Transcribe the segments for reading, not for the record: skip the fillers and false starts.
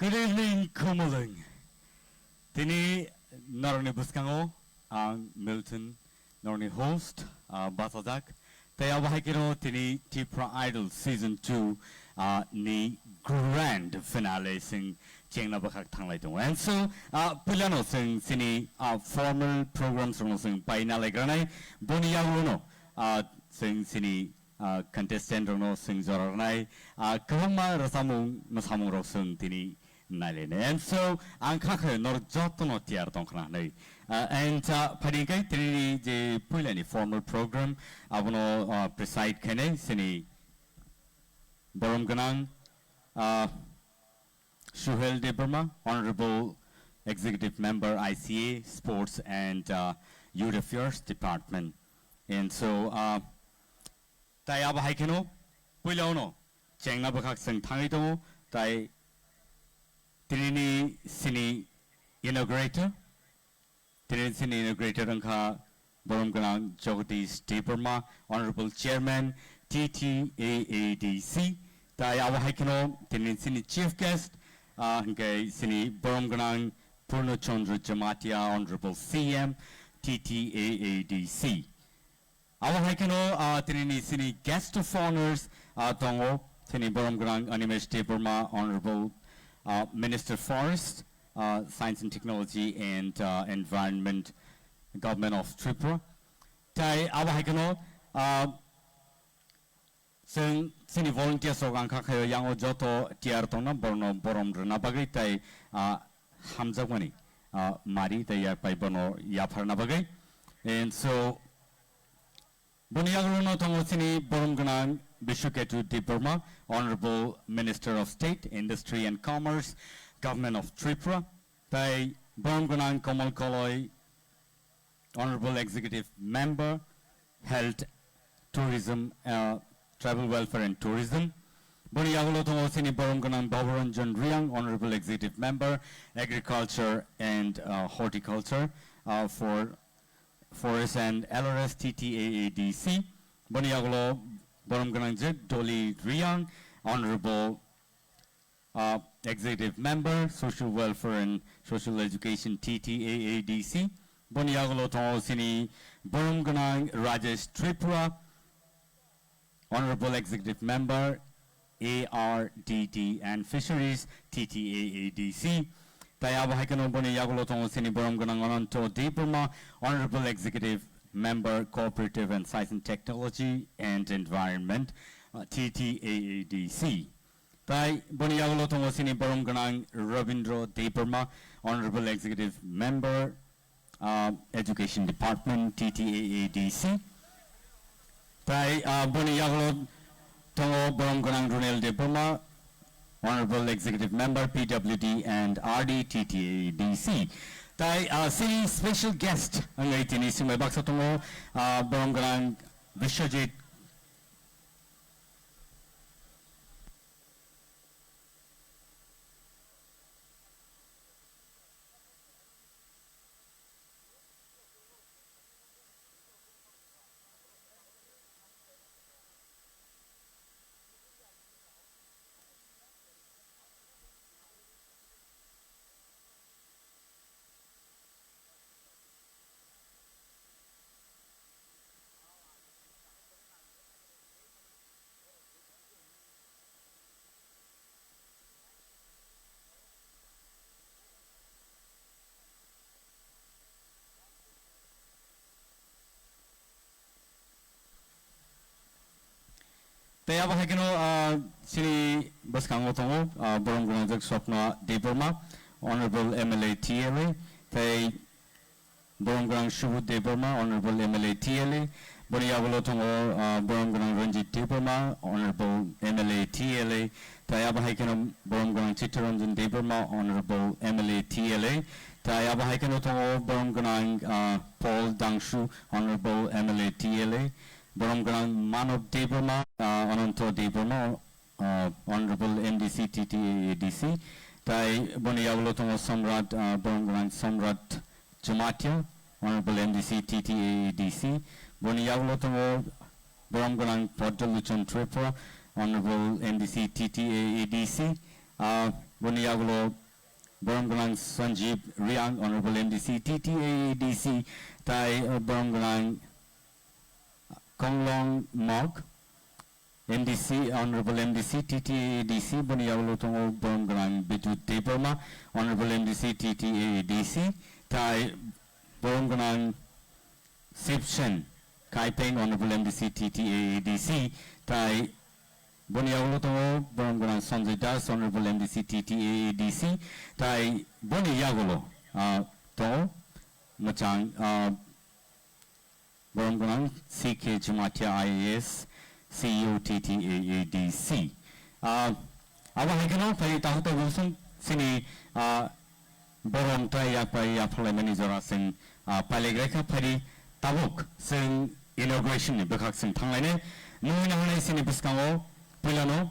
Good evening, Khumulwng. Tini naroni buskango ang Milton naroni host Basadak. Taya bahikiro tini Tipra Idol Season 2 ni grand finale sing chengna bakak thanglai dong. And so pulano sing sini formal programs rono sing painale granai boniyagulo no sing sini contestant rono sing zoranai kahama rasamung nasamung ro sing tini Nalene. And so angkakhe nor joto no tiar tongkna nei. And padingkai tini je pulani formal program abono preside kene sini Borom Ganang Shuhel Debrma, Honorable Executive Member ICA Sports and Youth Affairs Department. And so tai abahikeno puilauno chengna bakak sing thangito tai Trini Sini Inaugurator, Trini Sini Inaugurator Angka Borom Ganang Jagadish Debrma, Honorable Chairman TTAADC, Tai Awahikino, Trini Sini Chief Guest, Hingay Sini Borom Ganang Purno Chandra Jamatia, Honorable CM TTAADC. Awahikino, Trini Sini Guest of Honors, Tongo, Tini Borom Ganang Animesh Debrma, Honorable Minister Forest, Science and Technology and Environment, Government of Tipra. Tai abahikano sini volunteer sogang kakhayo yango joto tiar tona borno borom rna bagai tai hamjagwani mari tai ya pai bono ya pharna bagai. And so buniyaglo no tongo sini borom ganang Bishuketu Debrma, Honorable Minister of State, Industry and Commerce, Government of Tipra, Tai Borom Komal Koloi, Honorable Executive Member, Health, Tourism, Travel Welfare and Tourism, Boniyagulo Tomosini Borom Babaranjan Riang, Honorable Executive Member, Agriculture and Horticulture for Forest and LRS TTAADC, Boniyagulo Borom Ganang Doli Riang, Honorable Executive Member, Social Welfare and Social Education TTAADC, Boniyagulo Sini Borom Ganang Rajesh Tripura, Honorable Executive Member, ARDD and Fisheries TTAADC, Tayabahikano Boniyagulo Sini Borom Ganang Ananto Debrma, Honorable Executive Member, Cooperative and Science and Technology and Environment, TTAADC. Tai Boniyagulo Sini Borom Ganang Ravindro Debrma, Honorable Executive Member, Education Department, TTAADC. Tai Boniyagulo Borom Ganang Runel Debrma, Honorable Executive Member, PWD and RD, TTAADC. Tai sini special guest ang itini sing may baksa tungo Borom Ganang Vishwajit Taya bahagino sini baskango tongo Borom Ganang Swapna Debrma, Honorable MLA TLA, Tai Borom Ganang Shubhu Debrma, Honorable MLA TLA, Boniyagulo tongo Borom Ganang Ranjit Debrma, Honorable MLA TLA, Taya bahagino Borom Ganang Chittaranjan Debrma, Honorable MLA TLA, Taya bahagino tongo Borom Ganang Paul Dangshu, Honorable MLA TLA, Borom Ganang Manov Debrma, Ananto Debrma, Honorable MDC TTAADC, Tai Boniyagulo Tongo Samrat, Borom Ganang Samrat Jamatia, Honorable MDC TTAADC, Boniyagulo Tongo Borom Ganang Poddaluchan Tripura, Honorable MDC TTAADC, Boniagulo Borongranang Sanjeev Riang Honorable MDC TTADC Tai Borongranang Khumulwng Mok MDC Honorable MDC TTADC Boniagulo Tongo Borongranang Bitu Deparma Honorable MDC TTADC Tai Borongranang Sipchen Kaipeng Honorable MDC TTADC Tai Boniagulo Tongo Borongranang Sanjay Das Honorable MDC TTADC Tai Boniagulo Tongo Machang Borongranang CK Jamatia IAS CEO TTADC Aba hikano pai tahuta gusung sini Borong tai yapai yapalai manijora sing palegreka pai tabuk sing inauguration ni bekak sing thanglai nui na hanai sini biskango pilano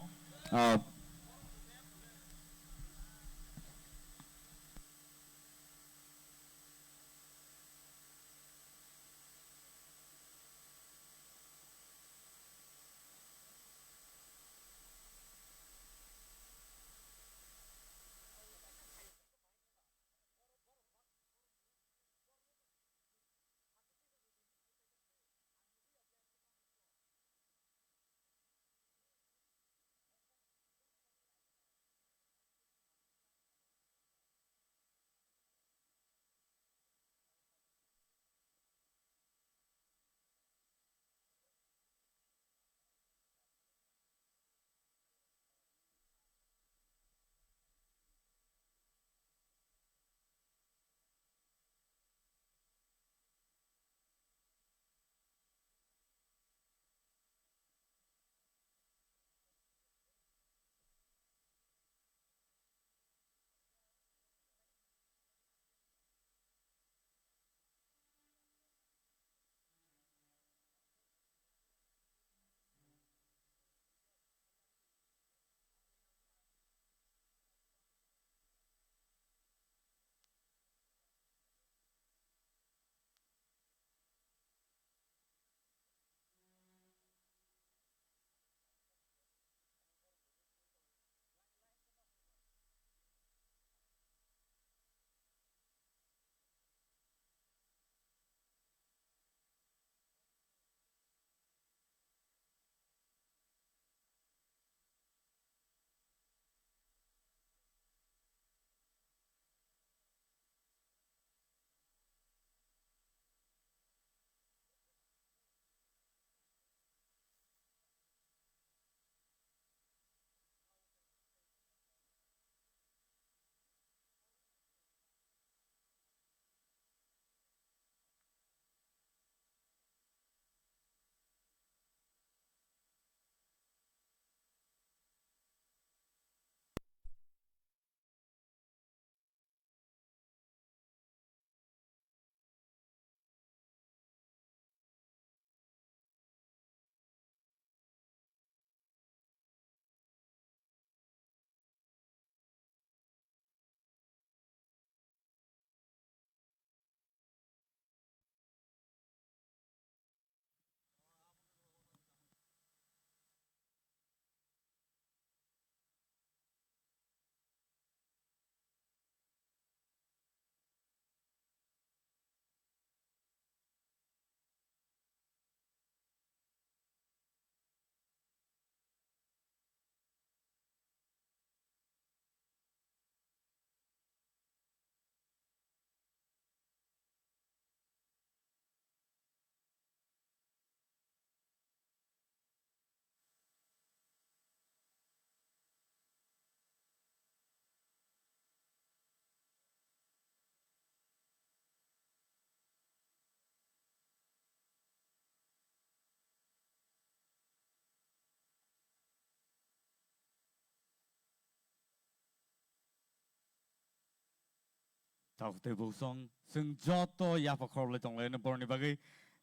tahute busong sing joto yapakor le tongle na borni bagai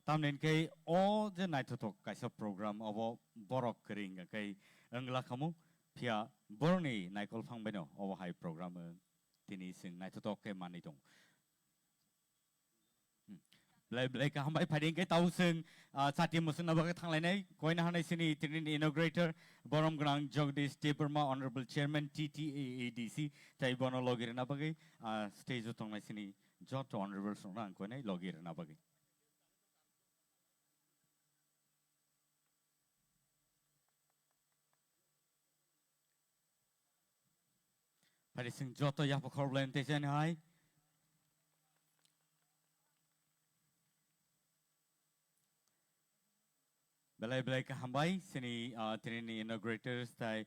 tamnen kai o je nai thotok kaisa program obo borok kring kai angla kamu pia borni naikol phangbeno obo hai program tini sing nai thotok ke mani tong Blai ka hambai phading ke tau sing sati musun na baga thanglai nai koina hanai sini tinin inaugurator borom grang Jagdish Tipra Honorable Chairman TTAADC tai bono logir na bagai stage utong nai sini jot honorable songrang koina logir na bagai phadi sing jot ya pakhor blen te chen hai Belai ka hambai sini trini inaugurators tai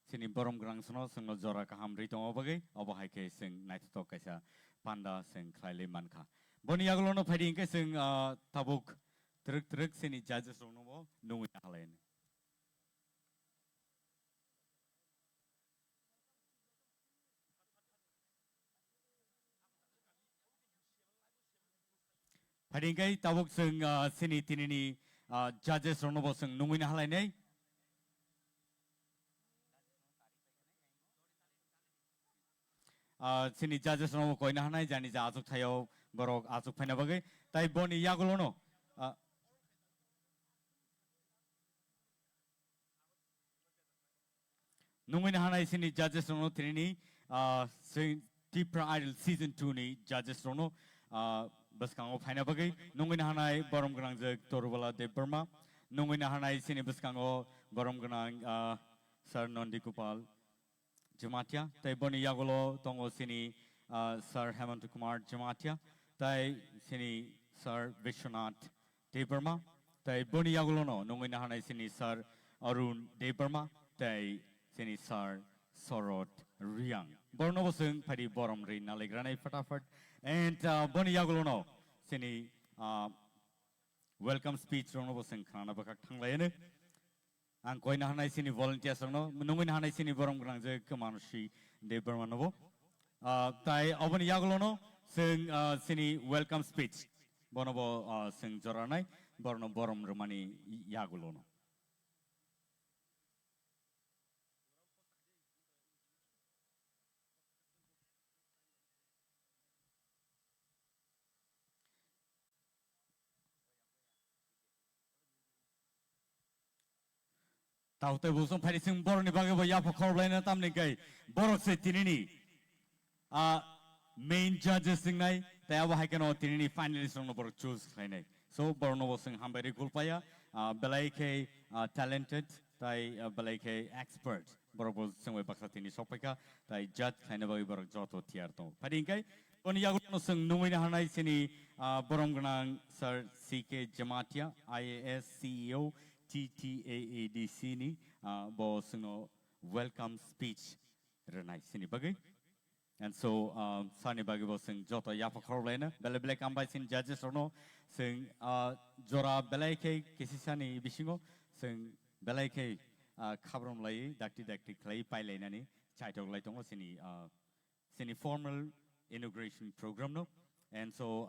sini borom grang sono sing jora ka hamri tong bagai abo hai ke sing nait to kaisa panda sing khlaile mankha boni aglo no phading ke sing tabuk truk sini judges no bo nungi halain phading kai tabuk sing sini trini judges no bo sing nungi halai nei sini judges no koina hanai jani ja azuk thayo borok azuk phaina bagai tai boni yagulo no nungin hanai sini judges no trini sing Tipra Idol season 2 ni judges no baskango phaina bagai nungin hanai borom grang je torbala de burma nungin hanai sini baskango borom grang sir Nondi Kupal Jamatia, tai boni yagulo tongo sini Sir Hemant Kumar Jamatia, tai sini Sir Vishwanath Debarma, tai boni yagulo no nungin hanai sini Sir Arun Debarma, tai sini Sir Sorot Riang. Borno bosung padi borom ri nalegranai fatafat, and boni yagulo no sini welcome speech rono bosung khana bakak thanglayene. Ang koina hanai sini volunteers no nungin hanai sini borom grang je kamanushi de bermanobo tai obani yagulo no sing sini welcome speech bonobo sing joranai borno borom romani yagulo no tau te busong phari sing bor ni bage bo ya phokor blaina tam ni kai borok se tinini main judges sing nai tai aba haikano tinini finalist no bor choose khai nai so borno bo sing hambari kulpaya belai ke talented tai belai ke expert borok bo sing we baksa tini sopeka tai judge khai na bage borok joto tiar to phari kai on yagulo sing nungina hanai sini borom gnang sir CK Jamatia IAS CEO TTAADC ni bo sino welcome speech renai sini bagai and so sani bagi bo sing joto yapa khorlena bele bele kambai sin judges no sing jora belai ke kisisani bisingo sing belai ke khabrom lai dakti klai pai lainani chaitok lai tongo sini sini formal inauguration program no and so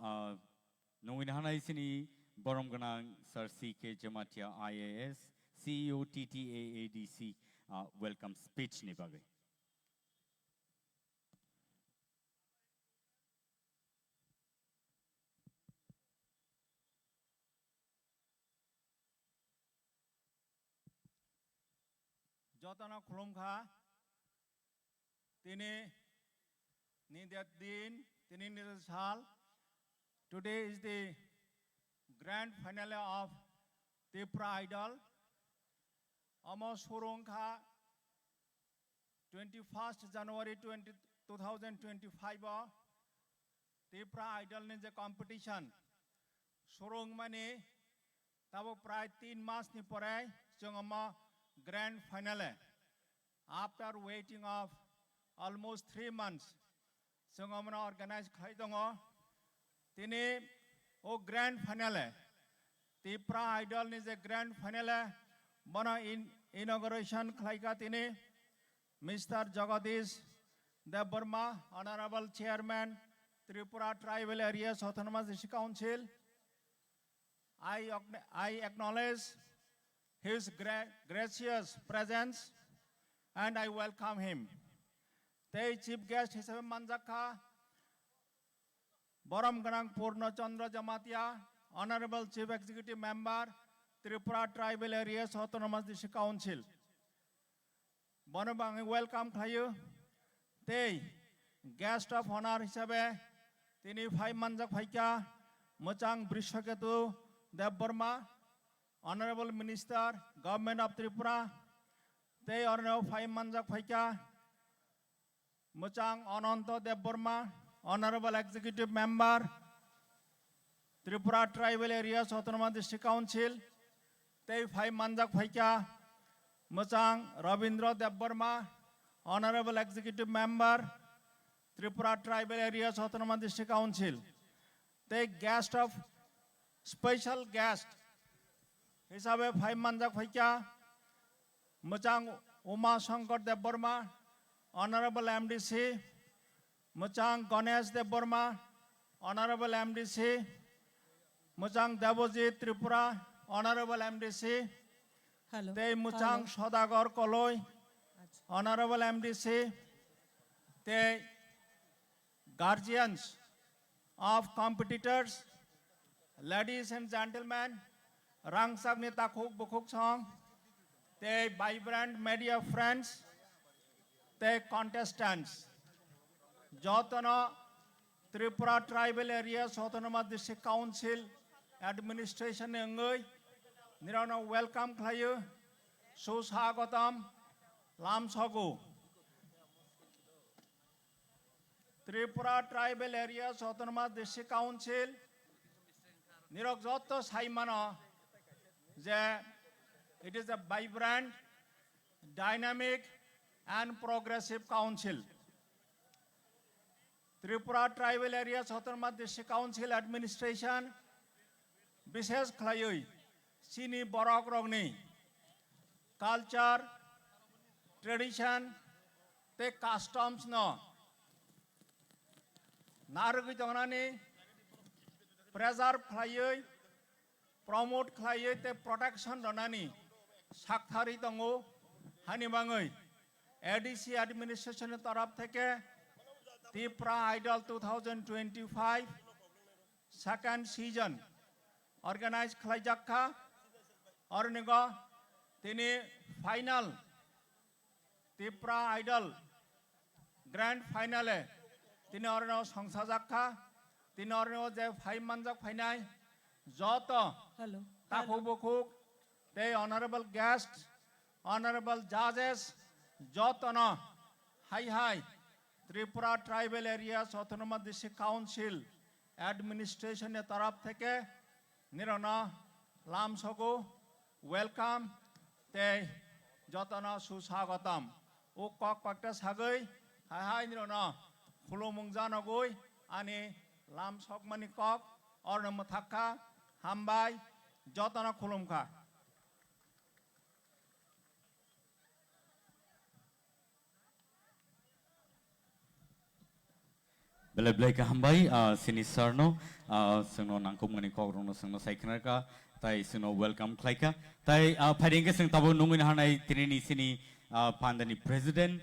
nungin hanai sini borom ganang Sir CK Jamatia IAS CEO TTAADC welcome speech ni bagai Jotana Khumulwng Tini Nidyadin Tini Nidashal. Today is the grand finale of Tipra Idol. Amos Khumulwng 21st January 2025 Tipra Idol is a competition. Khumulwng mani tabo pray 3 mas ni pore jongama grand finale. After waiting of almost 3 months, jongama organized khaidongo. Tini o grand finale. Tipra Idol is a grand finale. Mana inauguration khlaika tini Mr. Jagdish Debarma, Honorable Chairman, Tripura Tribal Areas Autonomous District Council. I acknowledge his gracious presence and I welcome him. The chief guest hisabe manjakha Borom Ganang Purna Chandra Jamatia, Honorable Chief Executive Member, Tripura Tribal Areas Autonomous District Council. Bonabang welcome Khayu. They guest of honor Hisabe, Tini Phai Manjak Phaika, Mochang Brishaketu, Deb Burma, Honorable Minister, Government of Tripura, they are now Phai Manjak Phaika, Mochang Ananto Deb Burma, Honorable Executive Member, Tripura Tribal Areas Autonomous District Council, they Phai Manjak Phaika, Mochang Rabindra Deb Burma, Honorable Executive Member, Tripura Tribal Areas Autonomous District Council. They guest of special guest. Hisabe Phai Manjak Phaika, Mochang Uma Shankar Deb Burma, Honorable MDC, Mochang Ganesh Deb Burma, Honorable MDC, Mochang Devojit Tripura, Honorable MDC. Hello. They Mochang Sodagar Koloi, Honorable MDC. They guardians of competitors, ladies and gentlemen, Rang Sagni Takhuk Bukuk Song, they vibrant media friends, they contestants. Jotana Tripura Tribal Areas Autonomous District Council Administration Engoi, Nirana welcome Klayu, Susagatam, Lam Sagu. Tripura Tribal Areas Autonomous District Council, Nirok Joto Saimana, it is a vibrant, dynamic, and progressive council. Tripura Tribal Areas Autonomous District Council Administration, Bishes Klayui, Sini Borok Rogni, culture, tradition, the customs no. Naragi Tonani, preserve Klayui, promote Klayui, the protection Donani, Sakhari Tongo, Hanibangui, ADC Administration Tarap Theke, Tipra Idol 2025, second season, organized Klajakka, Ornigo, Tini final, Tipra Idol, grand finale, Tini Orno Songsajakka, Tini Orno Je Phai Manjak Phainai, Joto, Hello. Takubukuk, the honorable guests, honorable judges, Jotana, Hi, Tripura Tribal Areas Autonomous District Council Administration Tarap Theke, Nirana, Lam Sogo, welcome, te Jotana Susagatam, Ukok Pakta Sagai, Hi, Nirana, Khumulwng Janagoi, Ani, Lam Sogmani Kok, Ornamathaka, Hambai, Jotana Khumulwngka. Bele Blake Hambai, Sini Sarno, Sino Nankum Manikok, Sino Saikanaka, Tai Sino welcome Klaika, Tai Padinga Sing Tabu Nungun Hanai, Trini Sini Pandani President,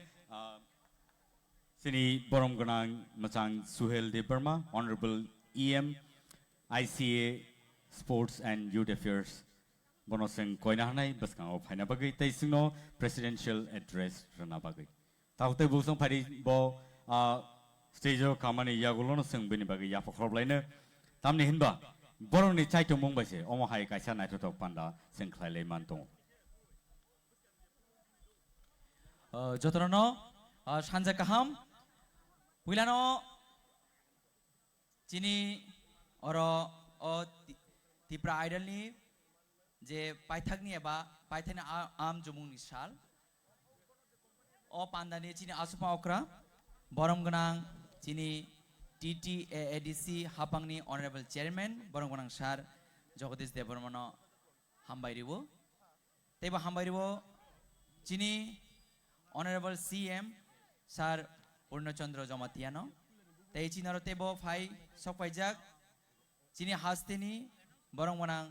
Sini Borom Gunang Machang Suhel de Burma, Honorable EM, ICA, Sports and Youth Affairs, Bonoseng Koinahanai, Baskang of Hanabagi, Tai Sino Presidential Address Ranabagi. Taute Busong Padi Bo, stage kamani yagulono sing bini bagi ya pokroblainya tamni hinba borong ni chai tumong base omo hai kaisa nai to panda sing khlaile mantong jotorno sanja kaham wilano chini oro o Tipra idol ni je paithak ni eba paithani am jumung ni sal o panda ni chini asupa okra Borom Ganang Chini TTADC Hapangni Honorable Chairman Borom Ganang Sar Jagadish Debormano Hambairibo Teba Hambairibo Chini Honorable CM Sar Purnachandra Jamatiano Tei Chinaro Tebo Phai Sokpaijak Chini Hastini Borom Ganang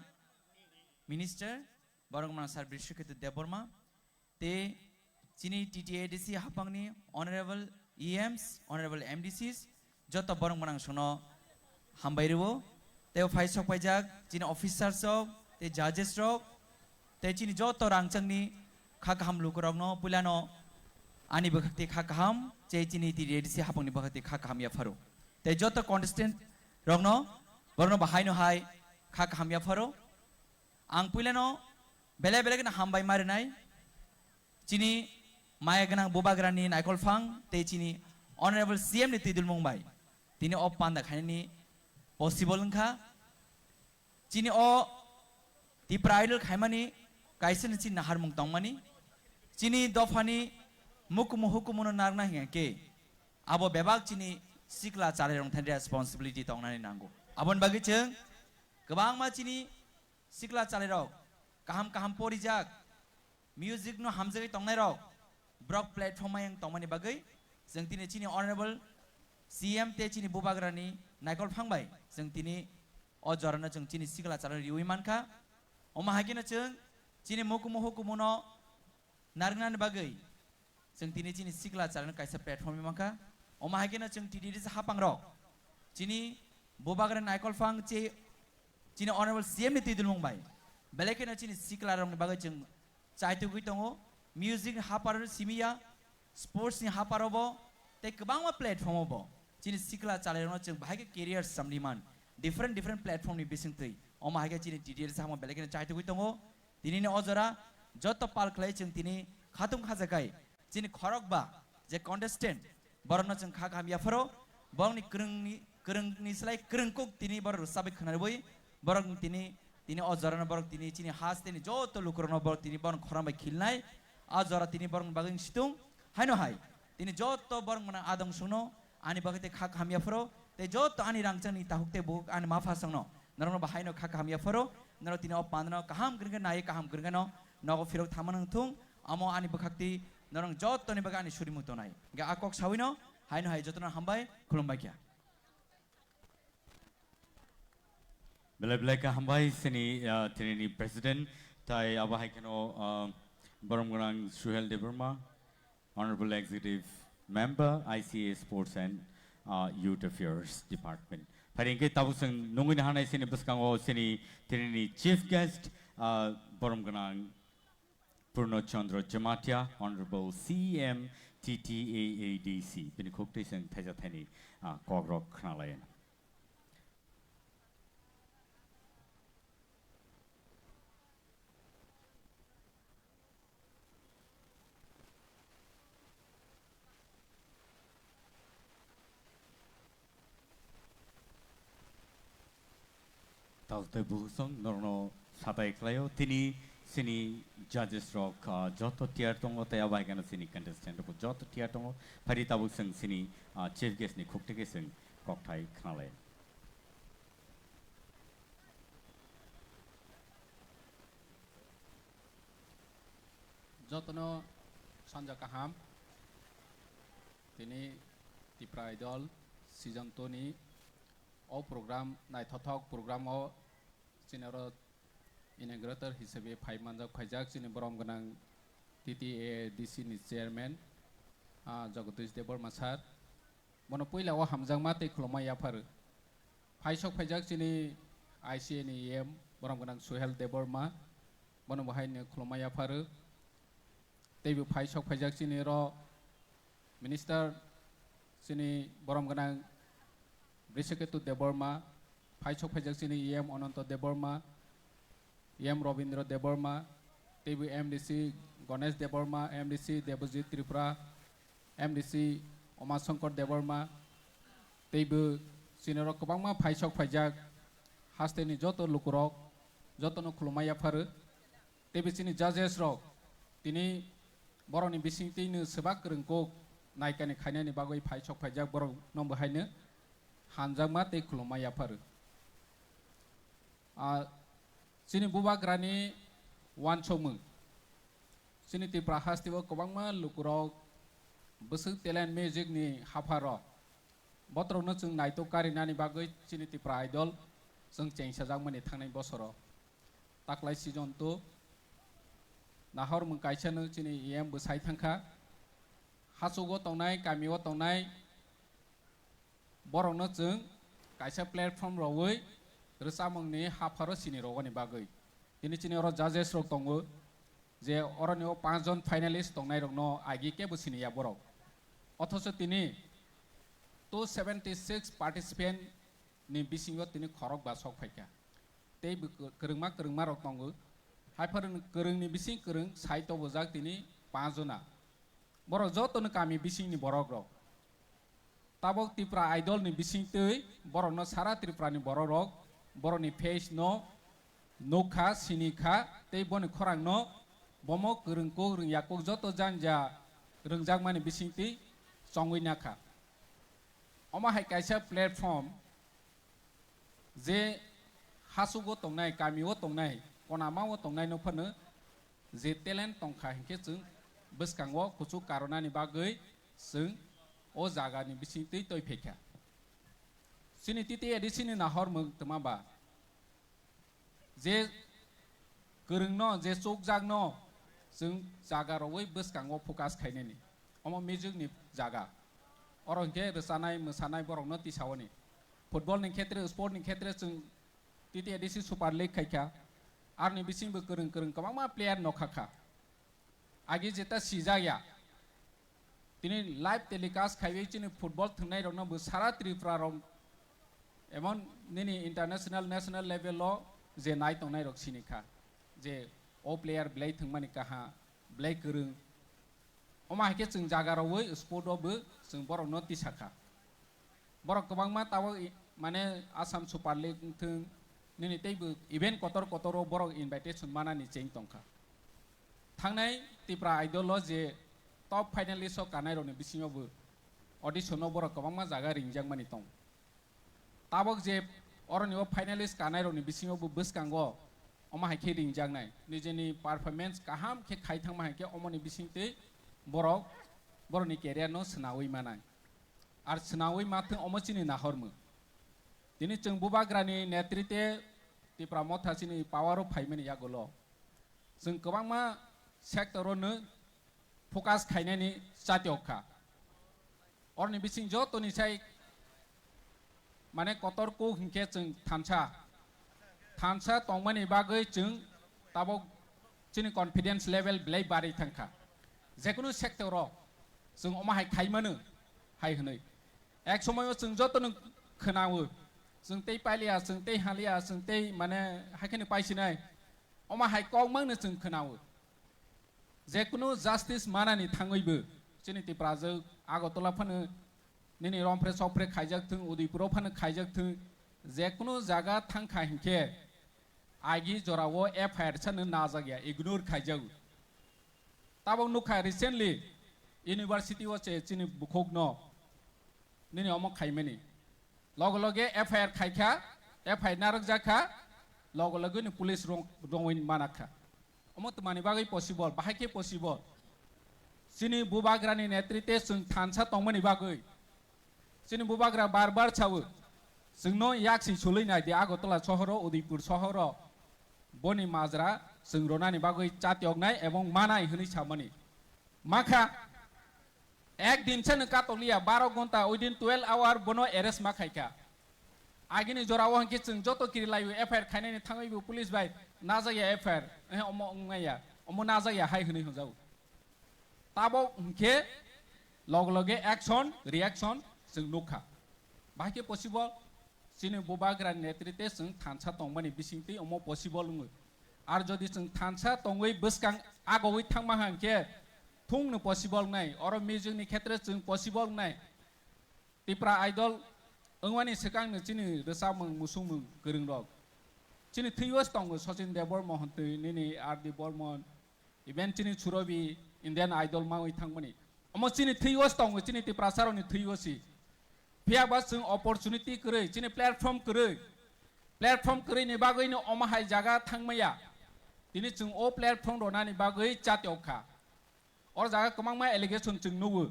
Minister Borom Ganang Sar Brishuketu Deborma Te Chini TTADC Hapangni Honorable EMs, Honorable MDCs, Jota Borong Manang Suno, हामबायरबो ते फाइसक फाइजाक चिनि officers रok ते जजेस रok ते चिनि जत रांचंगनि खा गाहाम लुकरगनो पुलानो आनि बखति खा गाहाम चे चिनि ति रेडिसि हापंनि बखति खा गाहाम याफारो ते जत कॉन्टेस्टेंट रगनो बरनो बाहायनो हाय खा गाहाम याफारो आं पुलानो बेले बेले गना हामबाय मारनाय चिनि माया गना बोबाग्रानि नायकलफां ते चिनि ऑनरेबल सीएम नि तिदुल मुंबाय तिनि अ पान्दा खायनि पॉसिबल खा चिनि ओ तिप्रा आइडल खायमानि काइसन चिनि नाहार मुं तंमानि चिनि दफानि मुकुमु हुकुमुनो नारना हिया के आबो बेबाग चिनि सिक्ला चाले रं थान रेस्पॉन्सिबिलिटी तंनानि नांगौ आबन बागै जों गोबां मा चिनि सिक्ला चाले रं काहाम काहाम परिजाक म्यूजिक नो हामजै तंनाय रं ब्रक प्लेटफॉर्म आयं तंमानि बागै जों दिनै चिनि ऑनरेबल सीएम ते चिनि बुबाग्रानि नायकल फांबाय जों दिनै अ जरानो जों चिनि सिक्ला चाले रिउइ मानखा अमा हागिनो जों चिनि मुकुमु हुकुमुनो नारनानि बागै जों दिनै चिनि सिक्ला चाले काइसा प्लेटफॉर्म मानखा अमा हागिनो जों टिडिडि हापां रं चिनि बुबाग्रा नायकल फां चे चिनि ऑनरेबल सीएम नि तिदुल मुंबाय बेलेकेनो चिनि सिक्ला रंनि बागै जों चाइतु गै दङो म्यूजिक हापार सिमिया स्पोर्ट्स नि हापारबो ते गोबां मा प्लेटफॉर्म बो चिनि सिक्ला चाले रंनो जों बाहाय केरियर सामनिमान डिफरेंट प्लेटफॉर्म नि बिसिंतै अमा हागे चिनि टिडिडि सामा बेलेकेनो चाइतु गै दङो दिनैनि अजरा जत पाल खलाय जों दिनै खातुम खाजाकाय चिनि खरकबा जे कॉन्टेस्टेंट बरनो जों खा गाहाम याफारो बरनि करंनि स्लाय करंको दिनै बर साबिक खनारबोय बरक दिनै अजरानो बरक दिनै चिनि हास दिनै जत लुकरनो बरक दिनै बरन खरामबाय खिलनाय अजरा दिनै बरन बागै सितुं हायनो हाय दिनै जत बरन मना आदं सुनो आनि बागै खा गाहाम याफारो ते जत आनि रांचंनि ताहुकते बुक आनि माफा संनो नरनो बाहायनो खा गाहाम याफारो नरो दिनै अ पाननो काहाम ग्रगन नाय काहाम ग्रगनो नगो फिरक थामन थुं अमो आनि बखक्ति नरं जत नि बागै आनि सुरिमु तनाय गे आकक साविनो हायनो हाय जतनो हामबाय खुलुमबाय क्या Belai-belai ka hambai sini tini president tai abahai keno Boromgorang Suhel Deburma, Honorable Executive Member ICA Sports and Youth Affairs Department. Paringke tabusang nungin hanai sini beskango sini tini Chief Guest Boromgorang Purno Chandra Jamatia, Honorable CM TTAADC. Bini khukti sang thaja thani kogrok khnalayan. Talte buhusong norno satai klayo tini sini judges rock joto tier tongo te abai kana sini contestant ko joto tier tongo pari tabusang sini chief guest ni khukte ke sing kokthai khnale jotono sanja kaham tini Tipra idol season 2 ni all program nai thothok program o sinero inaugurator hisabe 5 manjak khajak sini Boromgorang TTADC ni chairman Jagodish Debor Masar mono poila o hamjang ma te khuloma yafar phaisok phajak sini ICA ni em Boromgorang Suhel Debor ma mono bahai ni khuloma yafar tebu phaisok phajak sini ro minister sini Boromgorang Brishketu Deborma, Phaisok Phajak sini EM Ononto Deborma, EM Robindra Deborma, TB MDC Ganesh Deborma, MDC Debojit Tripra, MDC Omasankar Deborma, TB Sinero Kobangma Phaisok Phajak, Hasteni Joto Lukurok, Jotono Khulumaya Faru, TB sini Judges Rock, Tini Boroni Bisingtini Sebak Rengkok, Naikani Khainani Bagoi Phaisok Phajak Borong Nombo Haine, Hanjangma te khuluma yafar sini bubagrani wan chomung sini Tipra hastibo kobangma lukurok besuk talent music ni hafaro botrono chung naito karinani bagoi sini Tipra idol जों चेंसाजांमोननि थांनाय बोसोराव ताक्लाय season 2 Nahar मोन काइसानो चिनि M बोसाय थांखा हासुगो तंनाय गामियाव तंनाय बरंनो जों kaisa platform rawoi rsamangni hafaro sini rogoni bagai tini chini oro judges rok tongo je oronio 5 jon finalist tongnai rok no agi ke busini ya borok othoso tini 276 participant ni bisingo tini khorok ba sok phaika tei kerengma rok tongo haifar kereng ni bising kereng saito bojak tini 5 jona borok jotoni kami bising ni borok rok tabok Tipra idol ni bising tei borok no sara Tripura ni borok rok borok ni face no nokha sinikha tei boni khorang no bomo kereng ko reng yakok joto janja rengjak mani bising tei chongui nakha oma hai kaisa platform je hasugo tongnai kamiwo tongnai konamao tongnai no phano je talent tongkha hinke chung bwskango kuchu karonani bagui chung o jaga ni bising tei toi phekha sini titi edisini nahor mung tmaba je kereng no je chokjak no chung jaga rowoi bwskango focus khainani omo music ni jaga oro hinke rsanai msanai borok no tisawoni football ni khetre sport ni khetre chung titi edisi super league khaikha arni bising bo kereng kabangma player no khakha agi jeta sijaya tini live telecast khaiwe chini football thngnai rok no bo sara Tripura rok emon nini international national level lo je nai tongnai rok sinikha je o player blai thngmani kaha blai kereng oma hake chung jaga rowoi sport obo chung borok no tisakha borok kabangma tawo mane Assam Super League thung nini teibo event kotor borok invitation manani cheng tongkha thangnai Tipra idol lo je top finalist o kanai rok ni bisingo bo audition no borok kabangma jaga ringjak mani tong tabok je oroni o finalist kanai rok ni bisingo bo bwskango oma haike ringjak nai nijeni performance kaham khe khai thangma haike omoni bising tei borok boroni career no snawi manai ar snawi mathung omochini nahormu tini chung bubagrani netrite Tipra mothachini power o phaimani yagolo chung kabangma sector no focus khainani chatiokha orni bising jotoni sai mane kotor ko hinke chung thamsa tongmani bagui chung tabok chini confidence level blai bari thangkha jekunu sector ro chung oma hai khaimanu hai hnoi ek somoyo chung jotoni khnawo chung tei pailia chung tei halia chung tei mane haikeni paisinai oma hai kongmangno chung khnawo jekunu justice manani thangoibo chini Tipra jo Agartala phano nini rompre sopre khaijak thung Udaipuro phano khaijak thung jekunu jaga thangkha hinke agi jorao FIR chanu najagya ignore khaijak tabok nukha recently university wache chini bukhok no nini omo khaimani loge FIR khaikha FIR narak jakha loge ni police rongwin manakha omo tmani bagai possible bahake possible sini bubagrani netrite chung thansa tongmani bagai sini bubagra bar chawo jungno yaksi chuleinai de Agartala sohoro Udaipur sohoro boni majra chung ronani bagai chatioknai ebong manai hini chamani makha একদিন ছেন কাতলিয়া 12 ঘন্টা within 12 hour বনো arrest মাখাইকা আগিনি জরাও hunky जों যত কিরিলাইও FIR খাইনানি থাঙ্গাইবো police ভাই না जाया FIR অম অংমাইয়া অম না जाया হাই হনি হজাও তাবো হুকে লগে অ্যাকশন রিঅ্যাকশন जों नुखा बाहायके पसिबल सिनि बुबाग्रा नेतृत्वे जों थानसा तंमानि बिसिंति अम पसिबल नुङो आर जदि जों थानसा तंगै बसकां आगौै थांमा हांके थुंनो पसिबल नाय अर मिउजिकनि क्षेत्र जों पसिबल नाय Tipra idol अंवानि सेकांनो चिनि रोसामं मुसुमं गोरों रक चिनि थैवस दङ सचिन देवर महन्त निनि आरदि बर्मन इभेन चिनि सुरबि इन्डियान आइडल मावै थांमनि अम चिनि थैवस दङ चिनि Tipra सारनि थैवसि फियाबा जों अपरचुनिटि करै चिनि प्लेटफर्म करै नि बागैनो अमाहाय जागा थांमैया दिनै जों ओ प्लेटफर्म रनानि बागै चात्यौखा और जागा कमांमा एलिगेशन जों नुवो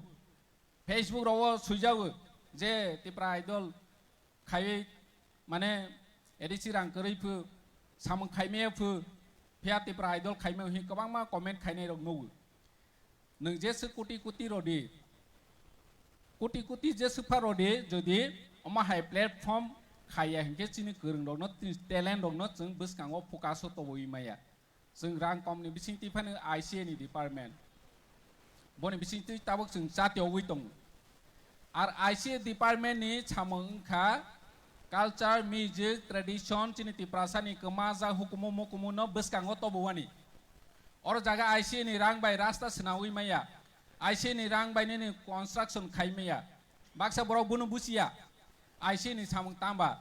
फेसबुक राव सुइजावो जे Tipra idol खायै माने एदिसि रां करैफो सामं खायमेफो फिया Tipra idol खायमे हि कबांमा कमेन्ट खायनाय रग नुवो नों जेसो कोटि जेसो फारदि जदि अमाहाय platform khaya hingke chini kereng dog no talent dog no chung buskango focus to boi maya chung rang kom ni bising ti phane ICA ni department boni bising ti tabok chung chatyo wi tong ar ICA department ni chamang kha culture music tradition chini ti prasani kemaja hukumu mukumu no buskango to bowani or jaga ICA ni rang bai rasta sinawi maya ICA ni rang bai ni construction khai maya baksa borok bunu busia ICA ni samung tamba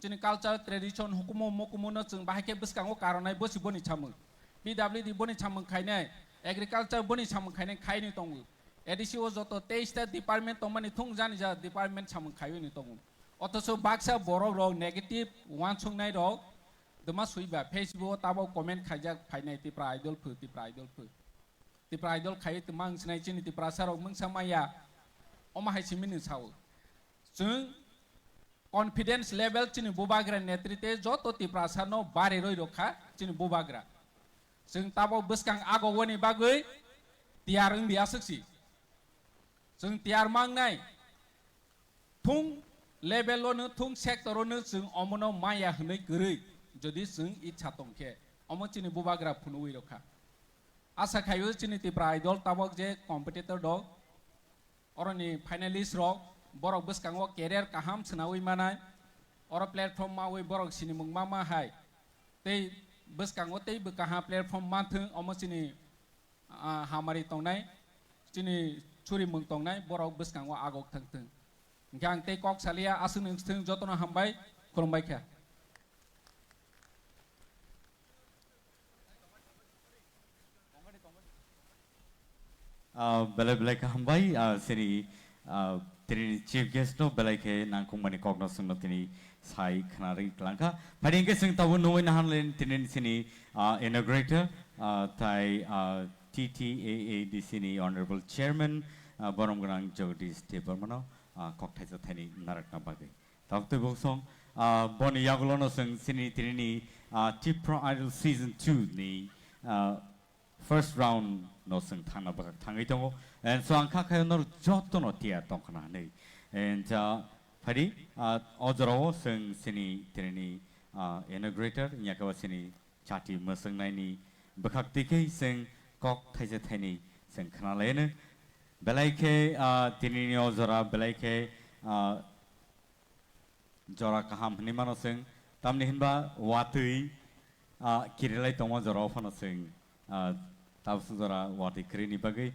chini culture tradition hukumu mukumu no chung bahake buskango karonai bosi boni chamung PWD boni chamung khainai agriculture boni chamung khainai khaini tongu ADCO joto 23 department tongmani thung jani ja department chamung khayo ni tongu অথচ বাক্সা বড় রক negative one সংনাই রক দমা সুইবা Facebook তাবো comment খাইজাক ফাইনাই তিপ্রা আইডল ফু তিপ্রা আইডল খাই তমাং সিনাই চিনি তিপ্রা সারক মংসা মাইয়া অমা হাইসি মিনি সাও जों কনফিডেন্স লেভেল চিনি বুবাগ্রা নেতৃত্বে যত তিপ্রা সানো বারে রই রখা চিনি বুবাগ্রা जों তাবো বসকাং আগওনি বাগৈ তিয়ারং বিয়া सकसि जों তিয়ার मांगनाय थुं level no thung sector no chung omono maya hnei gurui jodi chung ichha tongkhe omo chini bubagra phunui rokha asa khayo chini tipra idol tabok je competitor dog oroni finalist rok borok buskango career kaham chnawi manai oro platform ma oi borok sini mungma ma hai tei buskango tei bkaha platform ma thung omo chini hamari tongnai chini churi mung tongnai borok buskango agok thang gang tei kok salia asun thung jotono hambai khulumbai kha belai belai ka hambai sini tini chief guest no belai ke nangkung mani kok no sung no tini sai khnari klangka pading ke sung tawu noi na hanlen tini sini inaugurator tai TTAA di sini honorable chairman borom ganang jagdish deparmano kok thaisa thani narak na bagai takte boksong boni yagulono sung sini tini Tipra Idol season 2 ni first round no sung thana bagak thangai tongo and so angkha khayo nor joto no tia tongkhana nei and phari ojoro sung sini tini inaugurator nyakawa sini chati masung nai ni bakak tike sung kok thaisa thani sung khana lene belai ke tini ni ojora belai ke jora kaham hni mano sung tamni hinba watui kirilai tongo jora phano sung tabsu jora wati krini bagai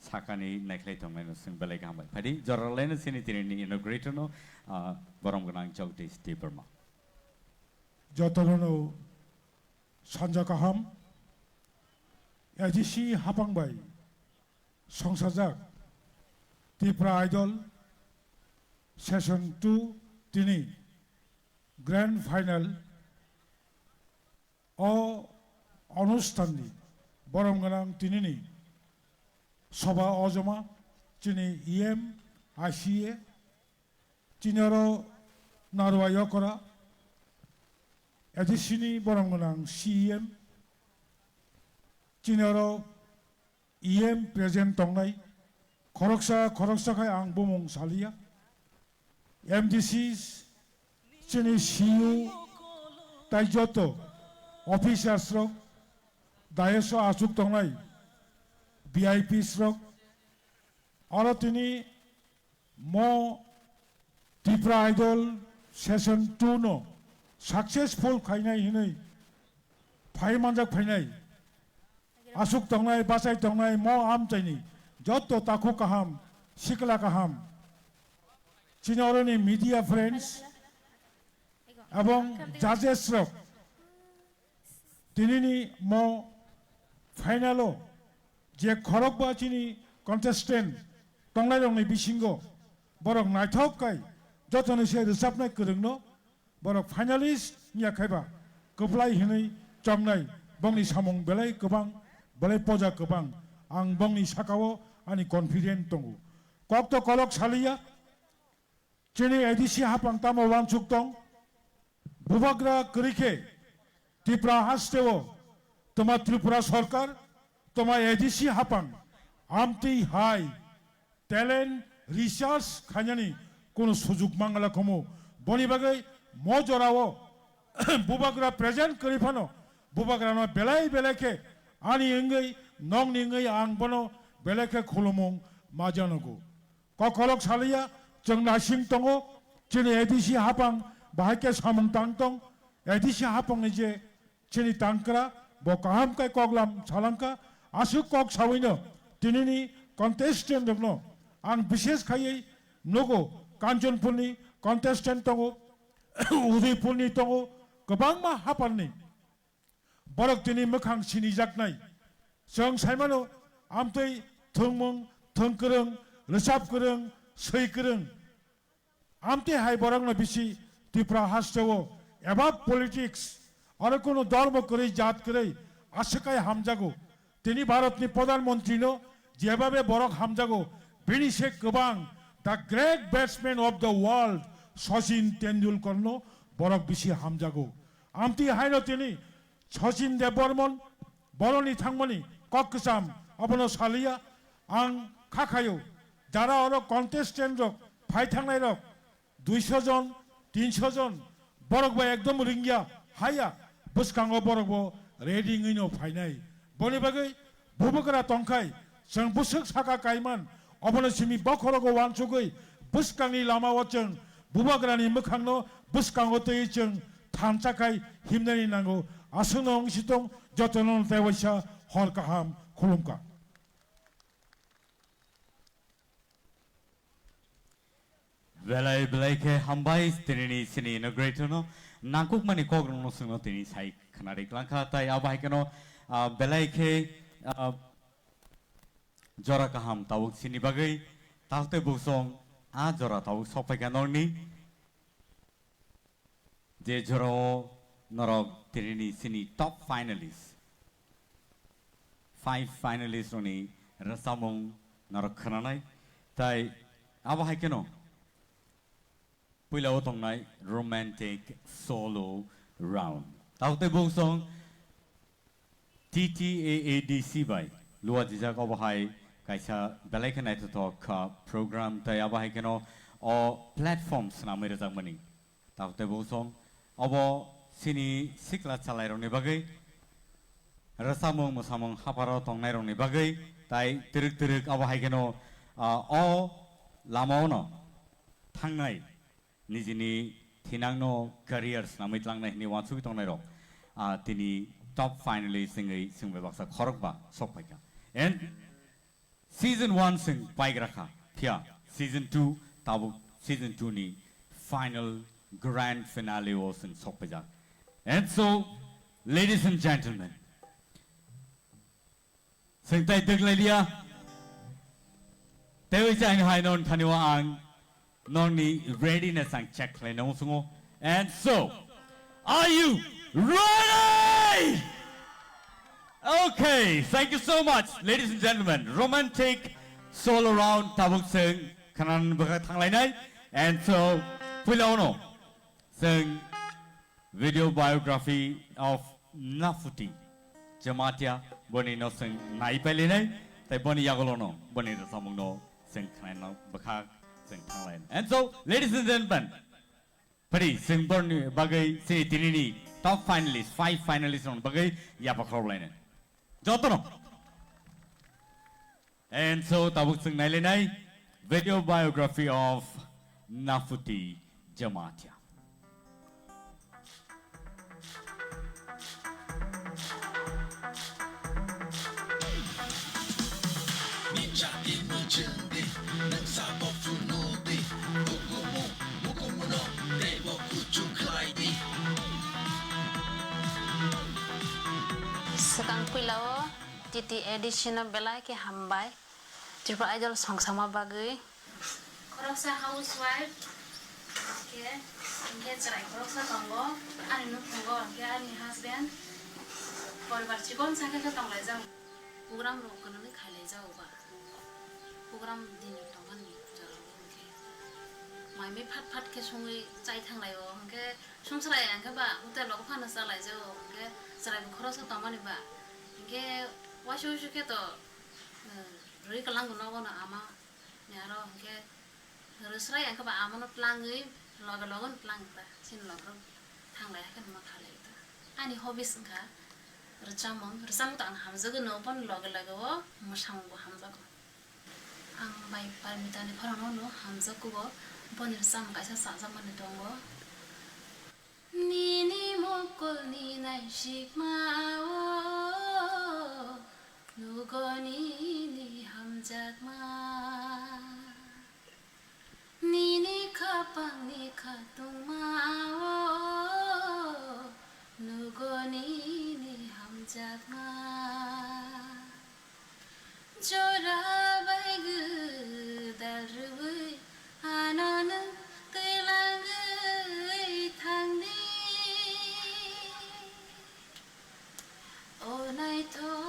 sakani naikhlai tongai no sung belai kaham bai phadi jora lene sini tini ni inaugurator no borom ganang jagdish deparma jotono sanja kaham AGC hapang bai সংসাজাক Tipra Idol Session 2 tini Grand Final o অনুষ্ঠাননি বরম গানাং তিনিনি সভা অজমা চিনি EM আইসিএ চিনারো নারওয়ায় করা এদিসিনি বরম গানাং CM চিনারো EM present tongnai khoroksa khai ang bumung salia MDCs chini CU tai joto officers rok daeso asuk tongnai VIPs rok aro tini mo Tipra Idol Session 2 no successful khainai hinai phai manjak phainai asuk tongnai basai tongnai mo am chaini joto taku kaham sikla kaham chinoroni media friends abong judges rok tinini mo finalo je khorok ba chini contestant tongnai rongni bisingo borok naithok kai jotoni se resapnai kurungno borok finalist nya khaiba koplai hinai chomnai bongni samung belai kobang belai poja kobang ang bongni sakao ani confident tongu kokto kolok salia chini edisi hapang tamo wansuk tong bubagra krike Tipra hasteo toma Tripura sarkar toma edisi hapang amti high talent research khanyani kono sujug mangala komo boni bagai mo jorao bubagra present karifano bubagra no belai belake ani engai nong ningai ang bono belake khulumung majanogo kokolok salia jengna singtongo jeni edisi hapang bahake samung tangtong edisi hapang je jeni tangkra bo kaham kai koglam salangka asu kok sawino tinini contestant no ang বিশেষ খাই nogo kanchonpurni contestant tongo udaipurni tongo gobang ma hapanni borok tini mokhang sinijaknai जों साइमानो आमतै थंमं थंकरं रोजाबकरं सैकरं आमते हाय बरंनो बिसि तिप्रा हास्टेवो एबा politics आरो कोनो धर्म करै जात करै आसकाय हामजागो तिनी भारतनि प्रधानमन्त्रीनो जेबाबे बरक हामजागो बेनि से गोबां the great batsman of the world Sachin तेंदुलकरनो बरक बिसि हामजागो आमति हायनो तिनी सचिन देबबर्मन बरनि थांमनि कक्सम अपनो सालिया आं खाखायो जारा अरो कन्टेस्टेंट रक फाइथांनाय रक 200 जन 300 जन बरकबा एकदम रिंगिया हाया बसकांगो बरकबो रेडिंगैनो फाइनाय बनि बागै बुबकरा तंखाय जों बुसक साका कायमान अपनो सिमि बखरगो वानसुगै बसकांनि लामाव जों बुबकरानि मोखांनो बसकांगो तै जों थानसाखाय हिमनानि नांगौ आसुनं सितं जतनं तेवैसा हर kaham khulumka Belai belai ke hambai tini sini inaugurator no nangkuk mani kogrong no sungno tini sai kanarik langka tai abai keno belai ke jora kaham tawuk sini bagai taute busong a jora tawuk sopai kanong ni je joro norok tini sini top finalist 5 finalists oni rasamung norok khananai tai abai keno Pulau tongnai romantic solo round. Taute bungsong TTAADC by luar jejak abahai kaisa belai kenai to talk program tai abahai keno o platforms namai rajak mani. Taute bungsong abo sini sikla chalai roni bagai rasamung musamung haparo tongnai roni bagai tai tirik abahai keno o lamao no thangnai Nijini tinangno careers namai tlangnai ni wansuki tongnai rok tini top finalist singai singbe baksa khorokba sokpaika and season 1 sing paigrakha pia season 2 tabu season 2 ni final grand finale was in sokpaja and so ladies and gentlemen singtai deglailia tewi chain hainon thaniwa ang Noni readiness and check and so are you ready? Okay, thank you so much, ladies and gentlemen. Romantic solo round tabuk sing kanan bagat thanglai and so pulono sing video biography of Nafuti Jamatia boni no sing nai pelinai tai boni yagolono boni samung no sing kanan bakak And so, ladies and gentlemen, Pari Singborn Bagay say Tinini, top finalists, 5 finalists on Bagay, Yapakroline. Jotono. And so, Tabuk Sing Nailinai, video biography of Nafuti Jamatia. Sekang pulau titi edisi na belai ke hambai Tipra idol song sama bagai korok sa housewife ke cerai korok sa tonggo ani nu tonggo ke ani husband poribar cikon sa ke tonglai jang program ro kono ni khailai jao ba program din tonggan ni jaro ke mai me phat ke songi chai thanglai o ke songsarai ang ke ba utar lok phana sa lai jao ke cerai korok sa tongmani ba ke washu ke to rui kalang guno gono ama nyaro ke rusrai yang ke ba amano tlangi log logon plang ta sin log ro thang lai kan ma khale ta ani hobbies ka rcam ta ang hamza go no pon log lagawo musang go hamza go ang bai parmita ni phorano no hamza ko go pon rcam ka sa man dongo ni ni mokol ni nai shikma o 누거니 니 함작마 니니 카빵 니 카똥마오 누거니 니 함작마 조라바이 그다르의 아나는 끌랑의 탕니 오나이토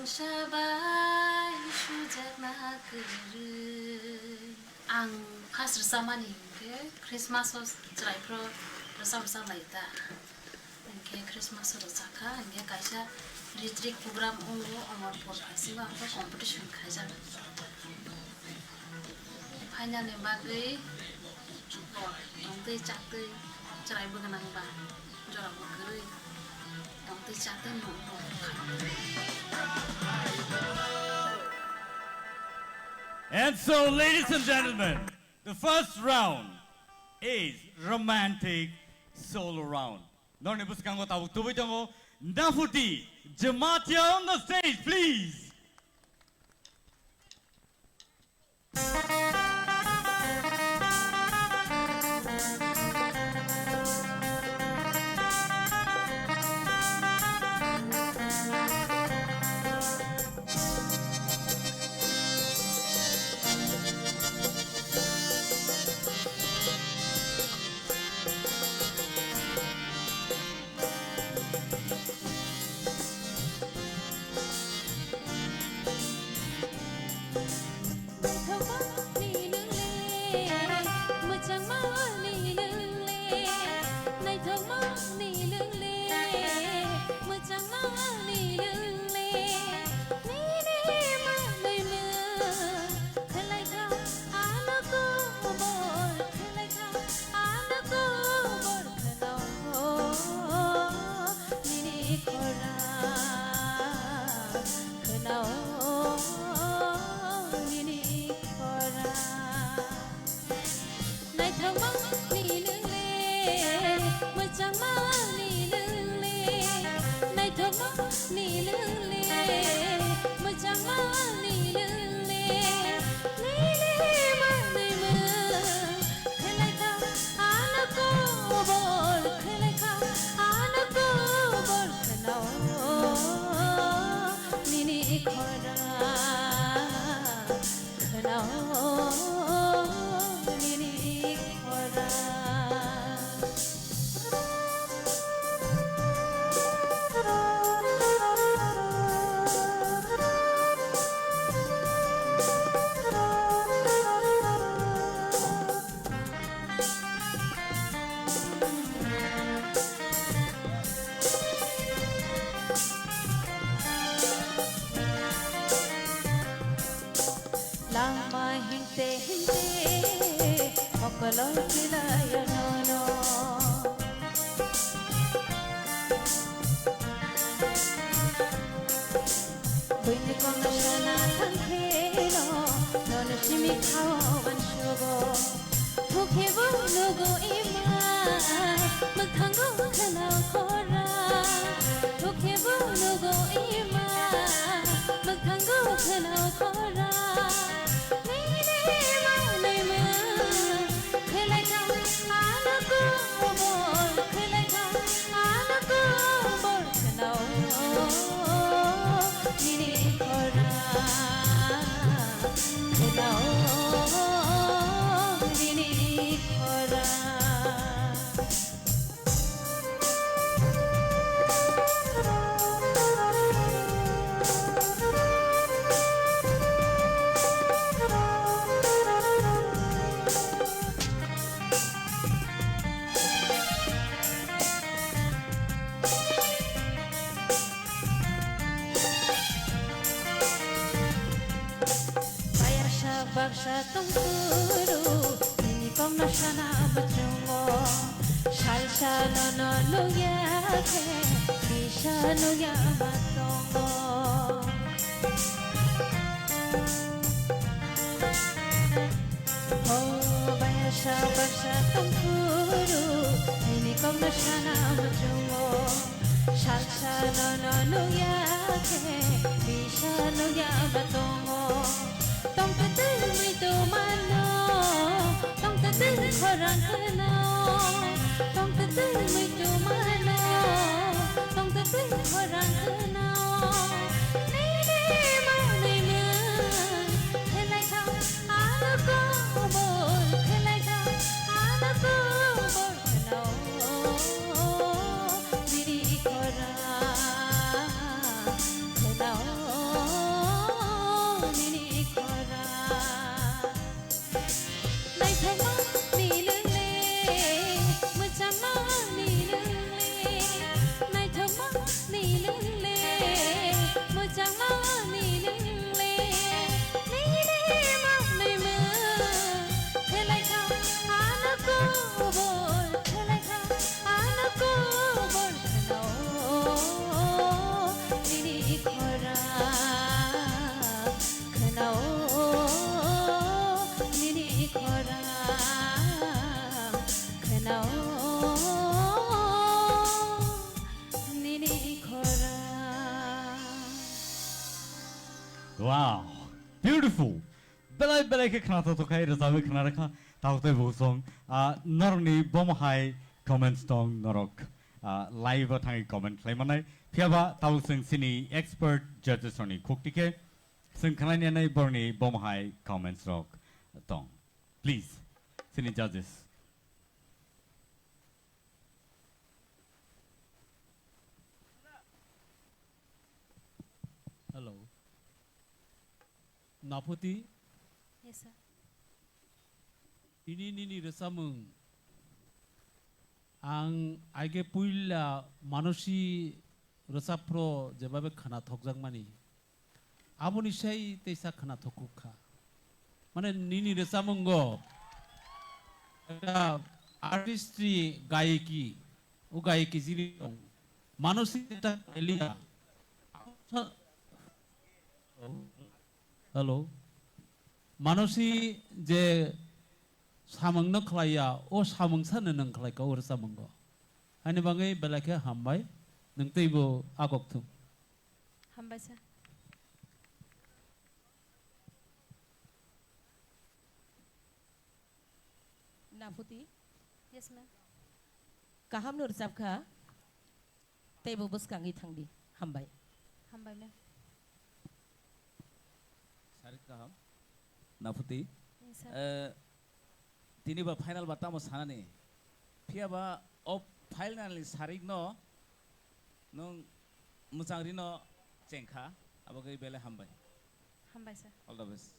Sabai sujak na kiri ang khas rsamani ke Christmas os trai pro rasam laita ke Christmas os saka nge kaisa retreat program ongo amar por asiba ampa competition khaja final ne bagui tongtei chaktei trai buganang ba jora bukuri tongtei chaktei no And so, ladies and gentlemen, the first round is romantic solo round. None of us can go to Tubitango. Nafuti, Jamatia on the stage, please. Wow, beautiful. Belai ke khana to kai razawe khana rakha taute bosong. Norni bomhai comment stong norok. Live thangi comment claim manai. Piaba tau sing sini expert judges oni koktike. Sing khana ni nai borni bomhai comments rock. Tong. Please, sini judges. Hello. Naputi, Yes, sir. ini resamung. Ang age puila manusi resapro jebabe khana thokjang mani. Aboni sei teisa khana thokukha. Mane nini resamung go. Eta artistry gaiki, o gaiki jini manusi eta elia. Hello. Manusi je samang nak kelaya, oh samang sana nang kelaya kau samang go. Ani bangai belakang hambai, nang tibo agok tu. Hambai, sir. Naputi, Yes, ma'am. kaham nur sabka, tebo bus kangi thangdi, hambai. Hambai, ma'am. Sarit kaham. Naputi. Yes, sir. Tini ba final bata mo sana ni. Pia ba op final ni sarik no. Nung musangri no cengkha. Abagai bele hambai. Hambai, sir. All the best.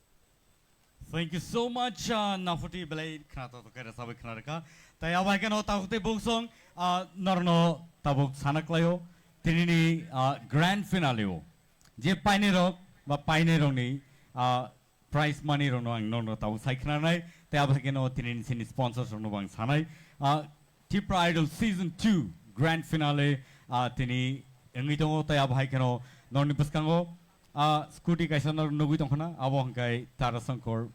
Thank you so much, Nafuti Belay Knato to Karasabi Knaraka. Tayawakan Taute Boksong, Norno Tabuk Sanaklayo, Tinini grand finale. Je Pinero, but Pineroni, prize money Ronoang Nono Tabu Saiknanai, Tayabakano Tinin Sini sponsors on Novang Sanai, Tipra Idol Season 2 grand finale, Tini Engito Tayabakano, Nonipuskango. Scooty kaisa na nugui tong khana abo hangkai Tarasankor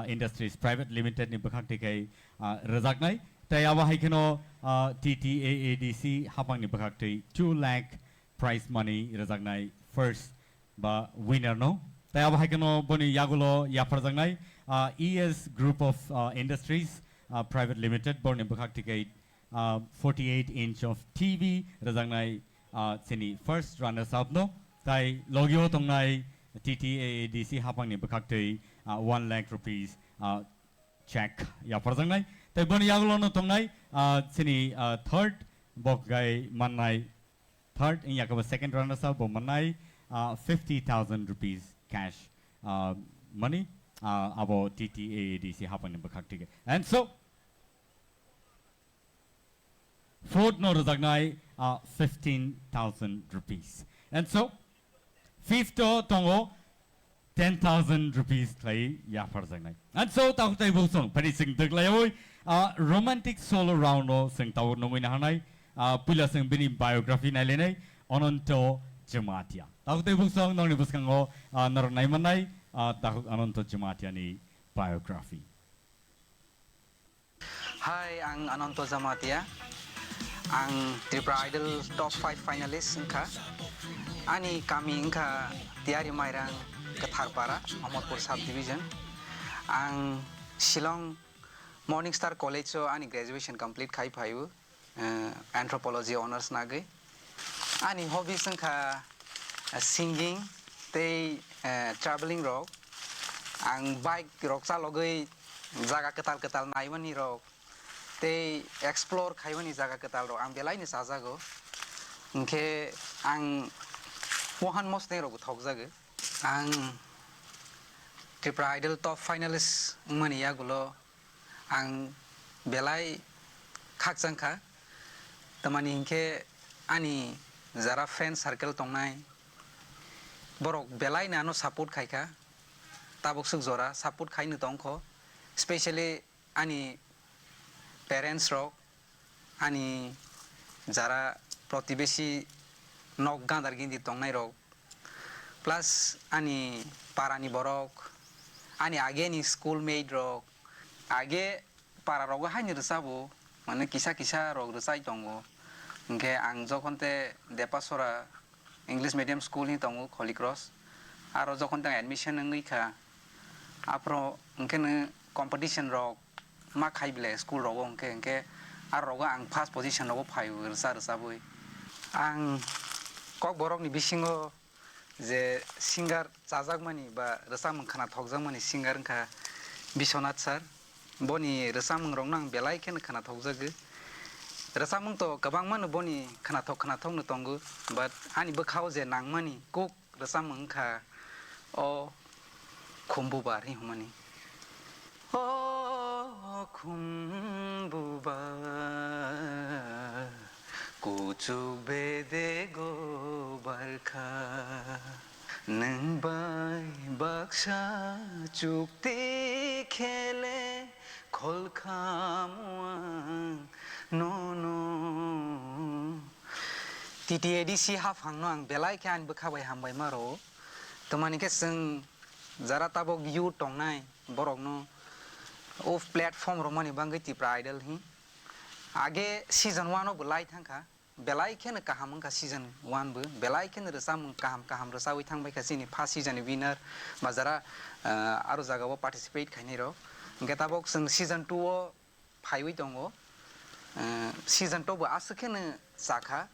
Industries Private Limited ni bakhakti kai razak nai tai abo haikeno TTAADC hapang ni bakhakti 2 lakh prize money razak nai first ba winner no tai abo haikeno boni yagulo yafarjak nai ES Group of Industries Private Limited boni bakhakti kai 48-inch of TV razak nai sini first runners up no Tai logio tongnai TTAADC hapang ni bakakte 1 lakh rupees check ya parjangnai tai boni yagulo no tongnai sini third bok gai manai third in yakaba second runner up bo manai 50,000 rupees cash money abo TTAADC hapang ni bakakte and so fourth no rajagnai 15,000 rupees and so fifth tongo 10,000 rupees play ya farjangnai and so tau tai bosong pari sing dak lai oi romantic solo round o sing tau no mina hanai pula sang bini biography na lenai Ananto Jematia. Tahu tu song nong ni buskango naronai manai tahu Ananto Jematia ni biography. Hai, ang Ananto Jematia, ang Tipra Idol top 5 finalist engka, ani kami engka tiari mairang Ketharpara, Amatpur subdivision, ang Shillong Morning Star College so ani graduation complete kai phayu, anthropology honors nage, ani hobbies engka singing, te traveling rock, ang bike rock sa logai jaga ketal naimani rock. Te explore kaiwani jaga ketal ro ang belai ni sajago engke ang wahan mosne ro thokjage ang Tipra Idol top finalist mani yagulo ang belai khakjangkha tamani engke ani jara friend circle tongnai borok belai na no support khaika tabok suk jora support khainu tongkho especially ani parents rok ani jara protibesi nok gandar gindi tongnai rok plus ani parani borok ani age ni schoolmate rok age para rok haini resabo mane kisa rok resai tongo engke ang jokonte depasora English medium school ni tongo Holy Cross aro jokonte admission ngikha apro engke competition rok ma khai bile school rogo engke ar rogo ang first position rogo phayu rsa boi ang kok borok ni bisingo je singer chajagmani ba rsamung khana thokjagmani singer engka Biswanath sir boni rsamung rok nang belai ken khana thokjage rsamung to kabang manu boni khana thokno tongo but ani bkhao je nangmani kok rsamung kha o khumbubar hi humani Khumbuba kucuk bede go barkha nang bai baksa chukti khele kholkhamwang no TTADC hafang ang belai kyan bkhabai hambai maro tomani ke sing jara tabok yu tongnai borok no of platform romani bangai Tipra Idol hi age season 1 of belai thangkha belai ken kaham ka season 1 bu belai ken resam kaham resawi thangbai ka sini first season winner bazara aro jaga bo participate khaini ro getabok sing season 2 o phaiwi tongo season 2 bu asken sakha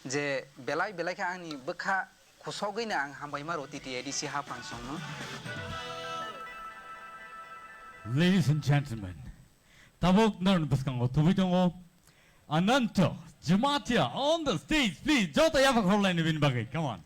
je belai ka ani bkha khusogina ang hambai maro TTADC ha function no. Ladies and gentlemen, tabok naron buskango tubitongo Ananto Jematia on the stage, please. Jota yapak horlain bin bagai. Come on.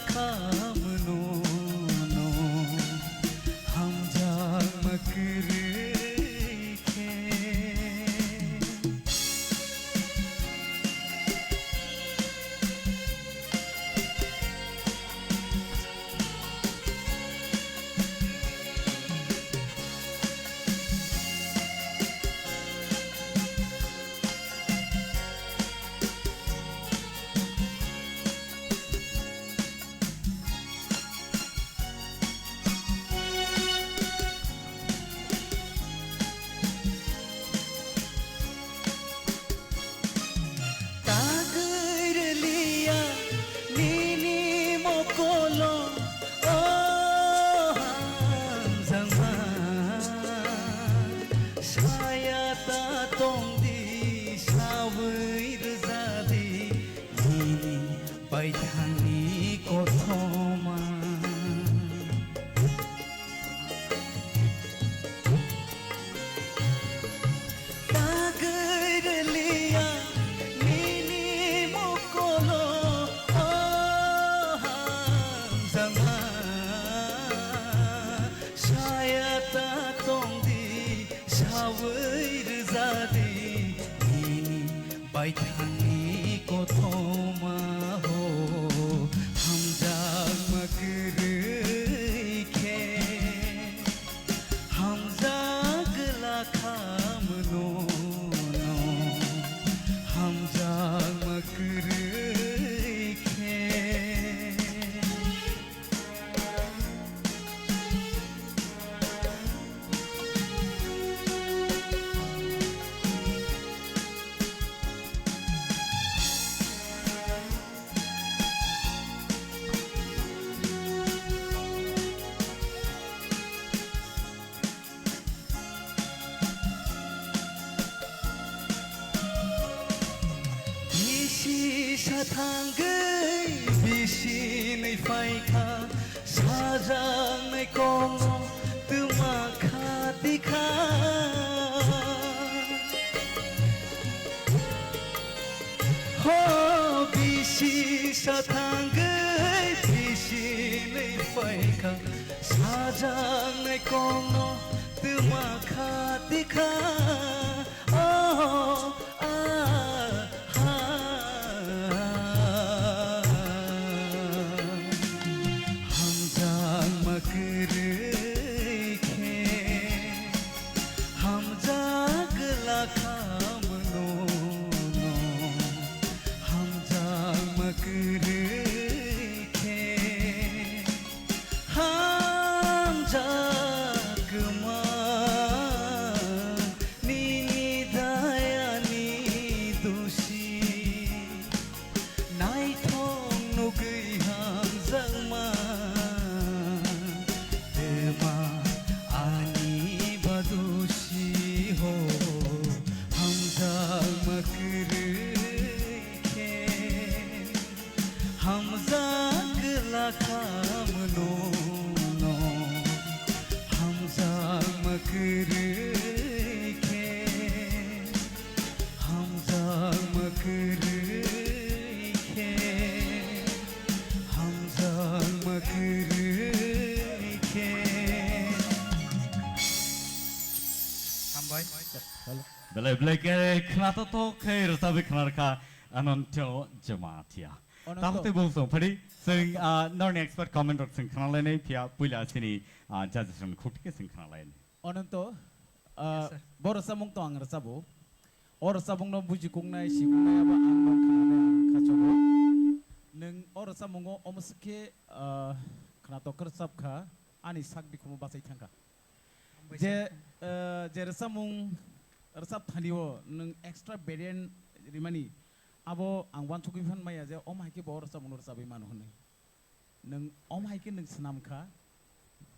खामनो no हम जाग मकर खे Belai belai ke kenapa to ke resapi kenapa anonto jematia. Tapi tu bungsu, padi sing non expert comment rok sing kenal lain pia pula sini judges sing kutik sing kenal lain. Ononto bor samung to ang resabu or sabung no buji kung nai si kung nai aba ang nong kanane ang kacogo neng or samungo omuske kanato kersap ka ani sak di kumu basai tangka je resamung resap thaniwo neng extra variant rimani abo ang wan chuki fan maya je om haiki bor samung resabi manu hone neng om haiki neng senam ka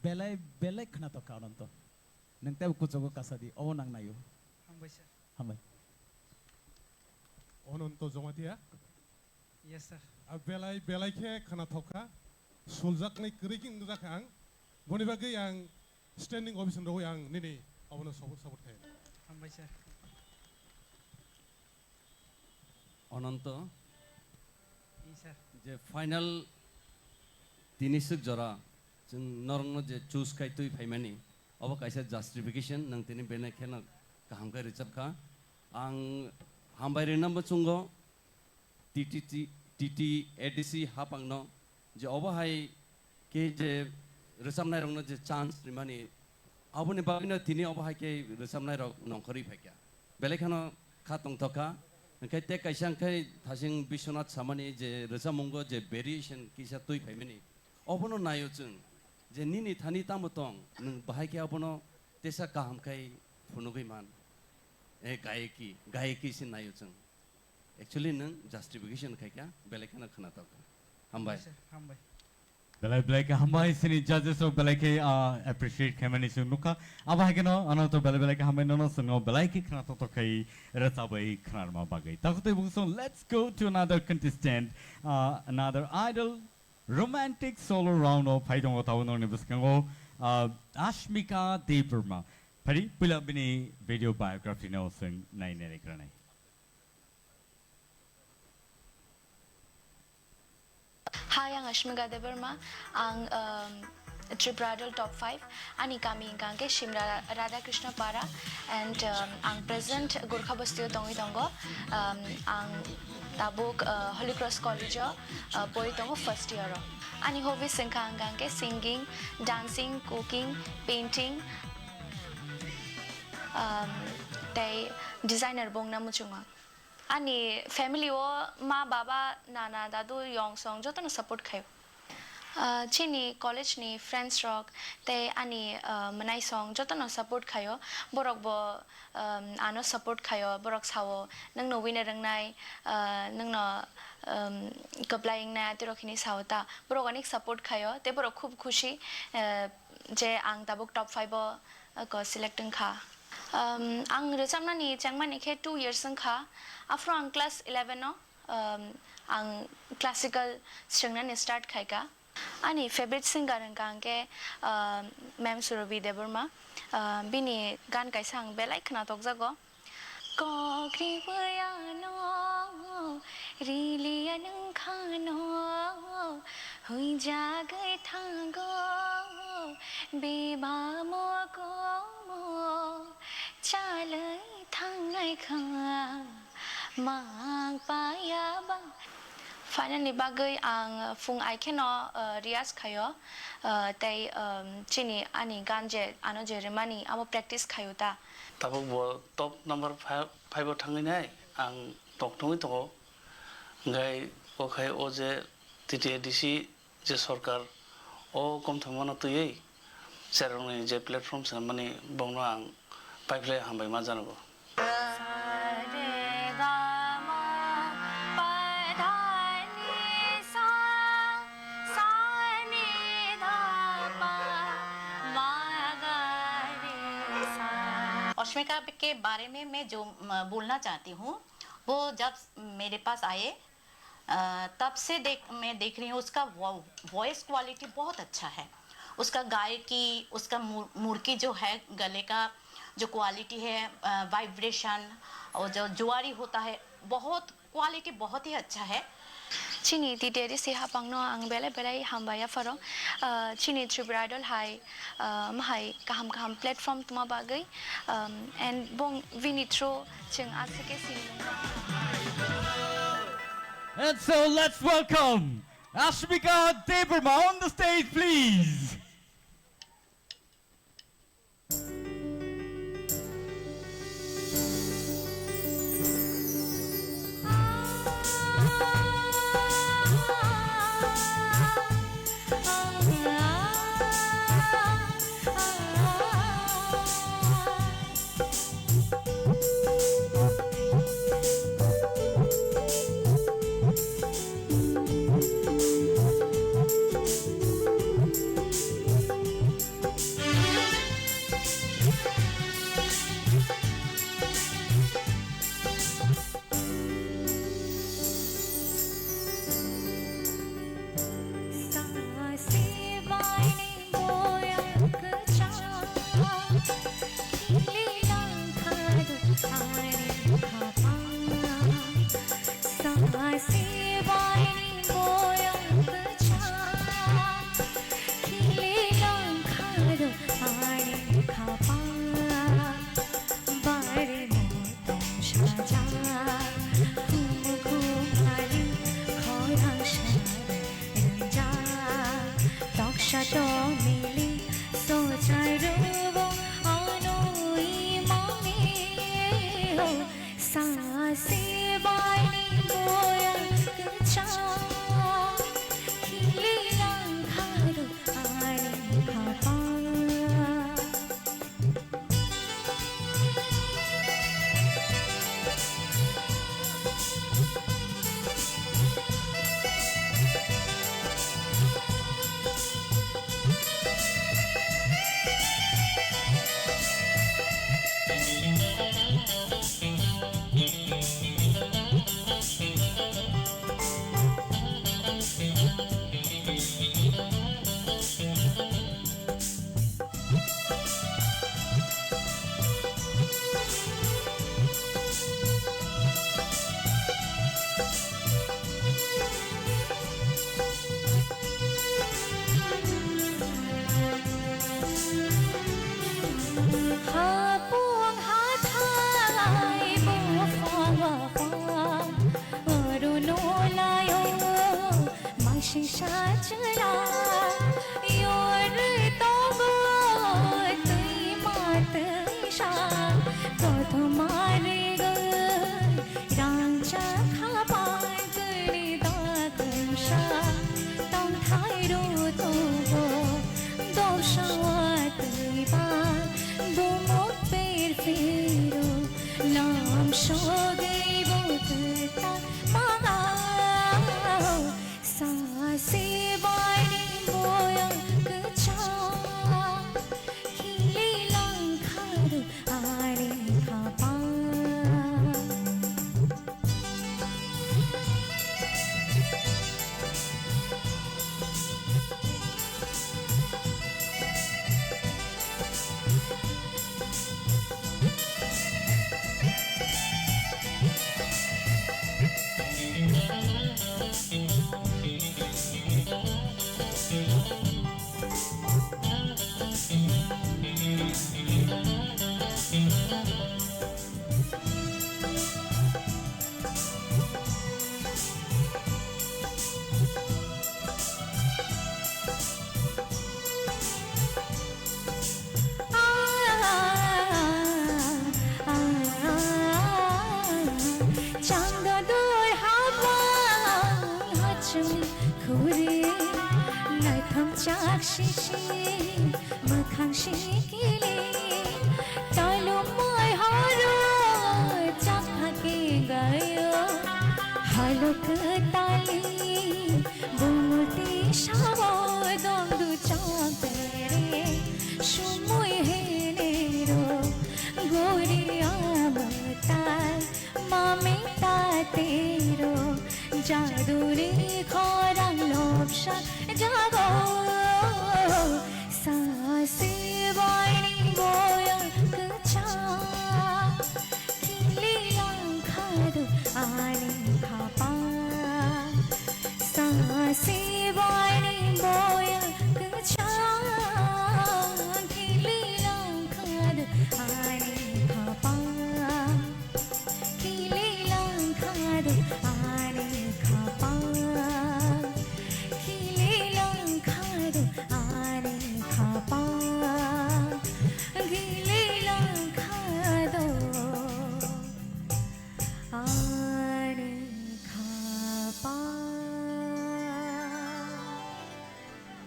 belai belai kanato ka ononto neng teb kucogo kasadi o nang nayo hambai Ononto Zomatia? Yes, sir. A belai belai ke kana thoka suljak ni kriking zakang boni bagi yang standing office ndo yang nini abono support kay. Hambai sir. Ononto Yes, sir. je final tini suk jora jeng norong je choose kai tui paimani abo kaisa justification nang tini bene khena kaham kai recap kha ang hambai renam bachungo TT ADC hapangno je abo hai ke je resamnai rongno je chance rimani abo ni bagino tini abo hai ke resamnai rok nongkhori phaikya belekhano khatong thoka kai te kaisang kai thasing Biswanath samani je resamongo je variation kisa tui phaimani obono nayo chung je nini thani tamotong nung bahai ke obono tesa kaham kai phunugui man e gaeki sin nayo chung actually nung justification kai kya belekhana khana ta hambai belai ke hambai sini judges of belai ke appreciate kemani sunuka aba hageno anato belai ke hambai no sungo belai ke khana to kai rasabai khana ma bagai takute bungson. Let's go to another contestant, another idol romantic solo round of Paidong Otawon ni Buskango, Ashmika Deeperma. Pari pula bini video biography no sing nine ekranai. Hi, ang Ashmika Deeperma, ang Tipra Idol Top 5, ani kami ingkangke Shimra Radha Krishna Para, and ang present Gurkha Bastio Tongi Tongo, ang tabuk Holy Cross College poi tongo first year. Ani hobby singkangke singing, dancing, cooking, painting, tay designer bong na muchunga. Ani family o ma baba nana dadu yong song joto na support kayo. Chini college ni friends rock te ani manai song joto na support kayo borok bo ano support kayo borok sawo nang no winner rang nai nang no kaplying na tiro khini sawta borok anik support kayo te borok khub khushi je ang tabuk top 5 ko selecting kha ang rechamna ni changma ni khe 2 years ang kha after ang class 11 no ang classical strengna ni start khai ka ani favorite singer ang kangke ma'am Surabhi Deeperma bini gan kai sang belai khna tok jago ko kriya no rilian khano hui jagai thango beba mo ko mo chalai thangai kha mang paya ba. Finally bagay ang fung I keno rias kayo tay chini ani ganje ano je remani amo practice kayo ta tabuk bo top number 5 thangin nai ang tok thungi to ngai o khai o je TTADC je sarkar o kom thangmana tuyei serong je platform samani bongno ang pipeline hambai ma janago अश्मिका के बारे में मैं जो बोलना चाहती हूँ वो जब मेरे पास आए तब से मैं देख रही हूँ उसका वॉइस क्वालिटी बहुत अच्छा है उसका गायकी उसका मुड़की जो है गले का जो क्वालिटी है वाइब्रेशन और जो जुआरी होता है बहुत क्वालिटी बहुत ही अच्छा है Chini di deri si hapang no ang bele bele hambaya faro chini Tipra Idol hai mahai kaham platform tuma bagai and bong vinitro cheng asake sing. And so let's welcome Ashmika Deeperma on the stage, please. Shato mili socharubo anoi mami ho saasi bani boya kucha kililang khadu ani khapa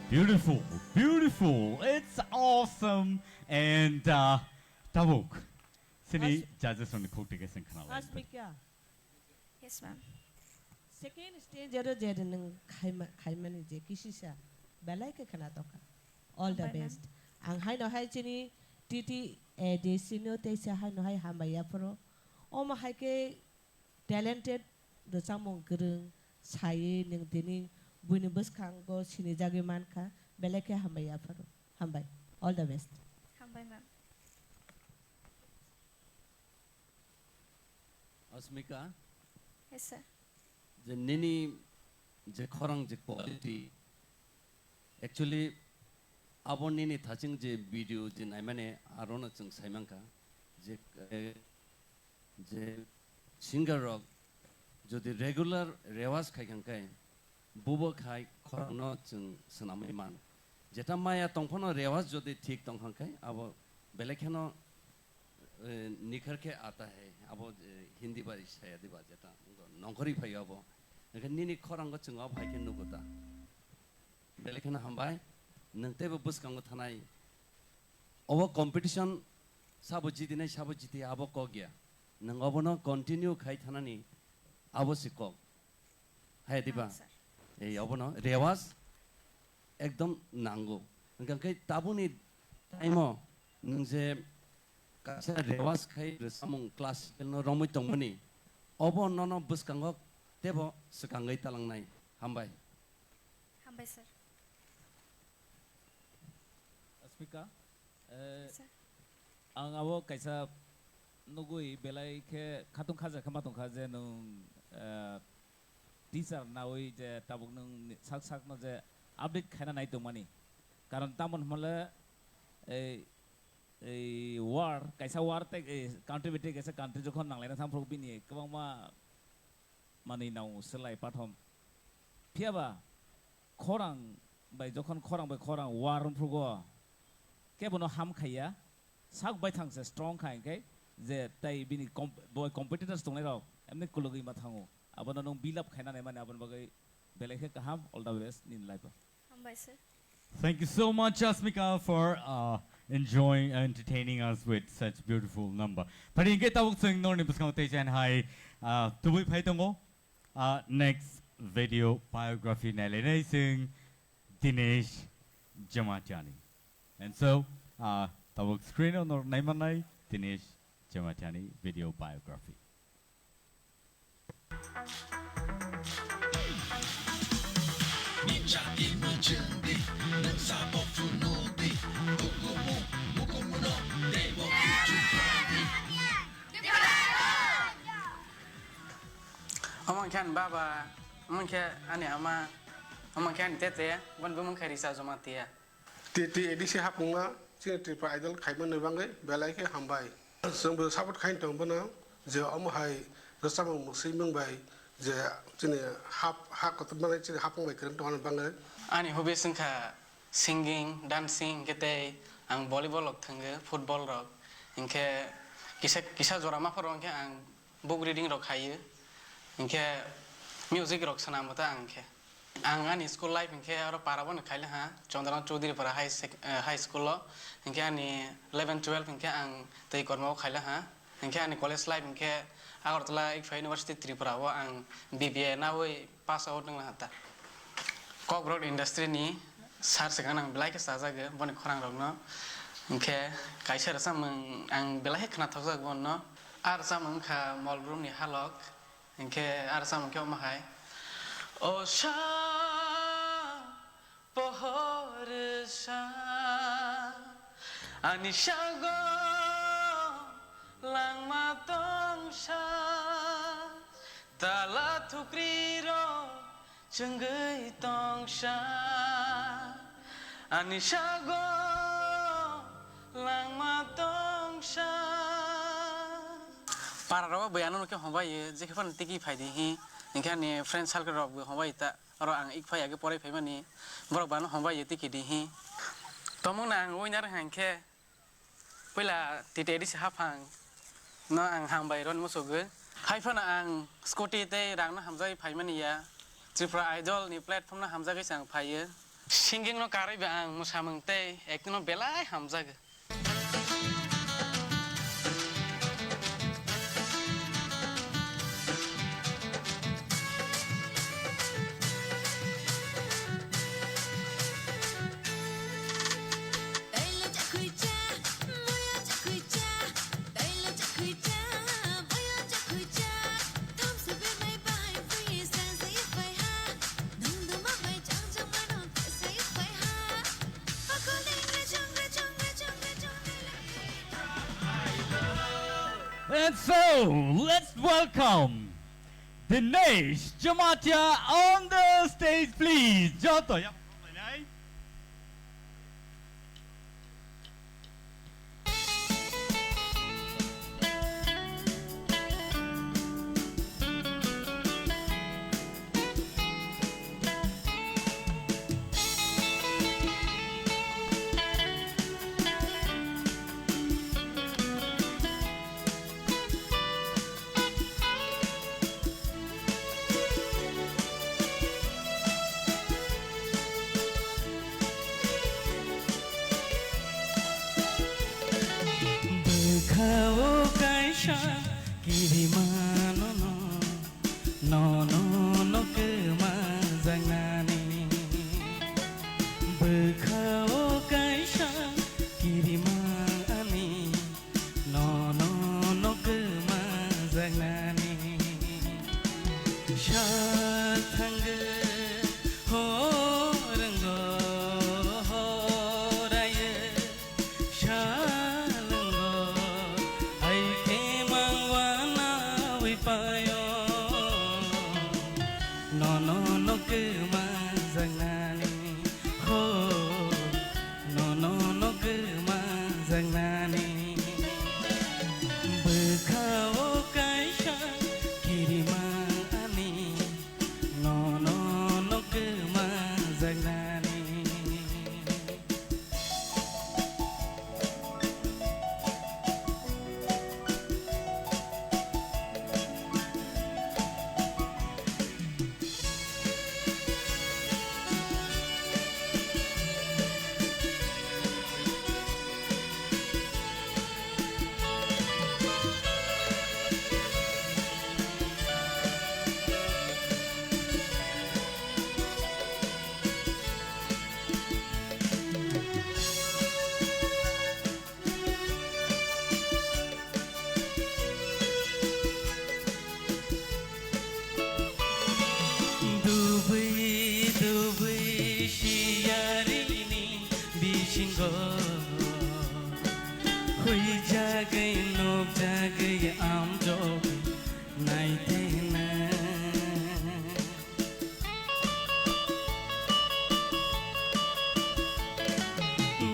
Beautiful, beautiful. It's awesome. And Tavuk, sini judges on the court against Kanala. Asmika. Yes, ma'am. Second stage jero jero nung khaimani je kisisa balai ke khana toka. All the best. Ang hai no hai chini titi desino te sa hai no hai hamaya pro. Oma hai ke talented the samong gereng sai ning dini buini bus kango sini jage manka balai ke hamaya pro. Hambai. All the best. Hambai, ma'am. Asmika. Yes, sir. The nini the korang the quality actually abon nini thaching je video je naimane arona chung saimanka je singer rock jodi regular rewas khai kan kai bubo khai korang no chung sanamai man যেটা মায়া তংফানো রেওয়াজ যদি ঠিক তংখানখাই আবো বেলেখানো निखर के आता है अब हिंदी बारी शायद बात जेटा नौकरी भाई अब लेकिन निनी खरंग चंगा भाई के नुगुता बेलेखन हम भाई नंगते बस कंगो थानाई अब कंपटीशन सब जीती नहीं सब जीती अब को गया नंग अब न कंटिन्यू खाई थानानी अब सिको है दिबा ए अब न रेवाज एकदम नांगो नंगे ताबुनी टाइमो नंजे कासे रेवाज खाई रसामं क्लास न रमै तंगमनि अब नन बसकांगो तेबो सकांगै तालांनाय हामबाय सर अस्मिका आं आवो कैसा नुगुइ बेलाय के खातुं खाजा खमातुं खाजे नु टीचर नावै जे ताबुक नों साक साक न जे अपडेट खाना नाय दंमानि कारण तामन हमले वार कैसा वार ते काउंट्री बेटे कैसा काउंट्री जखन नांलायना थामफ्रग बिनि गोबां मा माने नाव सोलाय पाठम फियाबा खरां बाय जखन खरां बाय खरां वार फ्रगो केबनो हाम खाया साक बाय थांसे स्ट्रंग खायखाय जे ताइ बिनि बय कम्पिटिटर्स दंनाय राव एमने कुलगै मा थाङो आबनो नों बिलाप खायनानै माने आबन बागै बेलेखे गाहाम all the best in life हामबाय sir Thank you so much, Asmika, for enjoying and entertaining us with such beautiful number. Pari inge tawuk sing nor ni buskang te jan hai tubui phai tongo next video biography na le nei sing Dinesh Jamatiani. And so tawuk screen on nor nai manai Dinesh Jamatiani video biography. Amang kan baba, amang kan ane ama, amang kan tete, wan bumang kari sa zomatia. Titi edisi hapunga, sing Tipra idol kaiman nebangai, belai ke hambai. Sumber sabut kain tong bana, je amu hai, bersama muslimeng bai, je sini hak atau mana sini hapung bai keren tuan bangai. Ani hobi sengka singing, dancing, kete, ang volleyball lok tengge, football lok, ingke kisah jorama forong ke ang book reading lok haye. Ingke music rock sana mata angke angan school life ingke aro parabon khaile ha Chandran Chaudhary para high school lo ingke ani 11 12 ingke ang tei kormo khaile ha ingke ani college life ingke Agartala University Tripura wa ang BBA na woi pass out nang hata corporate industry ni sar sekan ang belai ke saja ge bon khorang rok no ingke kaisa rasam ang belai khna thaksa gon no ar samang kha mall room ni halok ingke arsa mungkin omahai Osha pohorsa anishago lang matongsa tala thukriro chenggai tongsha anishago lang matongsa para rawa bayanan ke hombai je ke fan tiki phaidi hi ingka ni friend circle rok hombai ta aro ang ik phai age pore phai mani borok ban hombai tiki di hi tomong nang oinar hangke pela tite di hafang no ang hambai ron musuge hai phana ang scooty te rang na hamjai phai mani ya Tipra idol ni platform na hamja ge sang phai singing no karai ba ang musamang te ekno belai hamja ge And so, let's welcome Dinesh Jamatia on the stage, please. Joto, yep. kirima no kema zangnani berkau kaisa kirima ani no kema zangnani shathang ho ranggo ho raya shalango ai kemang wana wipayo no kema zangnani ho no kema zangnani berkau kaisa kirima ani no kema zangnani Dubai siarini bisinggo hui jagai nob jagai am jog nai tena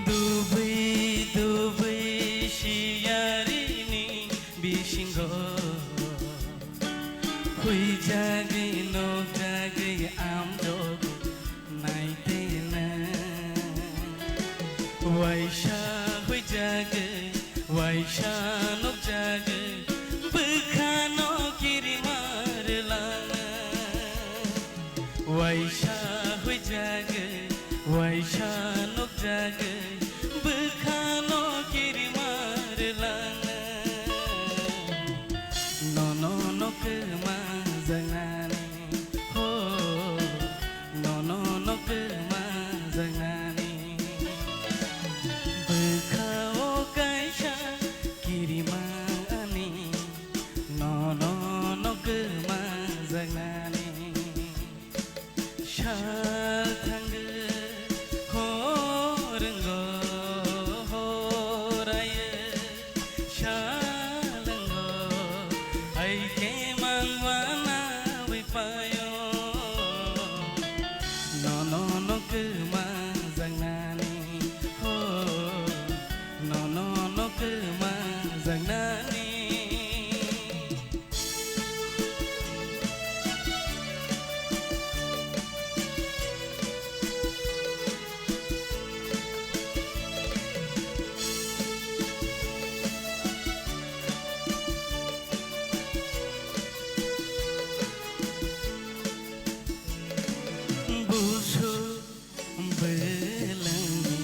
Dubai siarini bisinggo hui jagai nob jagai am jog nai tena waisha hui jagai waisha nob jagai bekhano kirimar langa waisha hui jagai waisha nob jagai bekhano kirimar langa no kema zangnani ho no kema zangnani berkau kaisa kirima ani no kema zangnani shathang ho ranggo ho raya shalango ai kemang wana wipayo no kema zangnani ho no kema zangnani busu belangi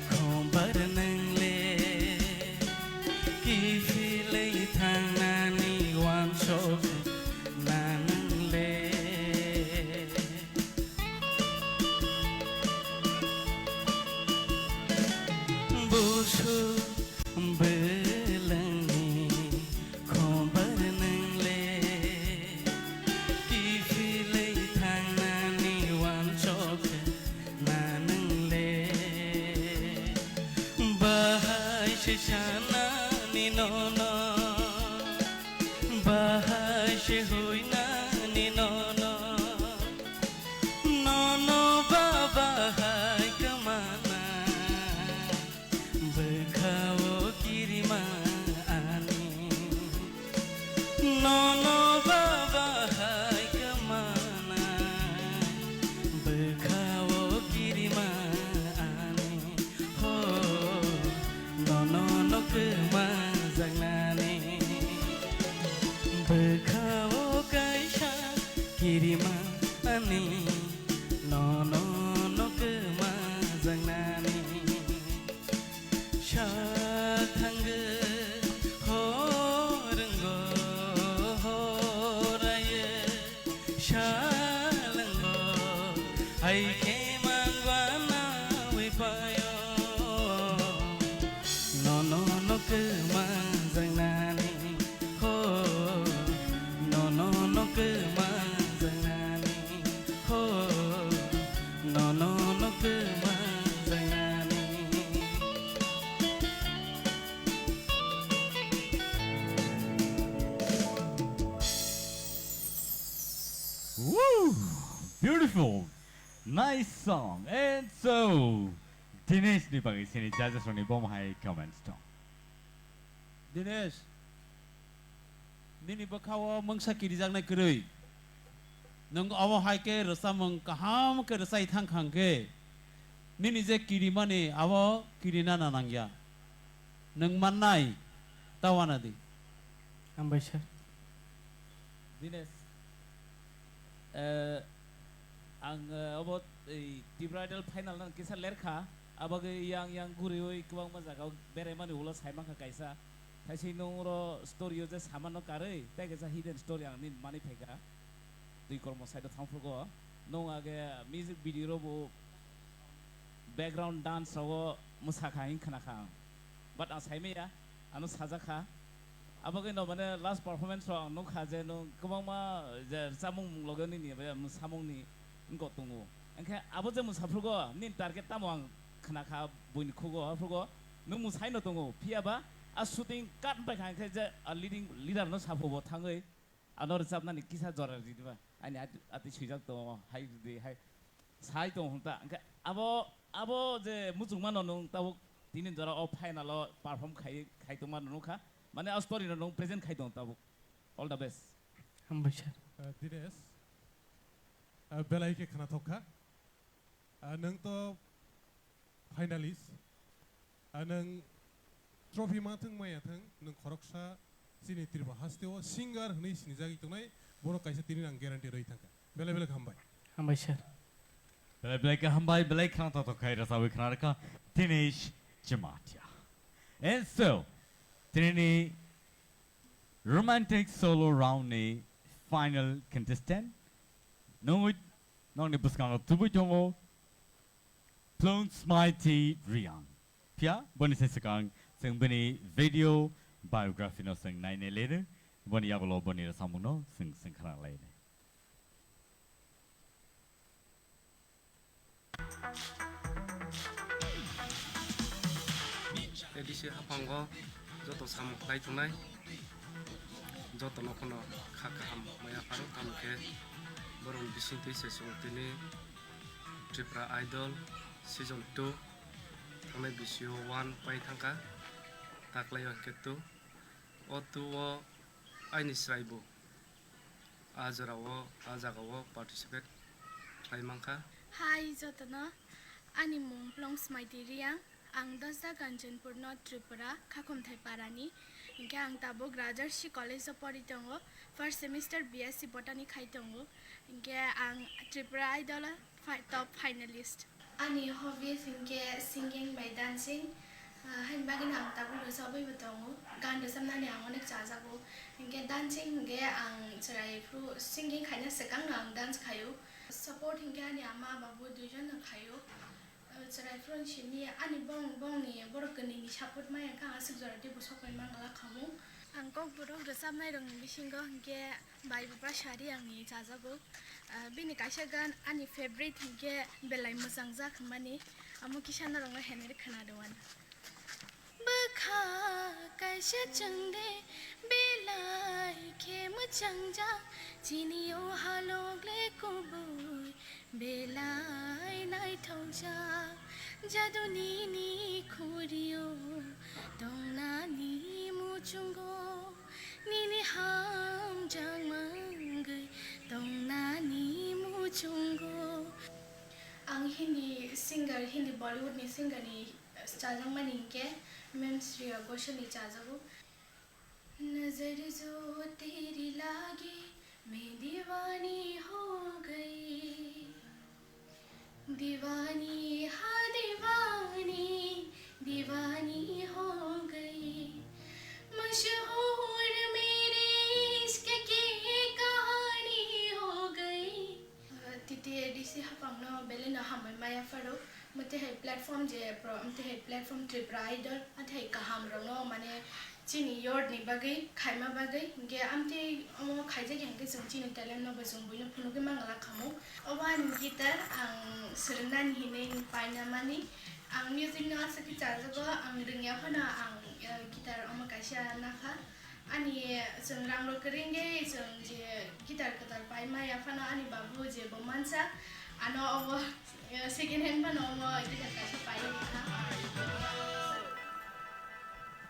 khombar nangle kifilei thangnani wan sok nangle busu belangi khombar nangle kifilei thangnani wan sok nangle bahai shana ni no bahai she hoina ni no baba hai kamana berkau kirima ani no baba hai kamana berkau kirima ani ho no kema zangnani ke mangwana we payo no no no ke manjang nani ho no no no ke manjang nani ho no no no ke manjang nani Woo! Beautiful. Nice song. And so, Dinesh ni bagi sini judges ni bom hai comments dong. Dinesh, nini bakawa mangsa kiri jang na kerui. Nung awo hai ke rasa meng kaham ke rasa itang kang ke. Nini je kiri mani awo kiri na nanangya. Nung manai tawana di. Ambai sir. Dinesh, ang about Tipra Idol final nan kisah lerka, abag yang gurui kubang mazak, bere mani ulas hai mangka kaisa. Kasi nung ro story udah sama no kare, tapi kisah hidden story yang ni mani pega. Dui kormo side thamfur ko, nung age music video ro background dance ro musakain kana kang. But as hai me ya, anu sajaka. Abang no mana last performance ro nung kaje nung kubang ma samung logo ni samung ni nggak tunggu. Engkau abang je musafir ko, ni target tamuang kena kah buin kugo, afir ko, nung musai no tunggu. Pia ba, as shooting cut back engkau je leading leader no sapu bo thangai, anor jab na ni kisah jorar di ba. Ani ati sujak to hai di hai, sai to hunta. Engkau abo je musungman no nung tahu tinin jorar off final lo perform kai to man nung kah. Mana as story no present khai dong tabu. All the best. Ambai sir. Dinesh, belai ke khana thoka. Nang to finalist. Nang trophy mathang maya thang nang khoroksa sini Tipra hasteo singer hni sini jagi tongnai borok kaisa tini nang guarantee roi thangka. Belai belai hambai. Ambai sir. Belai ke hambai belai khana to khai rasa we khana ka Dinesh Jamatia. And so, Trini romantic solo round ni final contestant. Nung ni buskang tubuh jongo Plung Smighty Riang. Pia boni sesekang seng boni video biography no seng nai ne later. Boni yagolo boni rasamu no seng khana later. Edisi hapanggo joto samuk lai tunai joto nokono khakaham maya paro tamke borong bisinti sesung tini Tipra Idol season 2 thanai bisio 1 pai thangka taklayo ketu otuo aini sraibu ajarawo ajagawo participate klaimangka. Hai jotana ani mung Plung Smighty Riang. Ang dasda Kanchanpur North Tripura Khakum Thaiparani ingke ang tabuk Rajarshi College of Poritongo first semester BSc Botany khaitongo ingke ang Tipra Idol top finalist. Ani hobbies ingke singing by dancing. Hain bagin ang tabuk sabai betongo gan dosamna ni ang onek chajago ingke dancing ingke ang cerai pru singing khaina sekang ang dance khayo support ingke ani ama babu duijon na khayo. Cerai front sini ani bong ni borok keni ni support maya kang asik jora di busok main mangala kamu angkok borok resap nai rong bisingo hingke bai bapa shari ang ni jajago bini kaisa gan ani favorite hingke belai mosang jak mani amu kisana rong hener khana doan bakha kaisa changde belai ke mosang jak jinio halogle kubui belai nai thongja jaduni ni khuriyo dongna ni muchungo nini ham jangmangai dongna ni muchungo ang hindi singer hindi Bollywood ni singer ni chajang maningke mem Sri Gosha ni chajago nazar jo teri lagi मैं दीवानी हो गई दीवानी हाँ दीवानी दीवानी हो गई मशहूर मेरे इश्क की कहानी हो गई तिते एडिसी हपंगनो बेले न hamai maya faro mate hai platform je pro mate hai platform Tipra idol ate hai kaham rong no mane chini yord ni bagai khaima bagai ge amte omo khaije ge hangke sung chini talent no basung buino phunu ge mangala khamu oban gitar ang sernan hine paina mani ang music no asaki charjago ang ringya phana ang gitar omo kaisa nakha ani sung ranglo keringe sung je gitar katar pai maya phana ani babu je bomansa ano omo second hand phana omo gitar kaisa pai ha.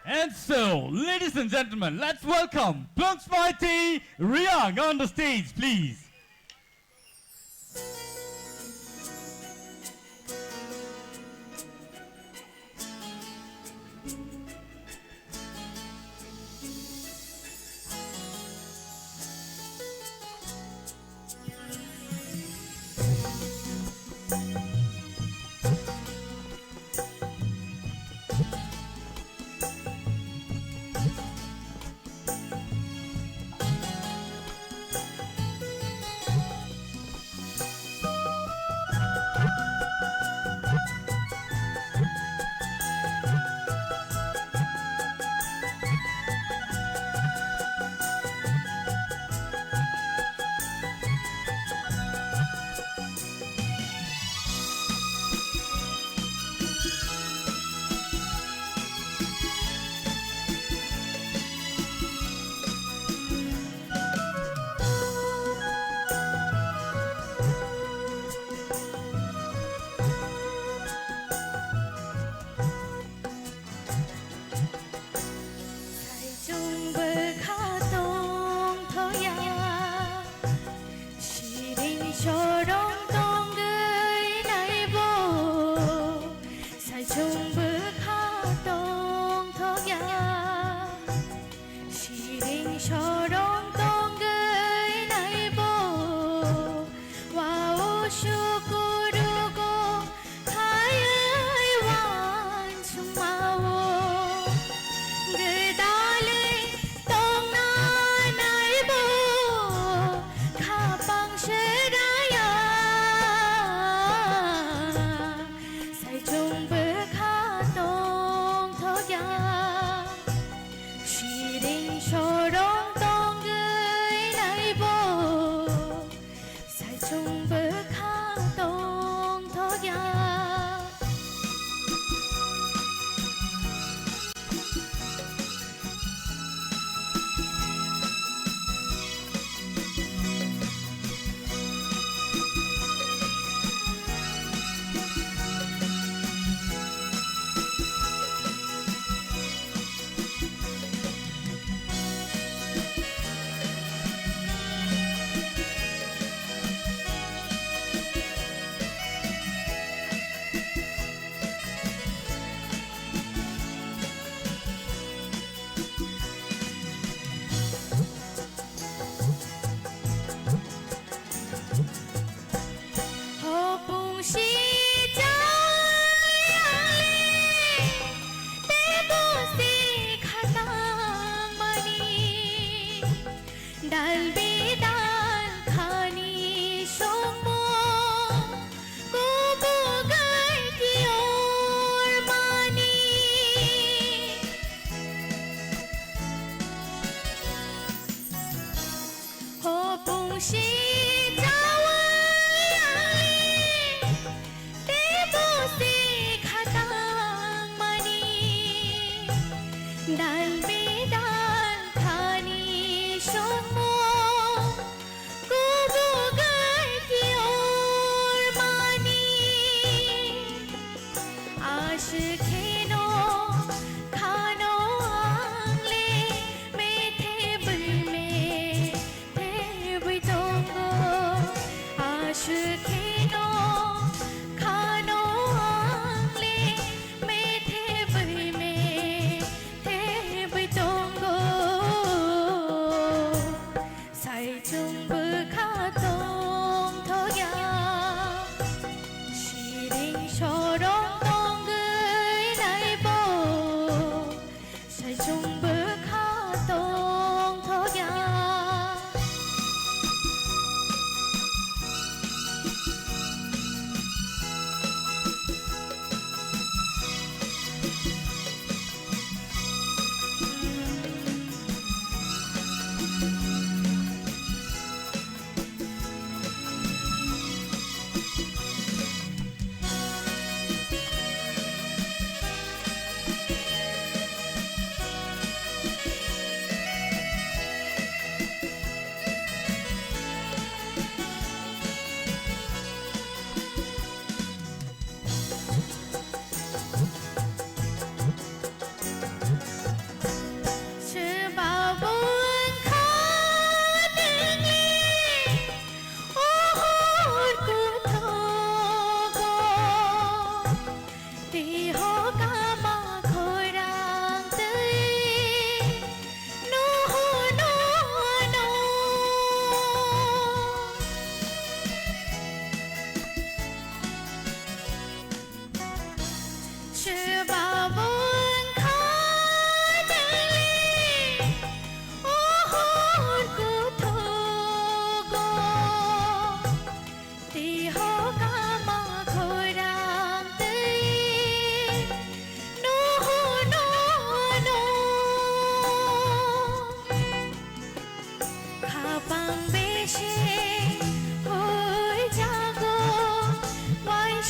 And so, ladies and gentlemen, let's welcome Plunks Mighty Rhyang on the stage, please.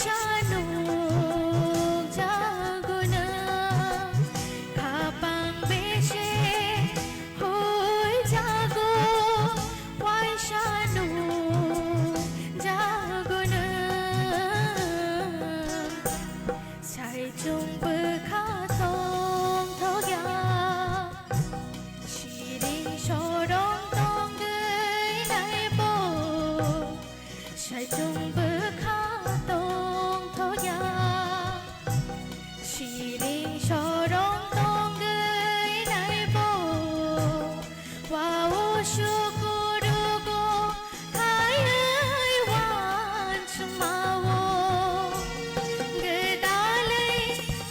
Waishanung jaguna kapang beshe hoi jago Waishanung jaguna sai chung bekatong thogya shiring shorong tong gei nai bo sai chung bekatong thogya shiring shorong tong gei nai bo wa wo shukuru go kai ai wan chumawo gedalei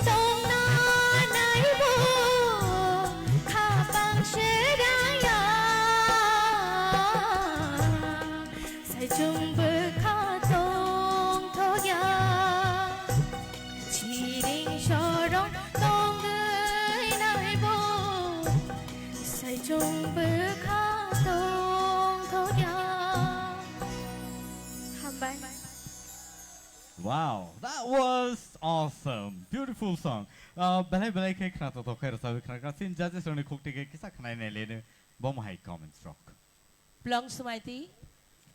tong na nai bo kapang shedaya sai chung bekatong thogya chiring shorong tong gei nai bo sai chung bekatong thogya hambai. Wow, that was awesome. Beautiful song. Belai belai ke khna to khair sabi khna sin judges rone khokti ke kisa khnai ne lene bom high comments rock. Plong sumaiti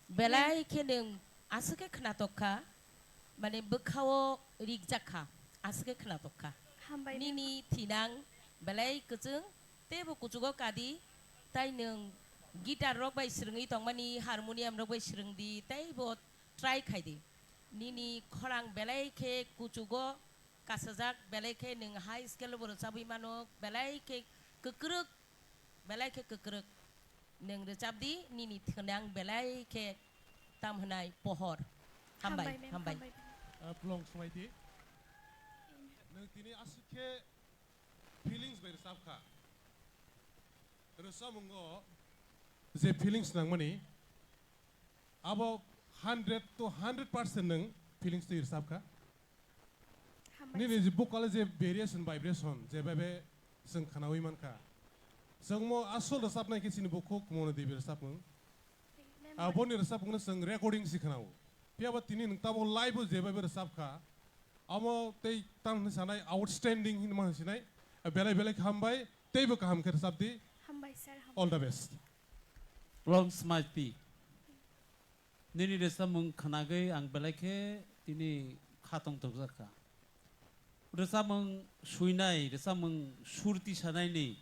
belai keneng asuke khnatokha mane bukhawo rigjakha asuke khnatokha nini thinang belai kuchung tebo kuchugo kadi tai nung guitar rok bai srungi tongmani harmonium rok bai srungdi tai bo try khaidi nini khorang belai ke kuchugo kasajak belai ke nung high scale boro sabi manok belai ke kukruk nung recapdi nini thenang belai ke tamhnai pohor hambai. Plong sumaiti nang tini asuke feelings by resapka resamungo je feelings nangmani abo 100 to 100% nang feelings to resapka nini je bukala je variation vibration je babe sing khanawi manka sangmo asol resapna ke sini bukuk mono de resapung aboni resapung sing recording sikhanau piaba tini nang tabo live je babe resapka amo tei tam sanai outstanding hin ma sinai belai belai hambai tei bo kaham ke resapdi Hambai sir hambai. all the best. Long smart pi. Nini resa mung khanage ang belake tini khatong tokjaka. Resa mung suinai resa mung surti sanai ni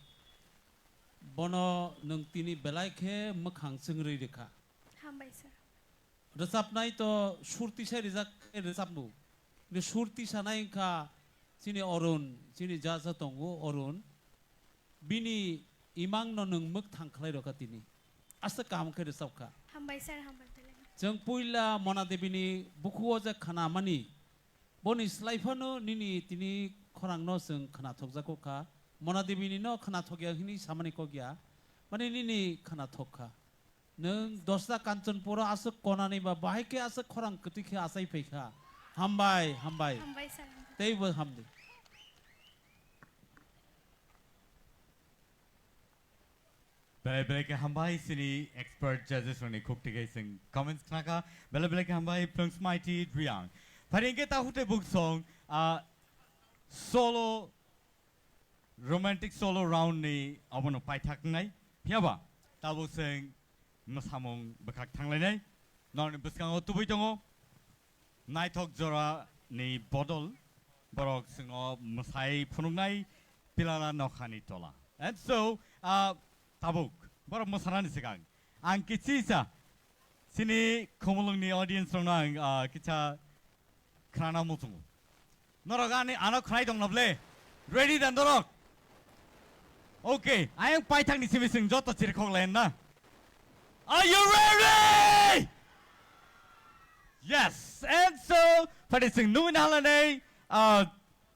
bono nung tini belake makhang sengri rekha. Hambai sir. Resapnai to surti sai rizak resapmu. Ni surti sanai ka sini orun sini jasa tongo orun bini imang no nung muk thang khlai ro ka tini asa kam khe resapka Hambai sir hambai belai. jeng puila mona debini bukuo ja khana mani boni slaifano nini tini khorang no seng khana thokja ko ka mona debini no khana thogya hini samani ko gya mani nini khana thokha nung dosta kanchanpura asa konani ba bahai ke asa khorang kati khe asai pekha hambai Hambai sir. tei bo hamdi Belai belai ke hambai sini expert judges rone khokti ke sing comments khna ka belai belai ke hambai plung smighty driang. Paring ke ta hute book song solo romantic solo round ni abono pai thak nai piaba ta bo sing masamong bakak thanglai nai non buskang tubui tongo nai thok jora ni bodol borok singo masai phunungnai pilala nokhani tola. And so tabuk borok mosanani sigang ang kichisa sini Khumulwng ni audience rong kicha krana mutungu norogani anak khnai dong noble ready dan dorok okay ayang paithang ni simising joto chirkhok len na are you ready? Yes, and so patising nuin halane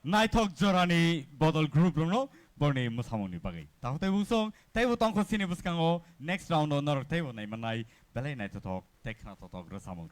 naitok jorani bodol group no borni musamoni bagai tahute busong taibu tongko sini buskango next round no nor taibu nai manai belai nai totok tekna totok rosamong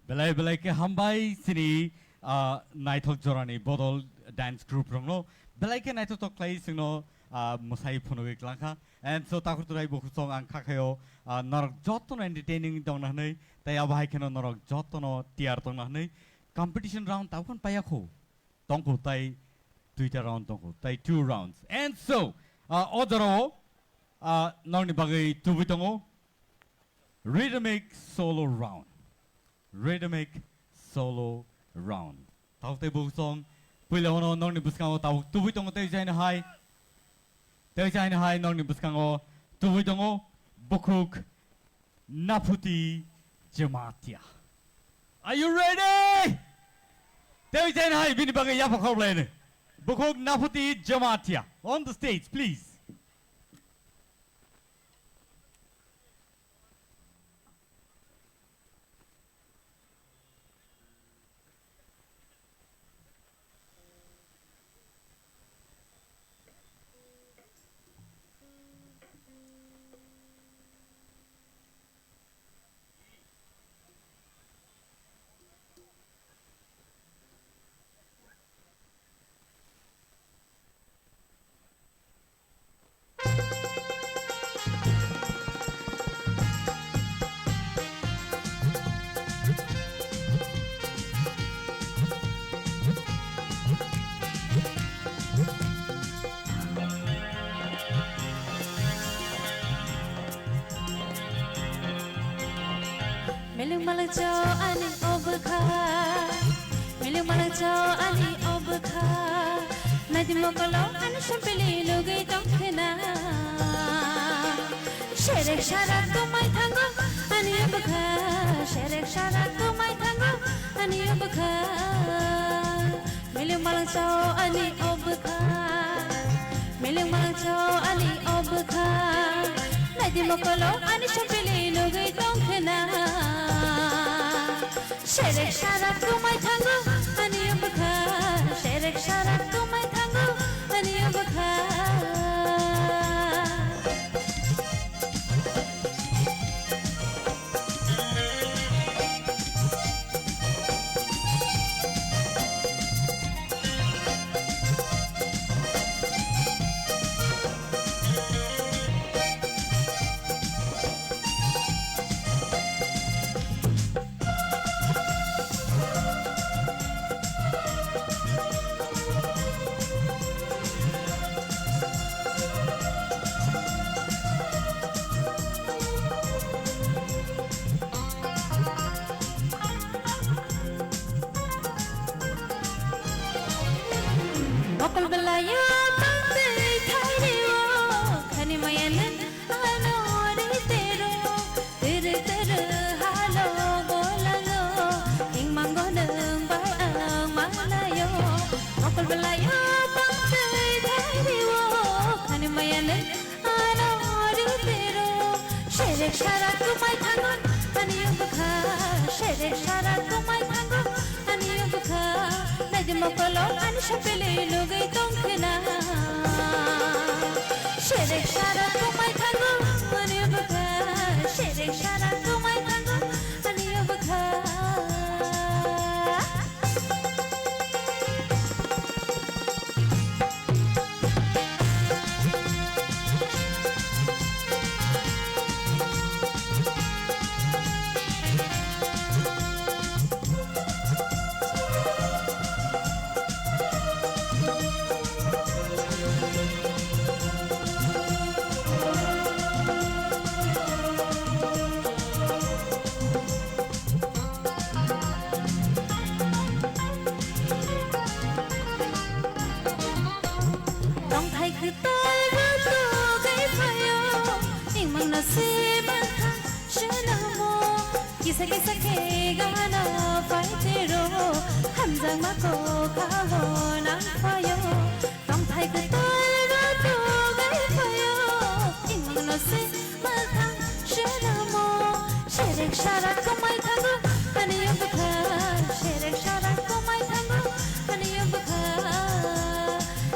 Belai belai ke hambai sini naithok jorani bodol dance group rongno belai ke naithok tok klai singno musai phonogi klangkha and so takur turai boku song ang khakhayo norok jotono entertaining dongna nei tai abai keno norok jotono tiar dongna nei competition round takon payakho tongko tai duita round tongko tai 2 rounds and so odoro norni bagai tubutongo rhythmic solo round. Rhythmic solo round. Tao te bu song pula hono nong ni buskang tao tuwi tong te jain hai nong ni buskang tuwi tong bukuk naputi jamatia. Are you ready? Te jain hai bini bagai ya pakau lene. Bukuk naputi jamatia on the stage please. Miling malang chow ani obakha, miling malang chow ani obakha. Nadi mokolo ani shampili logai tongkhena. Sherek shara tumai thango ani obakha, sherek shara tumai thango ani obakha. Miling malang chow ani obakha, miling malang chow ani obakha. Nadi mokolo ani shampili logai tongkhena. Sherek shara tumai thango ani obakha, sherek shara tumai thango ani obakha. Okol belaya pande thairio khani mayalan anore tero tere tere halo bolalo ing mangoneng bai ang malayo okol belaya pande thairio khani mayalan anore tero sherek shara tumai thangon ani obakha sherek shara tumai thangon ani obakha nadi mokolo ani shapele logai tongkhena sherek shara tumai thango ani obakha sherek shara tumai thango ani obakha. Dong thai khi tai ba tu gai phayo ing mang na se ba shana mo kisa kisa ke gana phai te ro ham jang ma ko kha ho na phayo dong hai ka toro to gai payo ingno se matang sheramo sherek shara komai thango ani yobkha sherek shara komai thango ani yobkha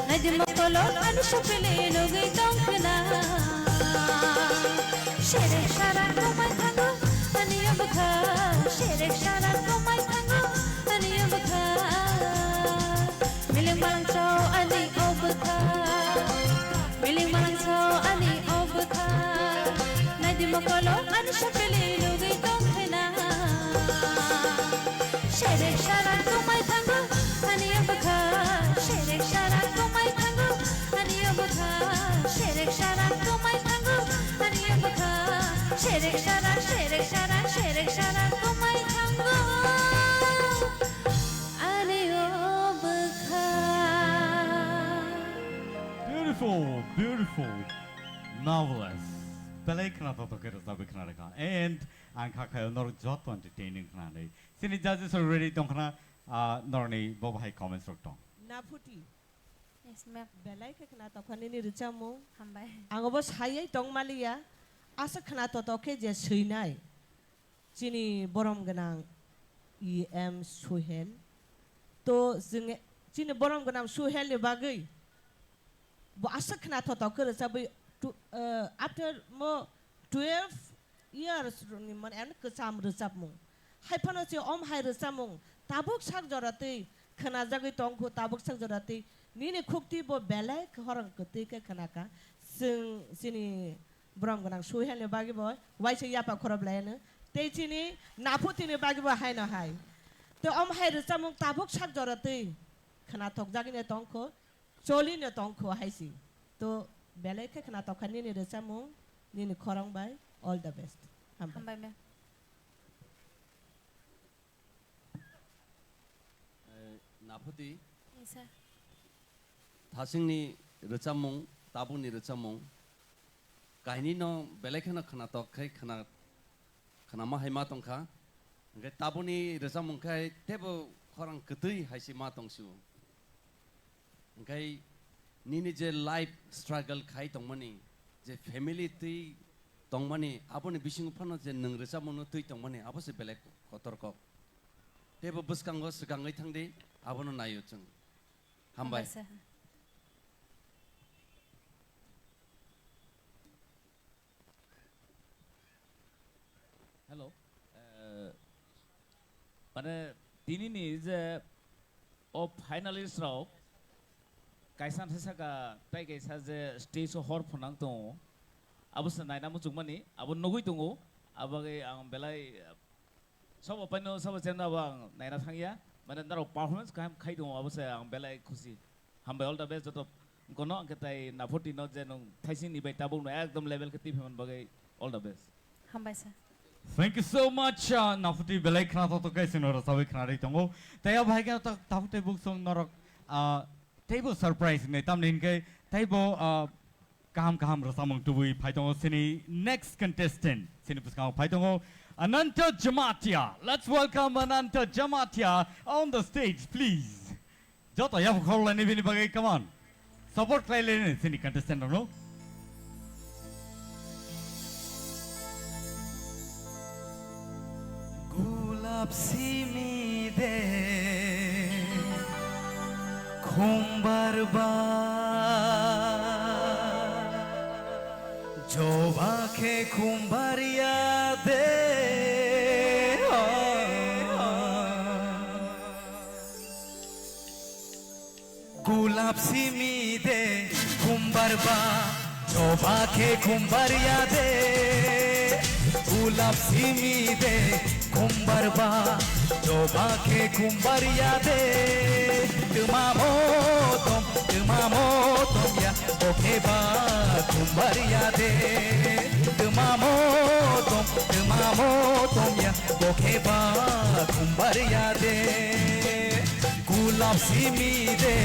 nadim kolo ani shapele logai tongkna sherek shara komai thango ani yobkha sherek shara komai thango ani yobkha miling malang chow ani obkha miling malang chow ani obkha nadim kolo ani shapele logai tongkna sherek shara komai thango ani yobkha sherek shara komai thango ani yobkha sherek shara komai thango ani yobkha sherek shara komai thango ani yobkha. Beautiful, beautiful, marvelous. Belai kana to kero sabi kana reka. And ang kakayo nor joto entertaining kana nei. Sini judges are ready tong kana nor nei bobo hai comments rok tong. Naputi. Yes, ma'am. Belai ke kena to khani ni richamu. Hambai. Ang obos hayai tong malia. Asa kena to ke je suinai. Chini borom ganang EM Suhel. To zing chini borom ganang Suhel ni bagai. Bo asa kena to ke richabu after mo 12 years ni man an kesam richamu. Hai pano si om hai richamu. Tabuk sak jorate kena jagai tong ko tabuk sak jorate. Nini khukti bo belai khorang kete ke kanaka sini brom ganang suhel ne bagi bo wai se yapa khorob laina te chini naputi ne bagi bo hai na hai te om hai rsamung tabuk sak jorate khana thok jagi ne tongko choli ne tongko hai si to belai ke khana tok khani ne rsamung nini khorang bai all the best Hambai ma'am. Naputi Yes, sir. 다싱니 르짬몽 따분니 르짬몽 가이니노 벨레케나 카나토 카이 카나 카나마 하이마통카 게 따분니 르짬몽 카이 테보 코랑 그뜨이 하이시 마통슈 게 니니 제 라이프 스트러글 카이 동머니 제 패밀리 뜨이 동머니 아버니 비싱 파노 제능 르짬몽노 뜨이 동머니 아버스 벨레 코토르코 테보 부스강고 스강의 탕디 아버는 나이요증 한바이 Hello. Pada dini ni je finalist rao kaisan hesa ka tai kaisa je stage hor phonang to abus nai namu jungmani abun nogui tungu abagai ang belai sob apano sob chena bang naina thangya mane naro performance kam khai dong abus ang belai khushi hambai all the best joto kono ketai naphoti no je nong thaisi ni bai tabung no ekdom level ke tifeman bagai all the best. Hambai sir. Thank you so much. Nafuti belai kana to kai sinora sabi kana ri tongo. Taya bhai kana to tafute book song norok table surprise ne tam nin ke taibo kaham rasamong tubui phai tongo sini next contestant sini puskang phai tongo Ananta Jamatia. Let's welcome Ananta Jamatia on the stage, please. Joto ya khol ni bini bagai, come on. Support klai le sini contestant no. Lapsimide khumbarba joba ke khumbaria de gulapsimide khumbarba joba ke khumbaria de gulapsimide kumbarba joba ke kumbariya de tumamotom ya oke ba kumbariya de tumamotom ya oke ba kumbariya de gulab simi de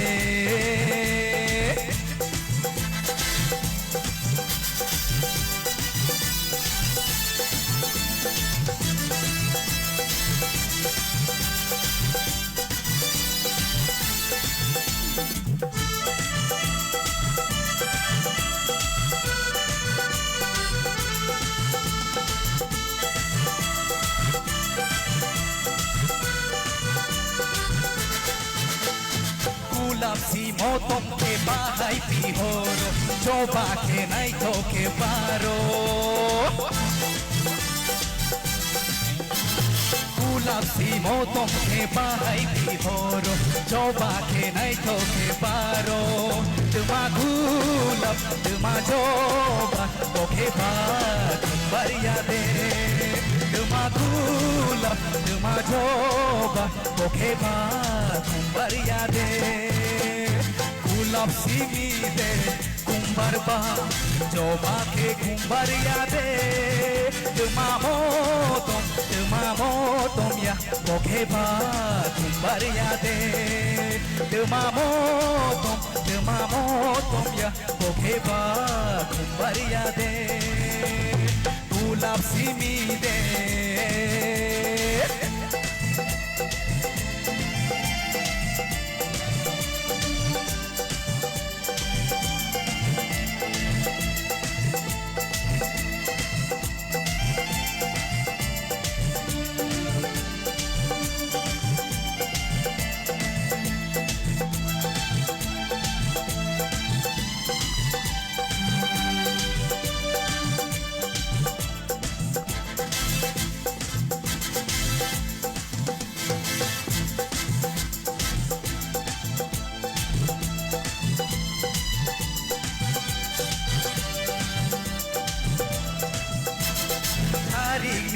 motom ke bahai pihoro coba ke naik to ke baro gulab si motom ke bahai pihoro coba ke naik to ke baro dema gulab dema coba oke ba kembar yade dema gulab dema coba oke ba kembar yade gulab si mide kumbar ba coba ke kumbar yade dema motom ya oke ba kumbar yade dema motom ya oke ba kumbar yade gulab si mide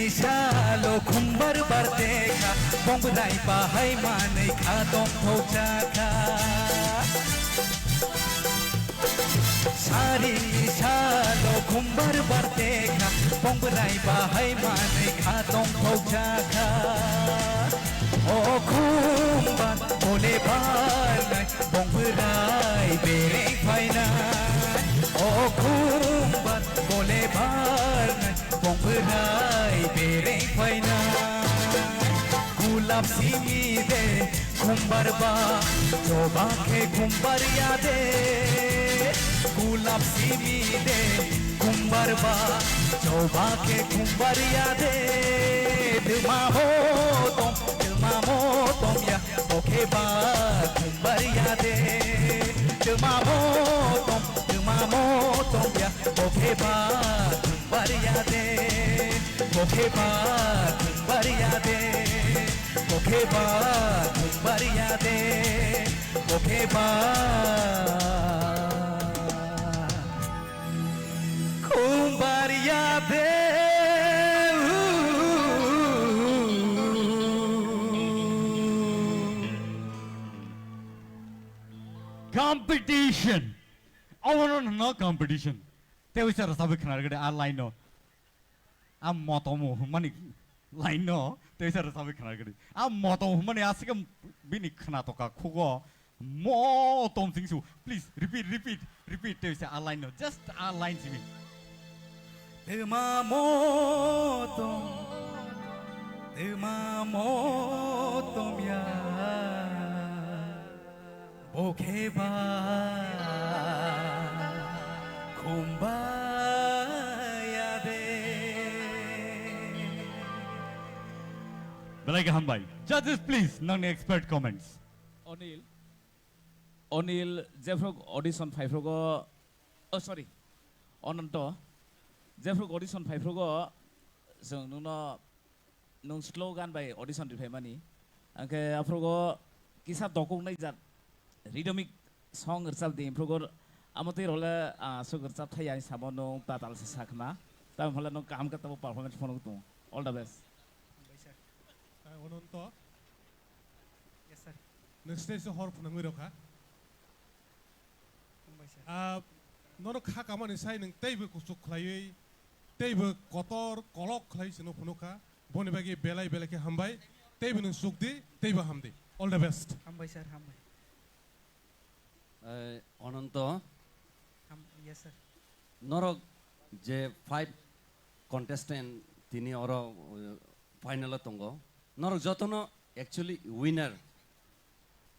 Nishalo khumbar bardeka bongrai bahai manai khadong thojaka sari nishalo khumbar bardeka bongrai bahai manai khadong thojaka o khumbar bole balai bongrai bere phaina o khumbar bole balai bongrai bere phaina gulab si mide khumbar ba coba ke khumbar yade gulab si mide khumbar ba coba ke khumbar yade dema motom ya oke ba khumbar yade dema motom ya oke ba khumbar yade oke ba khumbar yade oke ba khumbar yade oke ba khumbar yade competition I want to know competition te wisa rasabe khana gade a line no am motomo mani line no te wisa rasabe khana gade am motomo mani asika bini khana to ka khugo motom singsu please repeat te wisa a line no just a line simi dema motom ya oke ba Balaika Hambai. Judges, please, non-expert comments. Onil, Jeffrey audition 5 rogo. Oh, sorry. Onanto. Jeffrey audition 5 rogo. So, nung slogan by audition di famani. Angke afrogo kisah dokong na jat rhythmic song ersab di improgo. Amati rola so ersab thaya sabon nung tatal sesakma. Tapi malah nung kam kata performance phone tu. All the best. Ononto. Yes sir. Next stage hor phunang roka. Nono kha kamani sai nang teibe kusuk khlai teibe kotor kolok khlai sino phunuka boni bagi belai ke hambai teibe nang sukdi teibe hamdi. All the best. Hambai sir hambai. Ononto. Yes sir. Norok je 5 contestant tini oro final tongo. Norok jotono actually winner.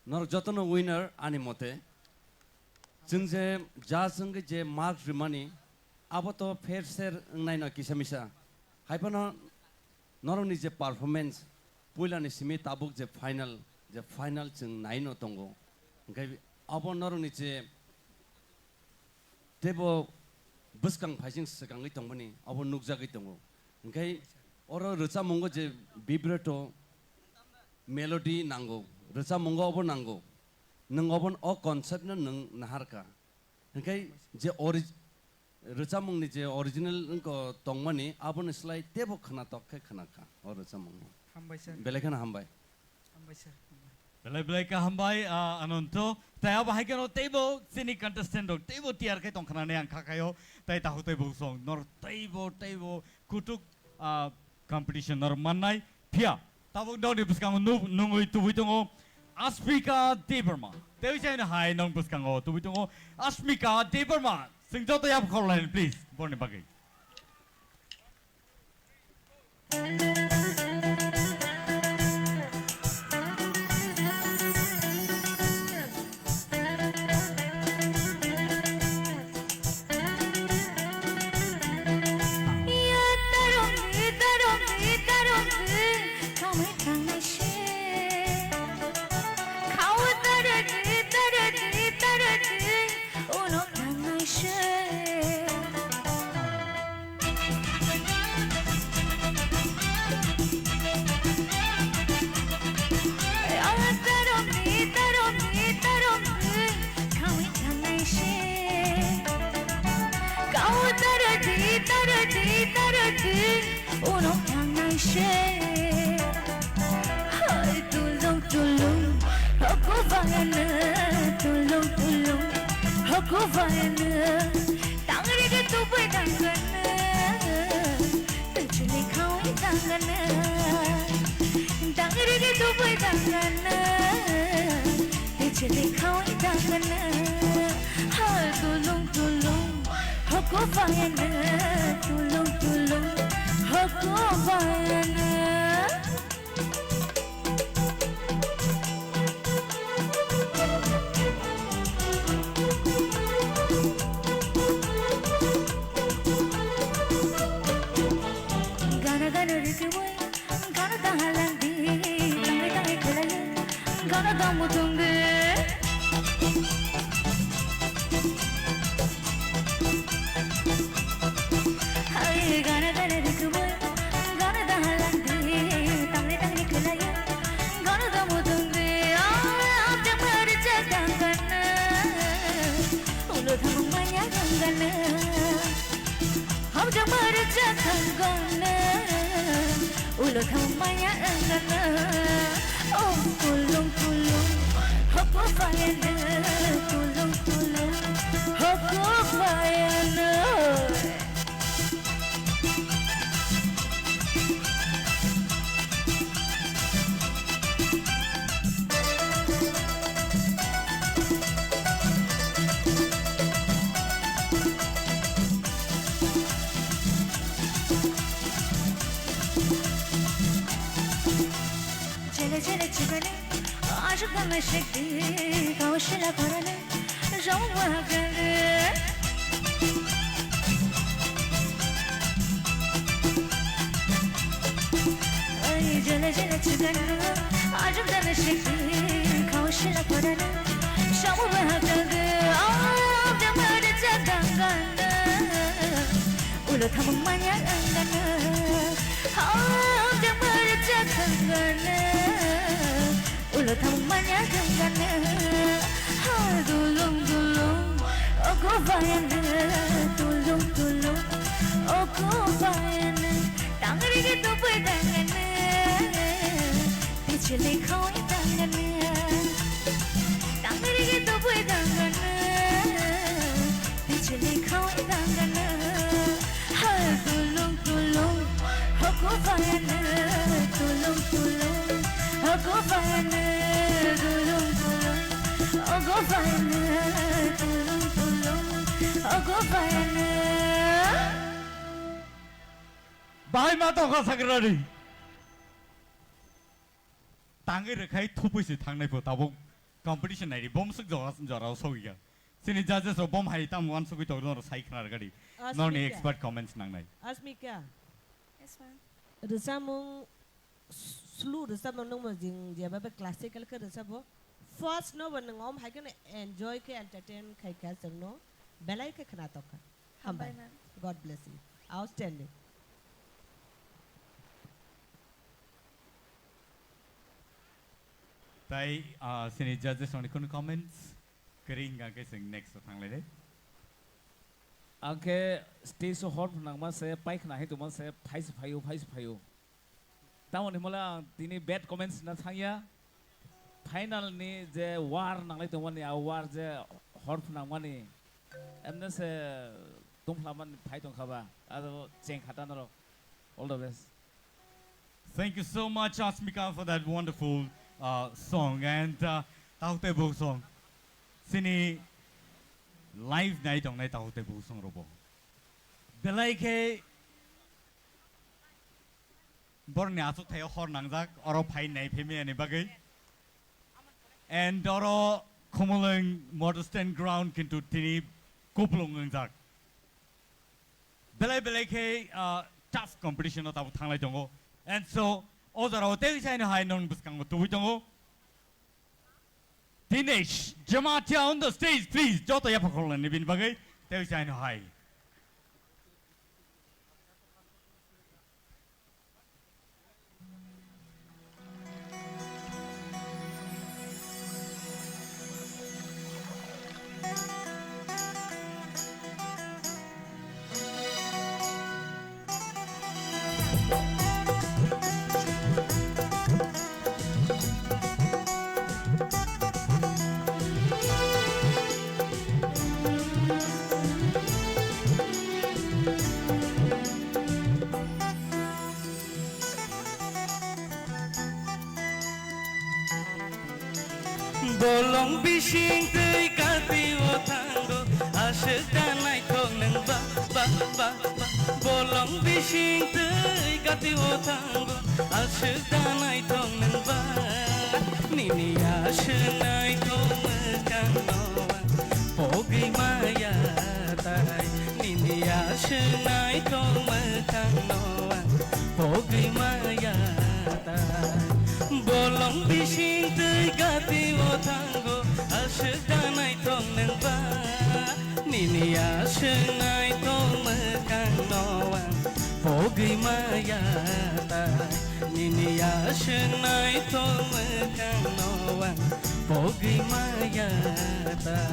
Norok jotono winner ani mote. Jengje jazeng je mark rimani abo to fair share nai na kisamisa. Haipano norok ni je performance puila ni simi tabuk je final jeng nai no tongo. Ngai abo norong ni je tebo buskang phajing sekangai tongmani abo nukjagai tongo engkai oro rocha mongo je vibrato melody nango rocha mongo abo nango nang obon o concept na nang naharka engkai je rocha mongni je original ko tongmani abo ni slide tebo khana tokke khana ka oro rocha mongo hambai sir belekana hambai sir belai ka hambai anonto tai aba hai kano table sini contestant dok table tiar kai tong khana ne ang khakayo tai ta hu table song nor table kutuk competition nor manai phia tabuk dong di buskang nungui tubui tongo Asmika Deberma tewi chai na hai nong buskang o tubui tongo Asmika Deberma singjo to yap khol line please borne bagai Bye mato ka sagrari. Tangi rekai thupu si thang nai po tabo competition nai bom suk jara sogi ga. Sini judges o bom hai tam wan suk to no sai khnar gadi. No ni expert comments nang nai. Asmika. Yes ma'am. Resamung slu resam nong mo jing dia ba classical ke resabo first no when ngom hai kan enjoy ke entertain khai ka sang no belai ke khana to ka hambai God bless you outstanding Tai sini judges on the comments kering ga ke sing next thang le de Angke stage so hot nang ma se paik na he tu ma se phais phayo tawon himola tini bad comments na thangya final ni je war nang lai tu man ya war je hot nang mani emne se tumhlaman phai tong khaba ado cheng khata na ro all the best. Thank you so much Asmika for that wonderful song and taute bu song sini live night on night taute bu song robo belai ke borne asu theo hor nangjak oro phai nai pheme ani bagai and oro Khumulwng Contestant ground kintu tini Khumulwng ngjak belai ke tough competition o tabu thanglai dongo and so ozaro te chaina hai non buskang tu dongo Dinesh Jamatia on the stage please joto ya pakholan ni bin bagai te chaina hai Bolong bising tei kati o tango asyik danai kong neng ba Bolong bising tei kati o tango asyik danai kong neng ba Nini asyik nai kong mekang noan pogi maya tai Nini asyik nai kong mekang noan pogi maya tai Bolong bising tei kati o tango asyik danai tong neng ba Nini asyik nai tong mekang noan pogi maya tai Nini asyik nai tong mekang noan pogi maya tai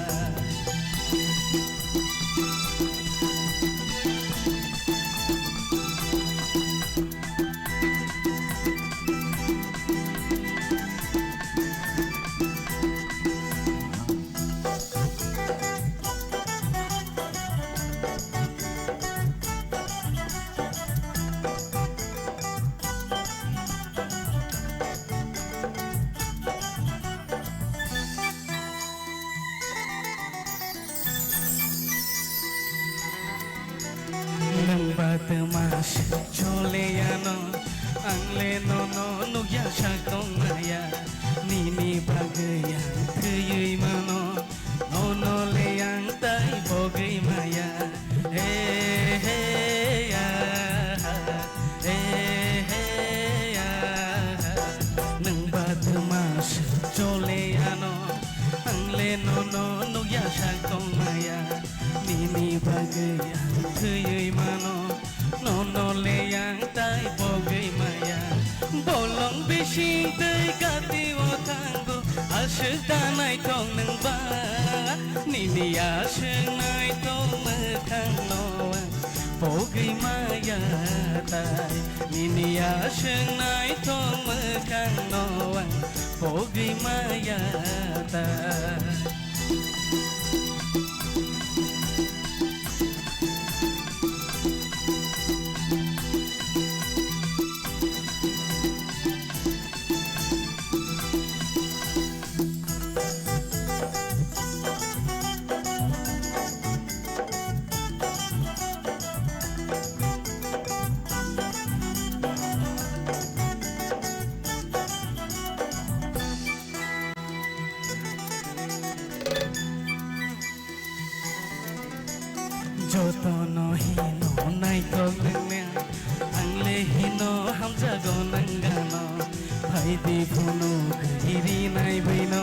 Mas chole ano angle no no ya shakong maya nini bagaya thuyui mano no le yang tai bogai maya ya nang bat mas chole ano angle no ya shakong maya nini bagaya thuyui mano no le yang tai bogai maya bolong bising tei kati o tango asyik danai tong neng ba nini asyik nai tong mekang noan bogai maya tai nini asyik nai tong mekang noan bogai maya tai joto no hino nai to nene angle hino hamza go nangano bhai di phunu khiri nai baino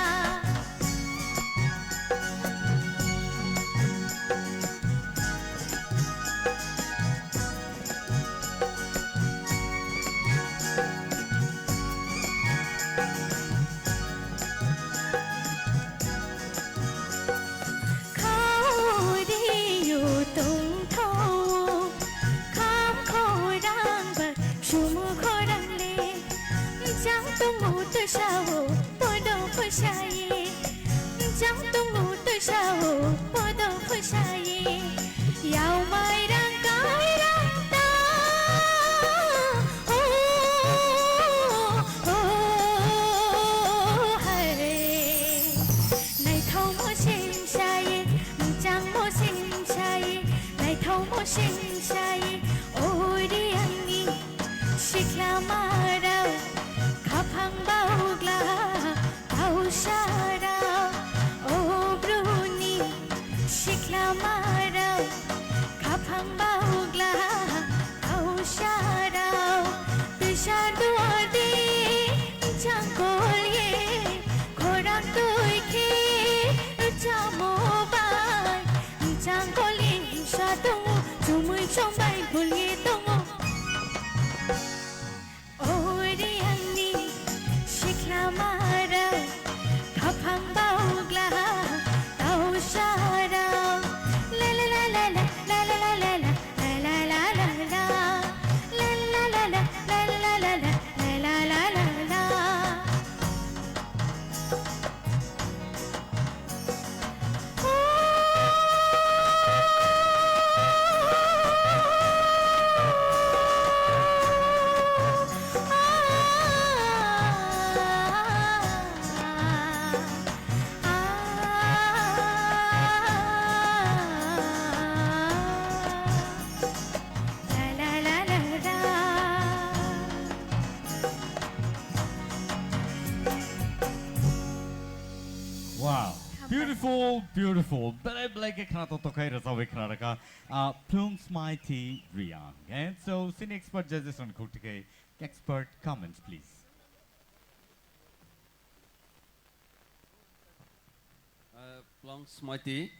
Yau mai rang kai rang ta hai Này thâu mo xin sai Chang mo xin sai Này thâu mo xin sai Ôi đi anh đi Sikla marau Kapang baugla Tau sarau Oh bruni Sikla marau Kapang baugla Tau sarau Pisar dua di Changkol ye Korang tui ki Chamo bai Changkol ye Sadongo Chumui chombai Bulye tongo Ori ani Sikla marau Kapang baugla Tau sarau La la la la la la la la la la la la la la La la la la la la la la la la la Wow, beautiful, beautiful. Belai belai ke khana to tokai rasawe khana raka. Plumes mighty Riyang. And so, senior expert judges on Kotike. Expert comments, please. Plumes mighty.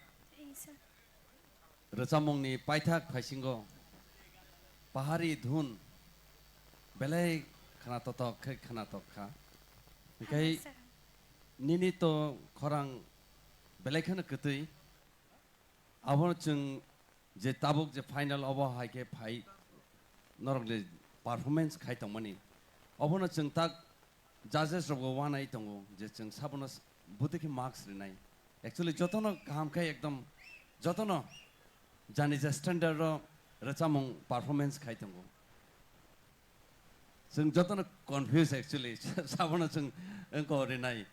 Rasamong ni paithak phaisingo. Pahari dhun. Belai khana to tokai khana tokha. Okay. Nini to korang belai khana ketui. Abon chung je tabuk je final abo hai ke phai norok le performance khai tong mani. Abon chung tak judges rogo wan ai tongo je chung sabona bute ke marks re nai. Actually jotono kam khai ekdam jotono jani je standard ro rachamong performance khai tongo. Chung jotono confused actually sabona chung engko re nai.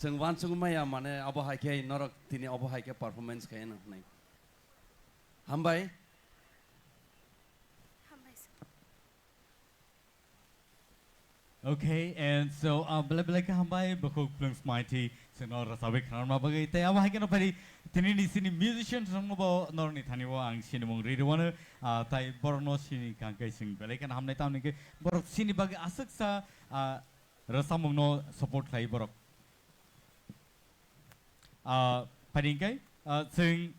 Chung wan chung maya mane abo hai ke norok tini abo hai ke performance khai na nai. Hambai Okay, and so belai belai ke hambai bakok Plumes mighty senor rasawe khana ma bagai te abo hai ke no pari tini ni sini musicians rong bo nor ni thani wo ang sini mong ri wana tai borno sini kang kai sing belai kan hamnai taw ni ke borok sini bagai asak sa rasamong no support khai borok paringkai sing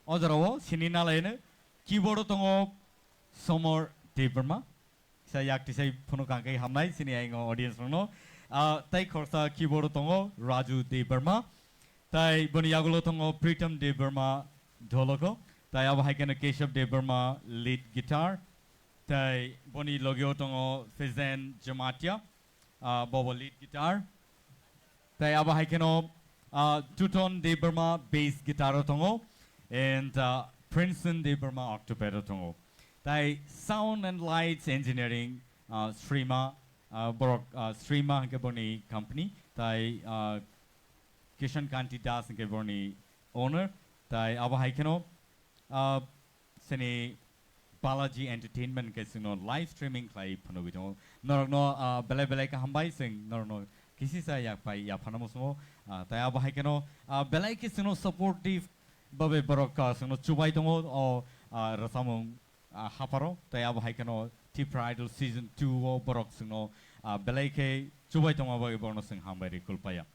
ojarawo sini nalaine keyboard tongo somor Tipra saya yak tisai puno kangkai hamnai sini ai ngo audience no tai khorsa keyboard tongo Raju Debarma tai boni yagulo tongo Pritam Debarma dholoko tai abo haikena Keshav Debarma lead guitar tai boni logyo tongo Fizen Jamatia bobo lead guitar tai abo haikeno Tuton Debarma bass guitar tongo and Princeton Debarma octopedal tongo tai sound and lights engineering Srima borok Srima ke boni company tai Kishan Kanti Das ke boni owner tai abo haikeno seni Balaji Entertainment ke sino live streaming klai phono bito nor no belai belai ka hambai sing nor no kisi sa yak pai ya phana mo tai abo haikeno belai ke sino supportive babe borok ka sino chubai tongo o rasamong haparo tai abo haikeno Tipra Idol season 2 o borok sino belai ke chubai tongo babe borno sing hambai ri kulpaya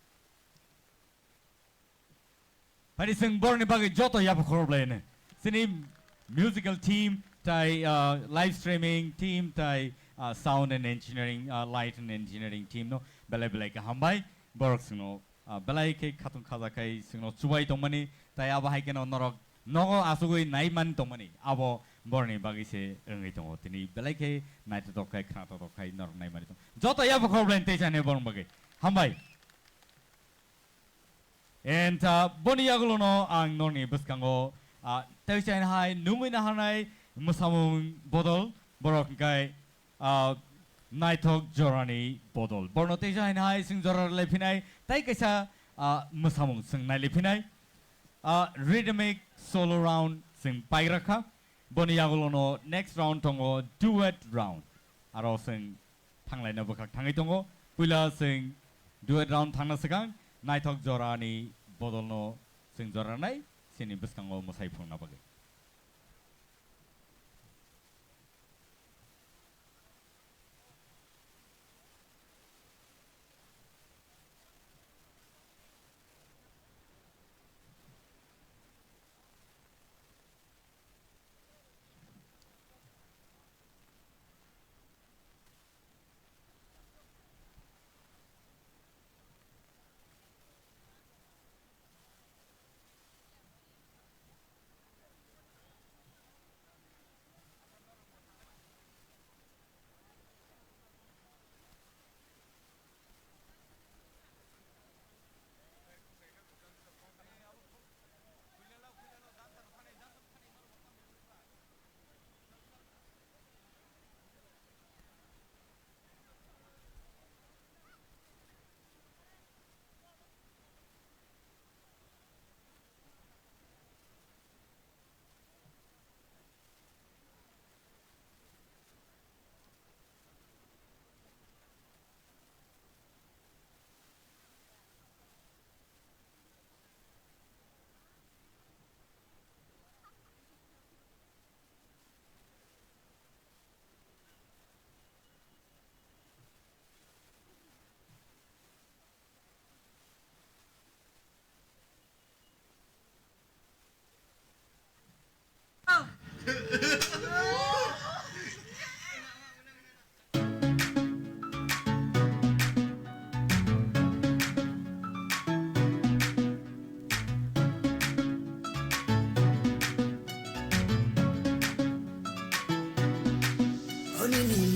Pani sing borni bagi joto yap khorblene sini musical team tai live streaming team tai sound and engineering light and engineering team no belai belai ka hambai borok sino belai ke khatun khaza kai sino chubai tongmani tai aba hai keno norok nogo asugoi nai man tongmani abo borni bagi se ngai tongo tini belai ke nai to kai khna to kai nor nai mari tong joto yap khorblene te chane born bagi hambai and boni yagulo no ang norni buskango Tapi saya hai numai na hanai musamung bodol borok kai naitok jorani bodol. Borno te saya hai sing jorar lepinai. Tai kaisa musamung sing nai lepinai. Rhythmic solo round sing pairaka. Boni yagulono next round tongo duet round. Aro sing tanglai na bukak tangai tongo. Pula sing duet round tangna segang. Naitok jorani bodol no sing joranai. Sini beskango musai pung na bagai.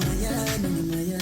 Maya,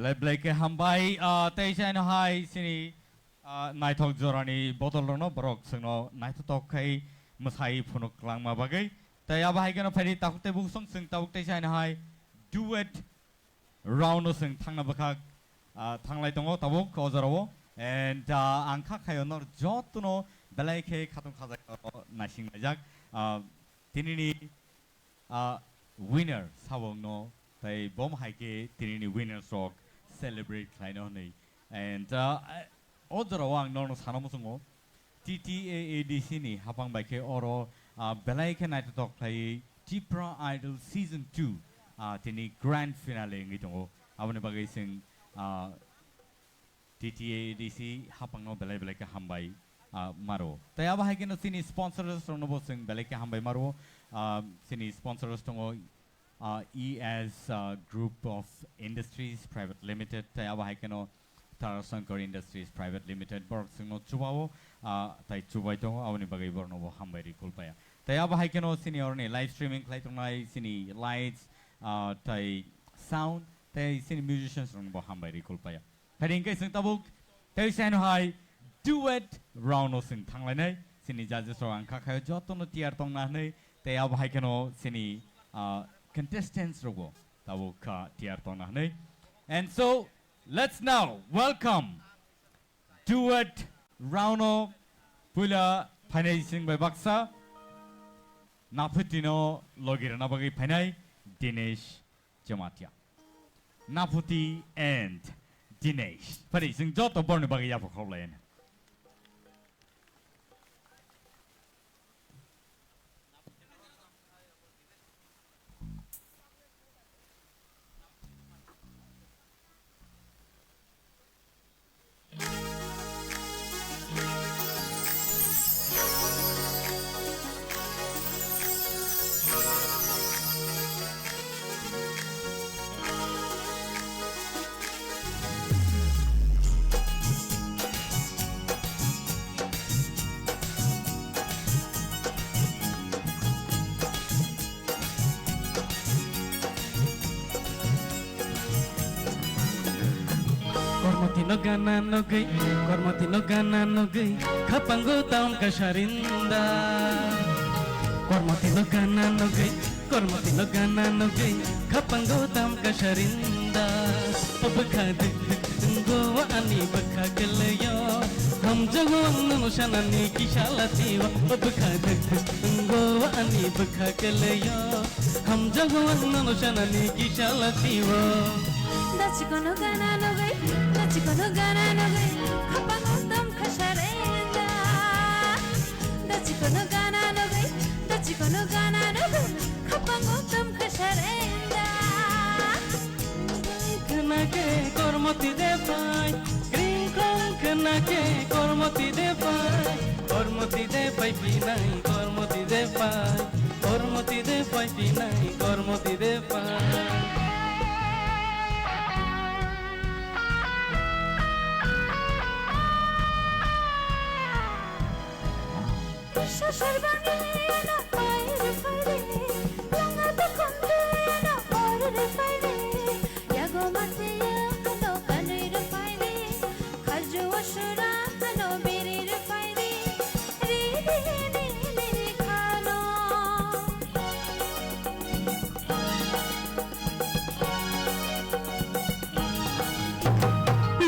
belai belai ke hambai tei sai no hai sini naitok jorani botol no borok sengno naitotok kai masai phunuk lang ma bagai tei aba hai keno phari takute buk song seng tabuk tei sai no hai duet round no seng thangna bakak thanglai tongo tabuk kozarawo and angkha khayonor jotuno belai ke khatung khajak nasing najak tinini winner sabong no tai bom haike tinini winner sok celebrate khlaino nei and odrawang no sanamusungo TTAADC ni hapang baike oro belai ke naitotok khlai Tipra Idol season 2 tini grand finale ngi tongo abone bagai sing TTAADC hapang no belai belai ke hambai maro tai aba haike no sini sponsors no bo sing belai ke hambai maro sini sponsors tongo ES Group of Industries Private Limited tai aba haikeno Tarasankar Industries Private Limited borok singno chubao tai chubai tongo awni bagai borno bo hambairi kulpaya tai aba haikeno senior ni live streaming klai tongnai sini lights tai sound tai sini musicians rong bo hambairi kulpaya haring kai sing tabuk tai san hai duet round no sing thanglai nai sini judges ro angkha khayo jotono tiar tongna nei tai aba haikeno sini contestants rogo tabuk tiar tongna nei and so let's now welcome duet rauno pula phanai sing by baksa naputino logir na bagi phanai Dinesh Jamatia Naputi and Dinesh pari sing joto borne bagi ya phoklen Kormati no gana no gay kapango taon kasharinda Kormati no gana no gay kapango taon kasharinda Pabakha go ani bakha galayo ham jago no shanani kishalati Pabakha go ani bakha galayo ham jago no shanani kishalati Dachiko no gana no gay Dachiko no gana no gay Kapango tam kasharenda Dachiko no gana no gay Dachiko no gana no gay Kapango tam kasharenda Kana ke kormati de pai Green kong kana ke kormati de pai pinai kormati de pai pinai kormati de pai Shasharbangi na paire paire Langa to konde na paire paire Yago mate no kanire paire Khaju ashura no birire paire Ri khano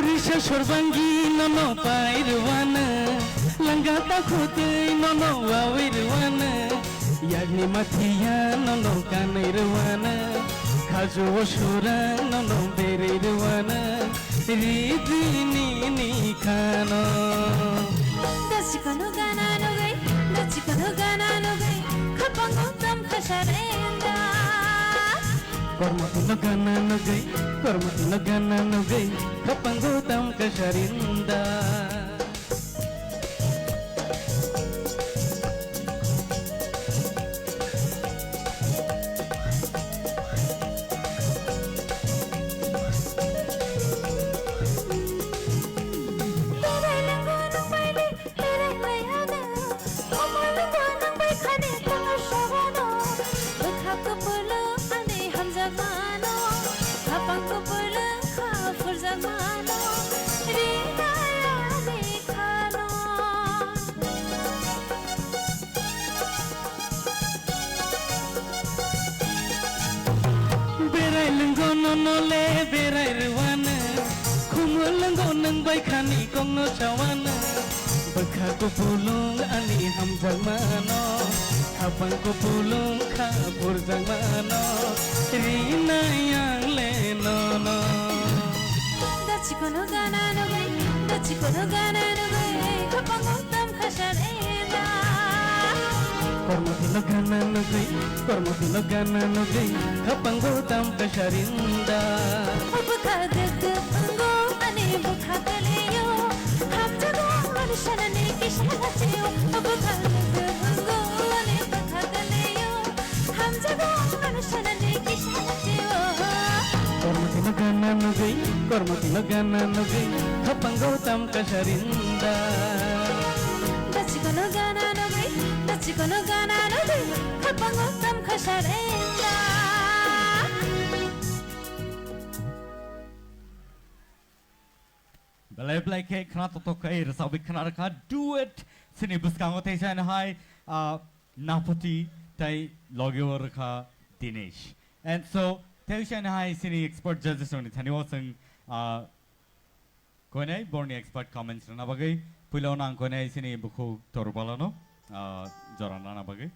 Risha shorbangi no pairwana Langata khote no awirwana Yagni mathiya no kanirwana Khaju ashura no birirwana Ridini ni khano Dachiko no gana no gay Dachiko no gana no gay Kapango tam kasharenda Kormati no gana no gay Kapango tam kasharinda Kapang ko pala ka le berai ruana Khumulwng nang bai khani kong no chawana Bakha ko pulung ani hamjang mano Kapang ko pulung kha burjang mano Rina yang le no no Dachikono gana no gai Dachikono gana no gai Kapang utam khasharenda Kormoti no gana no gai Kormoti no gana no gai Kapang utam khasharinda Bakha deg ango ani bakha kaliyo Hamjago manishanani kishalatiyo Bakha deg ango ani bakha kaliyo Hamjago manishanani kishalatiyo Kormoti no gana no gai Kormoti no gana no gai Kapang utam khasharinda Dachikono gana no gai Dachikono gana no gai Kapang utam khasharenda Belai belai ke kena totok ke resabi kena reka duet sini buskang otai saya hai napati tai logi reka Dinesh. And so tai saya hai sini expert judges oni thani wasang kau ni borni expert comments rana bagai pulau nang kau ni sini buku torbalano joran rana bagai.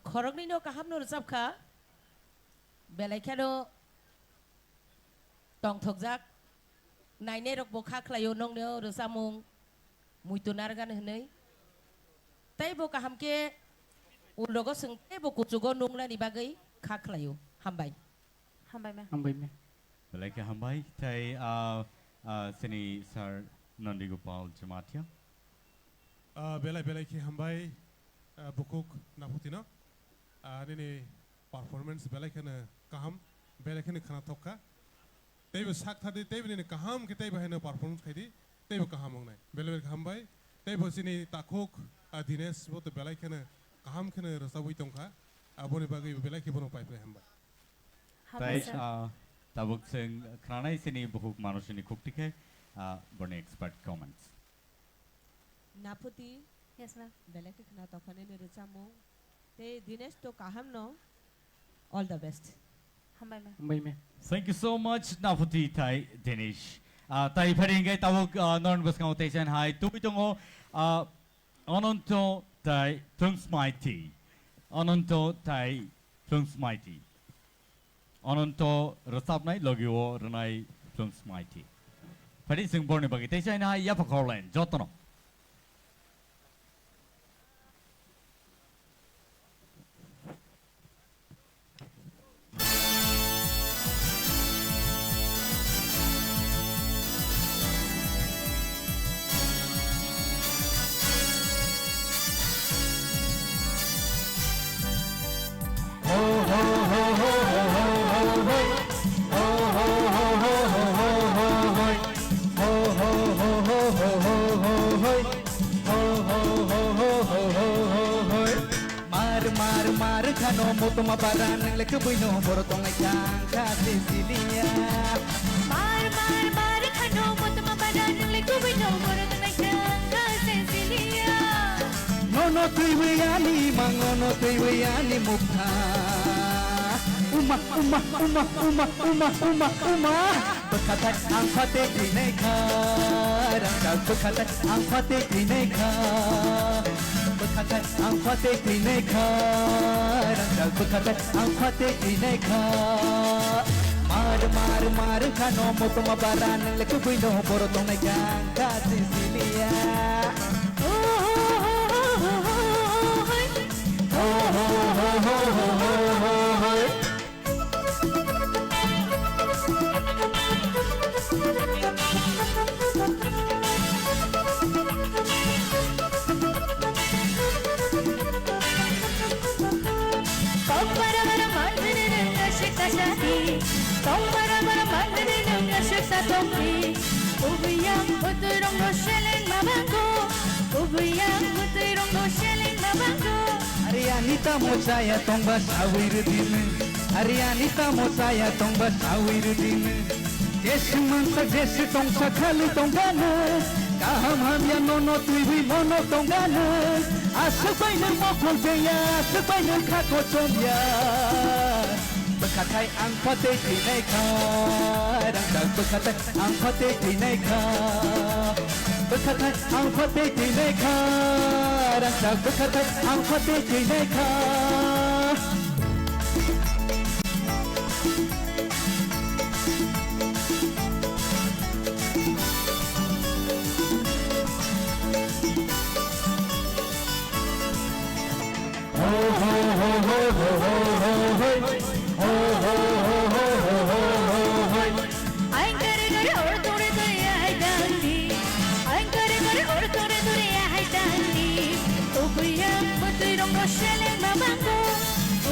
Khorok ni no kaham no resap kha belai khano tong thokjak naine rok bokha khlayo nong no resamung muitunar gan hnei tai bo kaham ke ulogo sing tai bo kuchugo nongla ni bagai kha khlayo hambai Hambai me. Belai ke hambai tai sini sir Nandi Gopal Jamatia. Belai ke hambai bukuk naputino. Ini performance belai kena kaham belai kena khana thokka. Teibu sak thadi teibu ini kaham kita ibu hena performance kadi teibu kaham ongnai. Belai hambai teibu sini takuk Dinesh bote belai kena kaham kena rasa bui tongka. Abone bagai belai ke bono pipe hambai. Tai tabuk sing kranai sini bukuk manus ini kukti ke borni expert comments. Naputi Yes ma'am. belai ke khana tokhane ne resamung te Dinesh to kaham no all the best. Hambai ma'am. Hambai me. Thank you so much Napati tai Dinesh. Tai peringai tabuk non buskang otai saya hai tubi tongo ononto tai Tungs Mighty. Ononto tai Tungs Mighty. Ononto resap nai logi wo renai Tungs Mighty. Pari sing borni bagi tai saya hai yapa korlen jotono. Mutuma baran nang lek buino borotong ai kang kasi silia Mar khano mutuma baran nang lek buino borotong ai kang kasi silia Nono tuiwayani mangono tuiwayani mukha Uma Berkata ang pate krineka Rangkal berkata ang pate krineka Berkata ang pate krineka Rangkal berkata ang pate krineka Mar kano mutuma baran leku buino borotong naikang kasi silia Arianita mochaya tongba sawiruddin Arianita mochaya tongba sawiruddin Jesu mansa jesu tongsa khalu tonggana Kaham hamya nono tuiwi mono tonggana Asubay ng mokol beya asubay ng kakosomya Bekatay ang pati tinay ka Rangdag bekatay ang pati tinay ka Bekatay ang pati tinay ka Rangdag bekatay ang pati tinay ka Anh करे करे और तोरे दुनिया है डांडी Anh करे करे और तोरे दुनिया है डांडी Ubuya mutirong no shelling mabango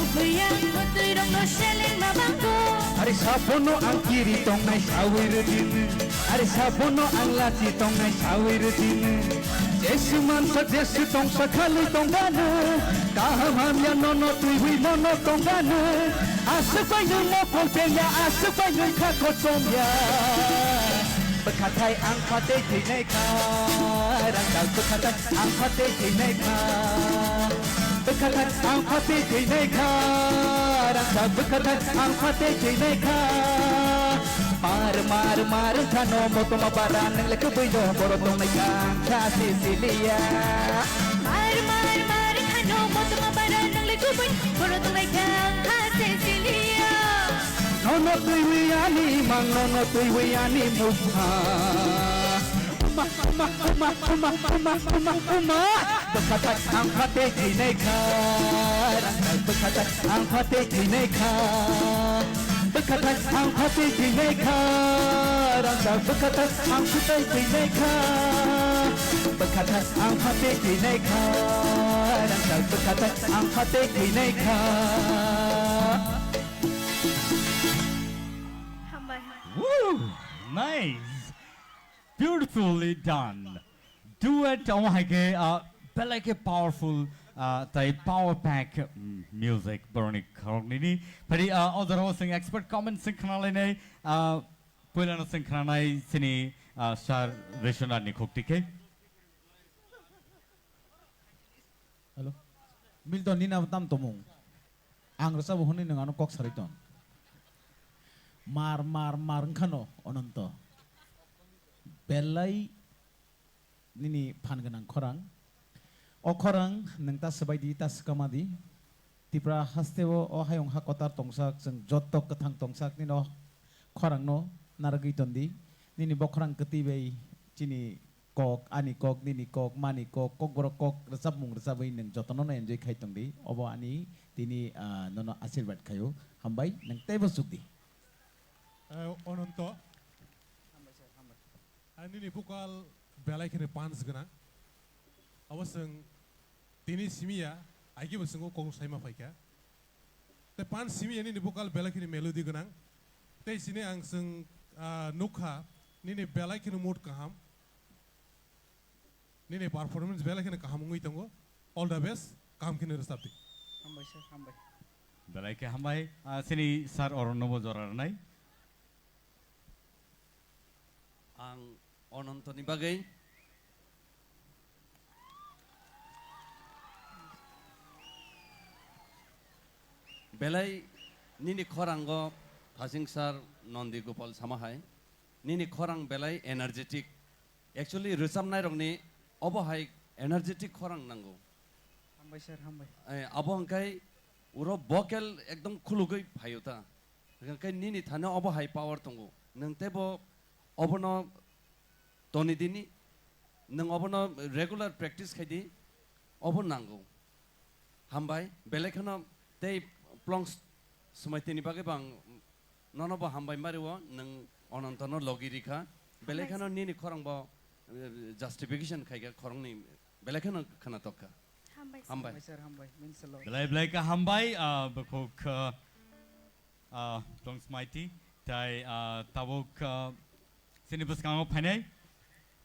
Ubuya mutirong no shelling mabango Ari sapono ang kiri tong nai sawir din Ari sapono ang lati tong nai sawir din Jesu man sa Jesu tong sakali tong gana Kaham ham ya nono tuwi nono tong gana Asubay ng mokol beya asubay ng kakosomya Bekatay ang pati tinay ka Ranggal bekatay ang pati tinay ka Bekatay ang pati tinay ka Ranggal bekatay ang pati tinay ka Mar kano moto mabaran ng lakaboy no borotong na kang Cecilia Mar kano moto mabaran ng lakaboy borotong na kang Cecilia Nono tuiwiani mang nono tuiwiani mukha Bekatay ang pati tinay ka Ranggal bekatay ang pati tinay ka Bekatay ang pati tinay ka Ranggal bekatay ang pati tinay ka Bekatay ang pati tinay ka Ranggal bekatay ang pati tinay ka Woo! Nice! Beautifully done. Duet, oh my god, like a powerful, power pack music, Bernie Cornini. Pari other hosting expert comment synchronally, Pulano synchronize sini Shar Vishwana Nikoktik. Hello. Milton ni na tam tomong. Ang rasa buhuni ng ano kok sariton. Mar kano ononto. Belay nini panganang korang. O korang nang tas sabay di tas kamadi. Tipra hastewo o hayong hakotar tongsak sang jotok ketang tongsak nino korang no naragiton di. Nini bokrang ketibay chini kok ani kok nini kok mani kok borok kok resap mung resabay nang jotono na enjoy kaitong di. Obo ani tini nono asirbat kayo hambay nang tebo sukdi. Ononto ani ni bukal belai kene pans gana awasang tini simia agi basengo kong saima faika te pans simia ni bukal belai kene melody gana te sini ang seng nukha ni belai kene mood kaham ni performance belai kene kaham ngui tango all the best kaham kene resapti Hambay sir, hambay. Belai ke hambay sini sar oronobo jorar nai. Ang ononto ni bagay belai nini khorango thasing sar nondi gopal samahai nini khorang belai energetic actually resam nai rongni obo hai energetic khorang nango Hambay sir, hambay. abo angkai uro vocal ekdom khulugai phayota angkai nini thane obo high power tongo nangtebo obono toni dini nang obono regular practice khaidi obon nango hambai belekhano tei plongs sumaiteni bage bang nonobo hambai mariwo nang onontono logirika belekhano nini khorang bo justification khaiga khorongni belekhano khana tokka hambai sir, hambay. Means a lot. Belai ke hambay bekok plongs mighty tai tabok sini beskango panai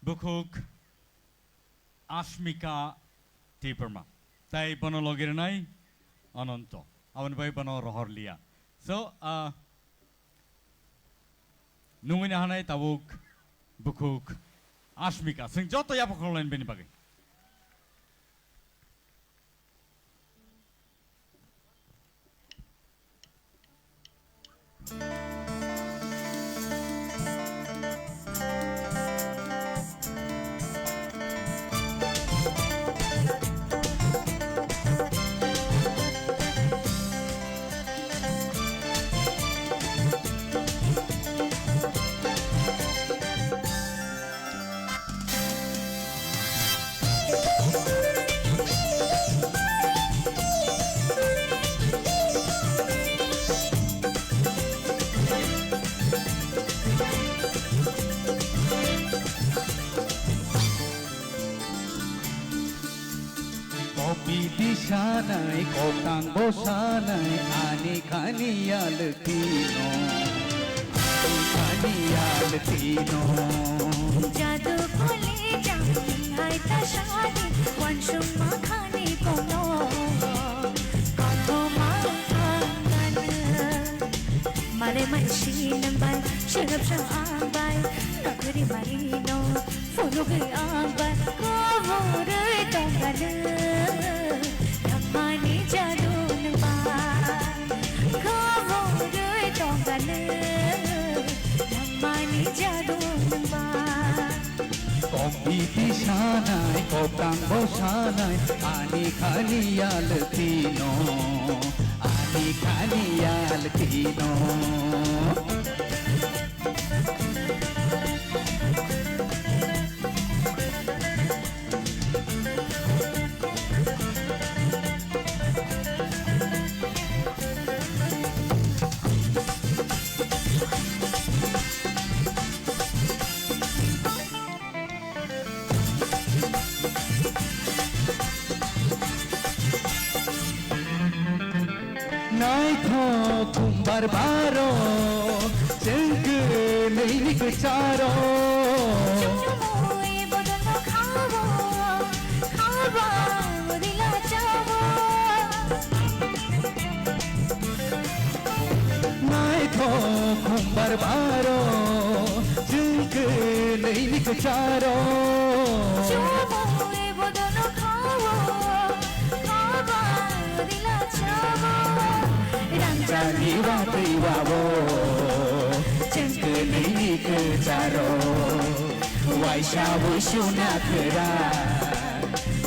bukuk Ashmika Tipra tai bono logirnai anonto awan bai bono rohorlia so nungin hanai tabuk bukuk Ashmika sing joto ya pokrolen beni bagai Sanay kokang bosanay ani kaniya latino जादू खोले जाऊं हाय तशादी वंशुम माखाने कोनो कथो माखान मारे machine bye शरब शाम bye नगरी मारीनो फोनो के आंबाय कोवरे तंगल धमाने जादू नबाय कोवरे तंगल धमाने जादू Kompiti sanay kokang bosanay ani kaniya latino Naiko kumbar baro jengke neinik charo चुमुए बदलो खावो खावा दिला चावो Naiko kumbar baro jengke neinik charo चुमुए बदलो खावो खावा दिला चावो Jani watai wawo jengke neinik charo Waisha wishu nakra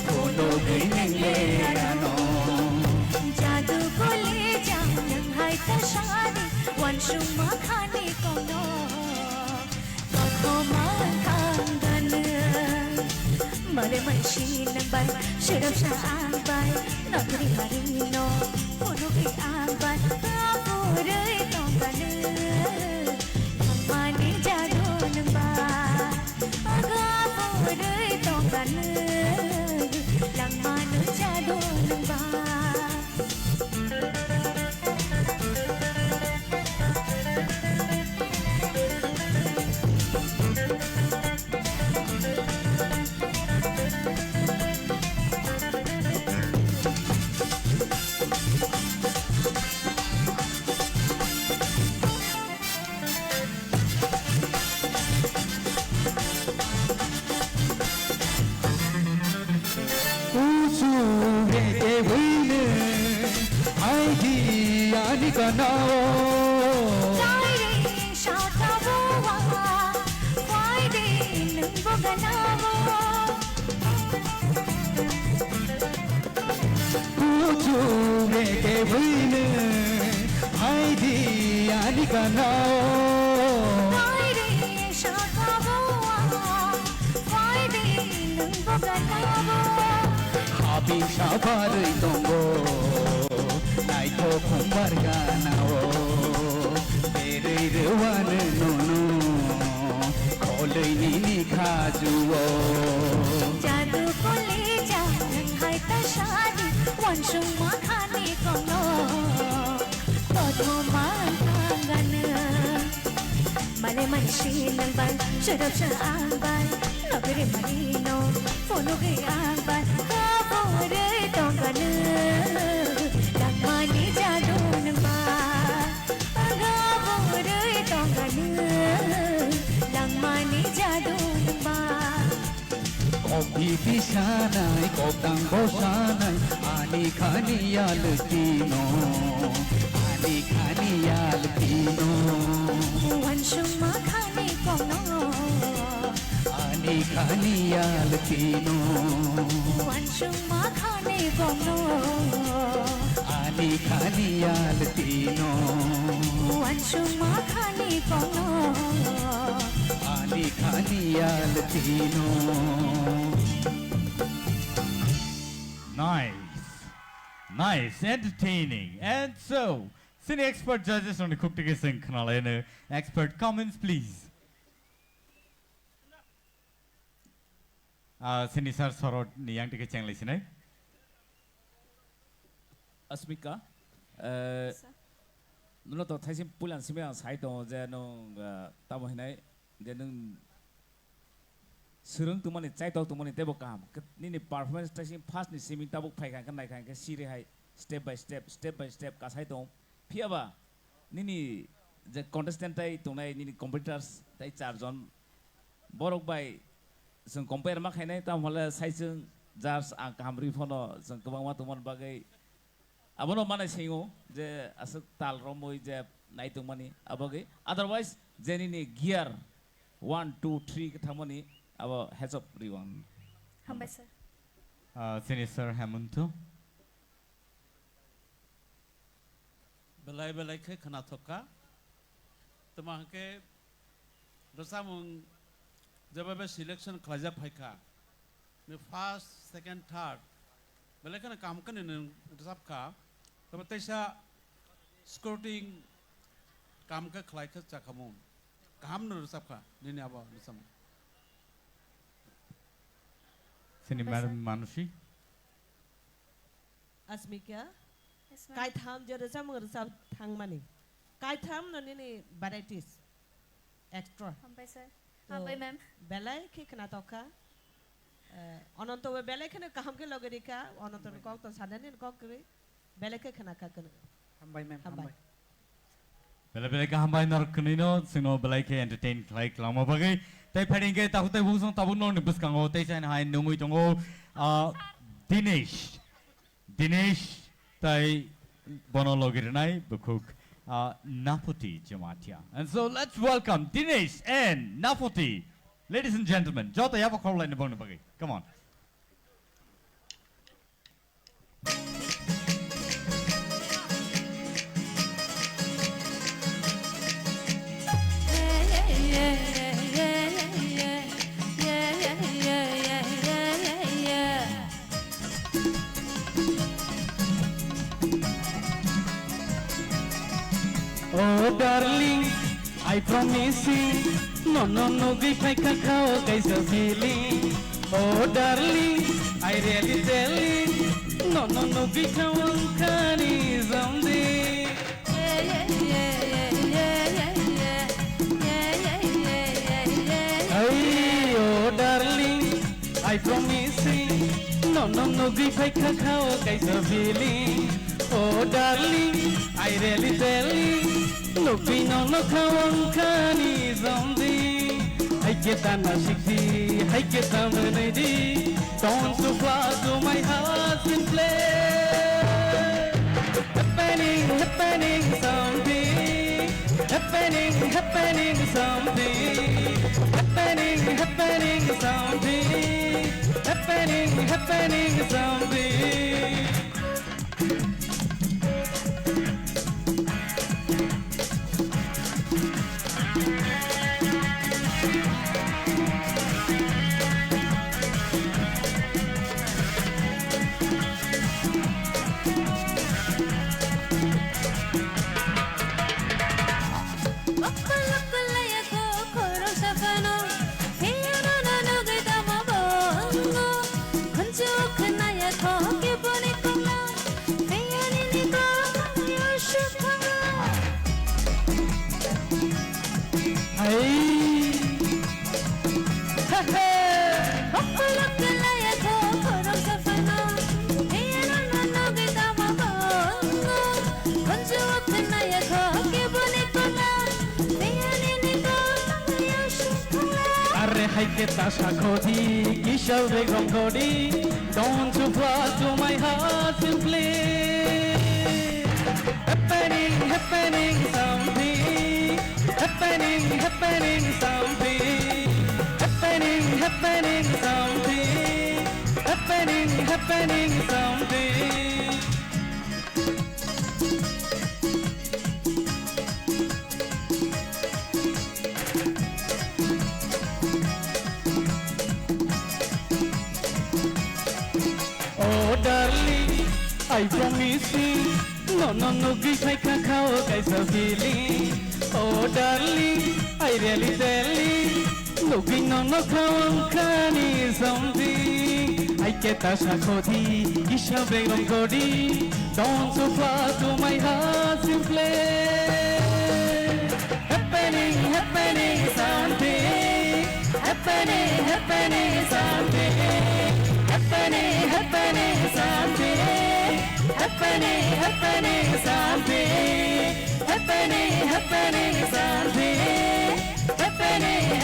Kono gaining lerano जादू को ले जाऊं हाय तशादी वंशुम माखाने कोनो कथो माखान मारे मशीन बाय शरब शाम बाय नगरी मारीनो फोनो के आंबाय कापुरे तंगल धमाने जादू नबाय कापुरे तंगल लंगमानु जादू नबाय Friday, shatawa, Friday, nungboganavo. Friday, shatawa, Friday, nungboganavo. Happy Shabari Tongo Naiko Kumbar Ganao Tere Rewan Nono Kole Nini Kajuo जादू को ले जाऊं हाय तशादी वंशुम माखाने कोनो कथो माखान मारे मशीन बाय शरब शाम बाय नगरी मारीनो फोनो के आंबाय कापुरे तंगल धमाने जादू नबाय कापुरे तंगल लंगमाने जादू नबाय Kompiti sanay kokang bosanay ani kaniya latino khanial tino Wansung makhane bono ani khanial tino Wansung makhane bono ani khanial tino. Nice, entertaining. And so, senior expert judges on the Cooktiga Singh Kanalena. Expert comments, please. Senior Sir Sorot Niyang Tika Chang listener. Asmika, nuno to thaisim pulan simya sai to je no tamo hinai je nung surung tumani chai to tumani tebo kam ni performance thaisim fast ni simi tabuk phai kan nai kan ke siri hai step by step ka sai to phiaba ni je contestant tai tunai ni competitors tai char jon borok bai जों compare ma khainai tam hola sai जों jars ang kamri phono जों gobang ma tumon bagai abono mana singo je asuk tal romoi je nai tumani aboge otherwise jeni ni gear 1 2 3 ka thamani abo heads up everyone Hambai sir Senior Sir Hemanto. belai ke khana thoka tamang ke rosamung jababe selection khlaja phaika me first second third belai kana kam kan ne rosap ka tama taisa scouting kam ka khlai ka chakamu kam no rosap ka ne aba rosam Senior Madam Manushi. Asmika kai tham je rosam rosap thang mani kai tham no ni varieties extra Hambai sir Hambai ma'am belai ke khana toka অনন্ত বেলে খানে কাম কে লগে রেখা অনন্ত cock তো সাধানে cock করে বেলে কে খানা কা করে হামবাই ma'am হামবাই Bela ka hambai nor kunino sino belai ke entertain like lama bagai tai phading ke tahu tai busong tabu no nibus kango tai chain hai numui tongo Dinesh tai bono logirinai bukuk Naputi Jamatia. And so let's welcome Dinesh and Naputi. Ladies and gentlemen, Jota yapa call in the bone bagi. Come on. Oh darling, I promise you, no, give my cacao, guys are feeling. Oh darling, I really tell you, no, give my canny someday. Hey, oh darling, I promise you, no, give my cacao, guys are feeling. Oh darling, I really tell you. No pino no kawang kani zamdi I get an ashikdi I get a melody Don't so far to my heart in play Happening something Happening something Happening something Happening something Kita sakoti, kisau begong kodi. Don't you fly to my heart and play. Happening something. Happening something. happening something. Oh darling, I promise you, no, grief I can cow guys a feeling. Oh darling, I really tell you, looking no cow can something. I get a shakoti, isha begon godi, don't so far to my heart simply. Happening something, happening something. Happening something. Happening something. Happening something. Happening something. Happening something.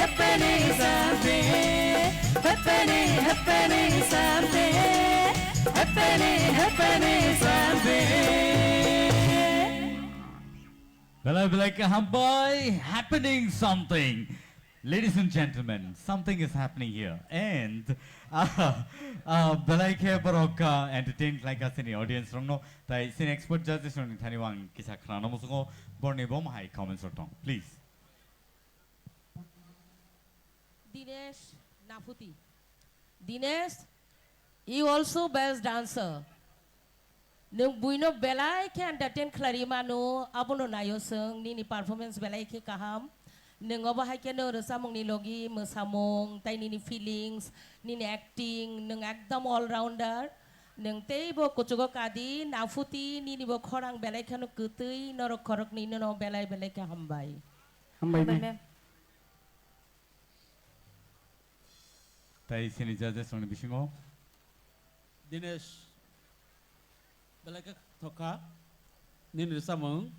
Happening something. Hambai, happening something. Ladies and gentlemen, something is happening here. And Belaike Baroka entertained like us in the audience from no, the sin expert judges on Taniwang Kisakran Musugo, Bornebom High comments or tongue. Please. Dinesh Nafuti. Dinesh, you also best dancer. Nung buino belai ke entertain Clarimano, abono nayoseng, nini performance belai ke kaham. Nung obahai ke no resamong ni logi, mesamong, tay nini feelings, nini acting, nung ekdam all rounder. Nung tay bo kuchugo kadi, Nafuti, nini bo korang belai ke no kutui, noro korok nini no belai ke hambai. Hambai. Tay sini judges on the bishingo. Dinesh Belaka Toka Nin Samung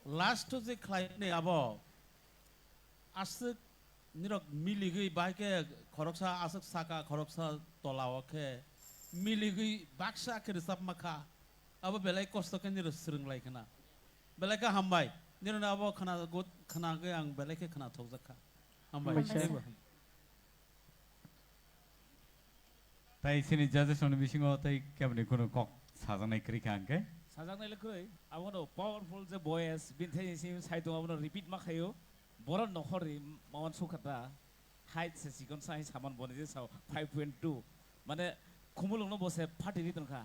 last to the client abo Asik Nirok Miligi Bake Koroksa Asak Saka Koroksa Tolawake Miligi Baksa Kirisapmaka Abo Belay Kostokan Sring like na Belaka Hambai Nirabo Kana good Kanaga and Beleke Kanatozaka Hambai. Tay sini judges on the bishingo tay kabni kuno kok sajang kri kanke. Sajang nai lekoi. I want to powerful the boys. Been telling him side to I want to repeat makayo. Boron no hori mawan sukata. Height se sikon size haman bonus sao 5.2. Mane Khumulwng no bose party ni tongka.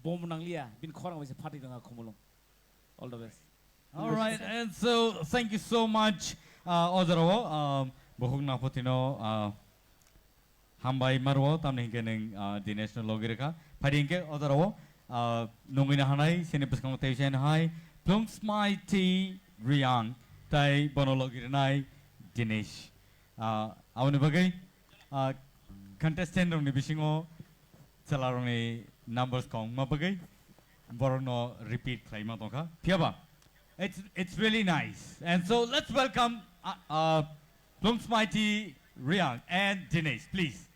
Bom nanglia. Been korang bose party tongka Khumulwng. All the best. All right, and so thank you so much, Odaro. Bohong na potino. Hambai marwo tamne hinkeneng Dinesh no logireka padingke odarawo nungina hanai sini puskang teisen hai plums mighty Rian tai bono logirinai Dinesh awne bagai contestant rong ni bisingo chalarong ni numbers kong ma bagai borono repeat klai ma tongka piaba it's really nice, and so let's welcome plums mighty Rian and Dinesh, please.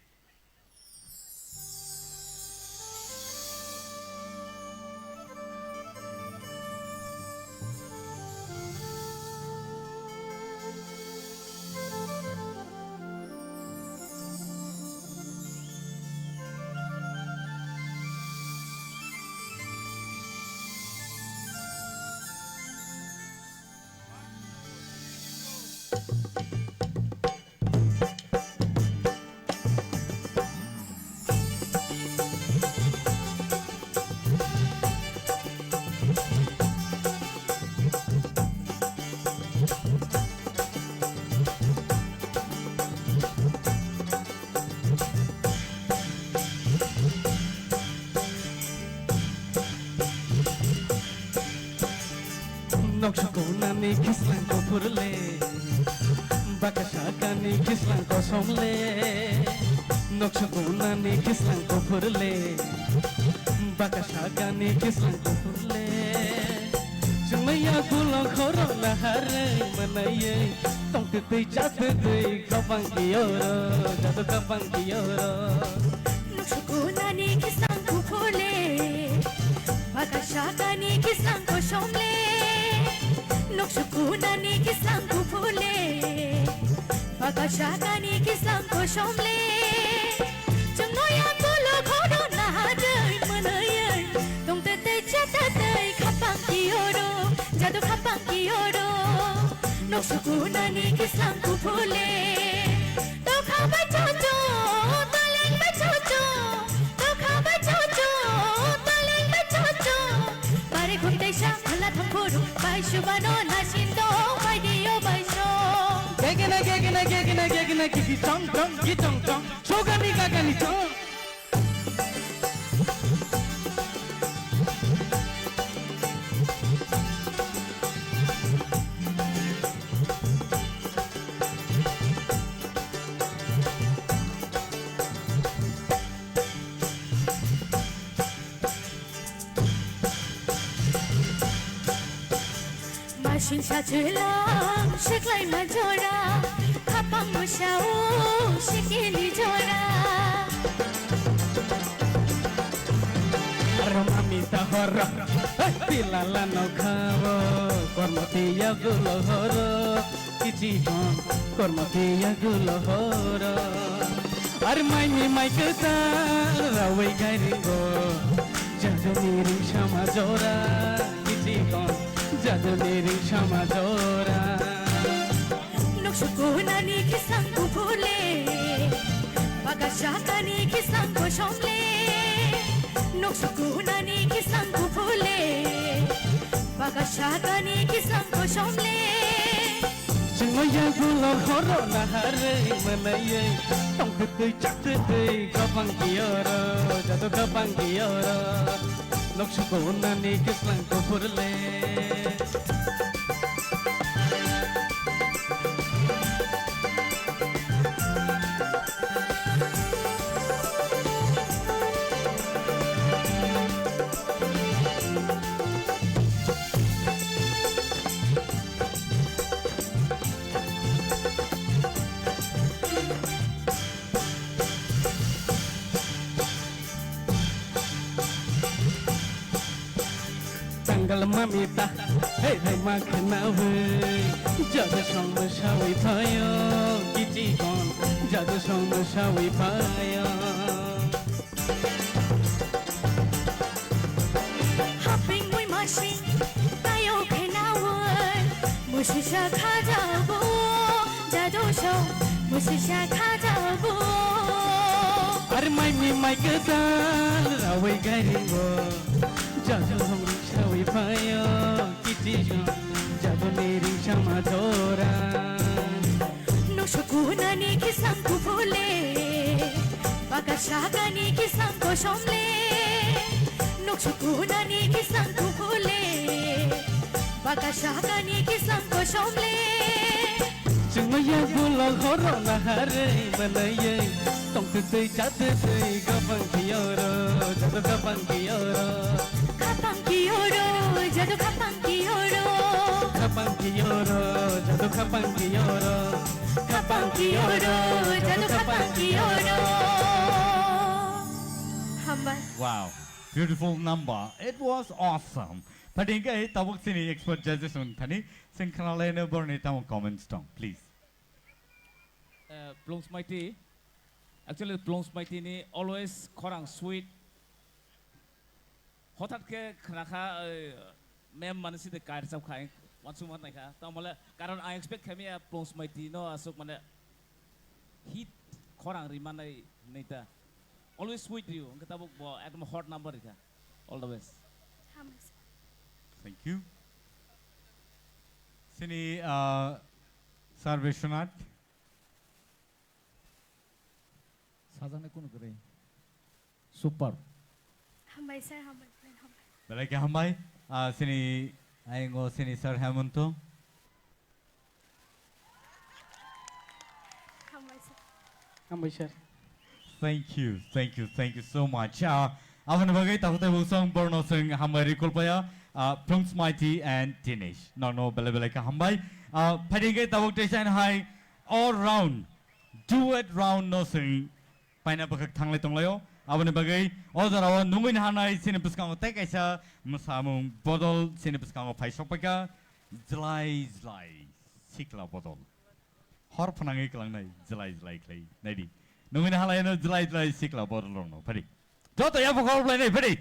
Nokshakona kislan ko purle Bakashaka ni kislan ko somle Nokshakona ni kislan ko purle Bakashaka ni kislan ko purle Jumaya gulong khoro lahare manaye Tongte te jate te kabang kiyoro Jado kabang kiyoro Nokshakona ni kislan ko purle Bakashaka ni kislan ko somle Nokshakuna ni kislang ku phule Bakashakani kislam ko shomle Chungoya kulo khodo nahadai manayai Tongte te chatatay khapang kiyoro Jadu khapang kiyoro Noksukunani kislam ko phule Tokha ba chocho Taleng ba chocho Tokha ba chocho Taleng ba chocho Pare khuntai sha phala thampuru Bai shubano nashindo Bai diyo bai sho Gegina kiki chong chong Shogani gagani chong Mashin sa chulang shiklay majora Kapang mo siya shikili jora Romamita horo Tilala no khavo Kormotiya gulo horo Kichi hon Kormotiya gulo horo Ar mai mi mai kata Rawai gairingo Jadu miring shama jora Kichi hon Jadu miring shama jora Noksukunani kisang ko phule Bagashakani kisang ko shomle Noksukunani kisang ko phule Bagashakani kisang ko shomle Chungoya gulo horo nahare manayai Tong tutui chak tutui kapang kiyoro Jadu kapang kiyoro Noksukunani kisang ko phule Tanggal mamita, hey makna wey, jadu song mashawi payo, kiti kon, jadu song mashawi payo. Hopping mui machine, tayo kenawan, musisha khajabo, jadu show, musisha khajabo. Ar mai kedal, rawi garingo, jadu song mashawi payo, kiti kon, jadu miring shama dora. Noksukunani kisang ko phule, Bagashakani kisang ko shomle. Noksukunani kisang ko phule, Bagashakani kisang ko shomle. Chungoya gulo horo nahare manayai Tong tutui chat tutui kapang kiyoro Jadu kapang kiyoro Kapang kiyoro Jadu kapang kiyoro Kapang kiyoro Jadu kapang kiyoro Kapang kiyoro Jadu kapang kiyoro Hambai Wow, beautiful number. It was awesome. Padingay tabuk sini expert judges untani singkhalena borne tamu comments tong please. Plums mighty. Actually, Plums mighty ni always korang sweet. Hotat ke kenaka mem manasi de kair sab kain. Once month naika. Tamala karon I expect kami Plums mighty no asuk mana hit korang rimanai neta. Always sweet you. Kita buk bo at hot number ika. All the best. Thank you. Sini Sir Vishwanath. Sajane kuno kare. Super. Hambai sir, hambai. Balai ke hambai. Sini ayengo sini Sir Hemanto. Hambai sir. Thank you so much. Avan bagai takute busong borno sing hambai kulpaya. Plums Mighty and Dinesh. No, balai ke hambai. Padingay tabuk tesan hai all round duet round no sing. Paina bakak thanglai tonglayo. Avan bagai all the round nungin hanai sini puskang tek aisa musamung bodol sini puskang pai sopaka. Zlai sikla bodol. hor phanangai klangna jlai jlai klai naidi nungina halai no jlai jlai sikla bodol no phari joto ya phokor blai nei phari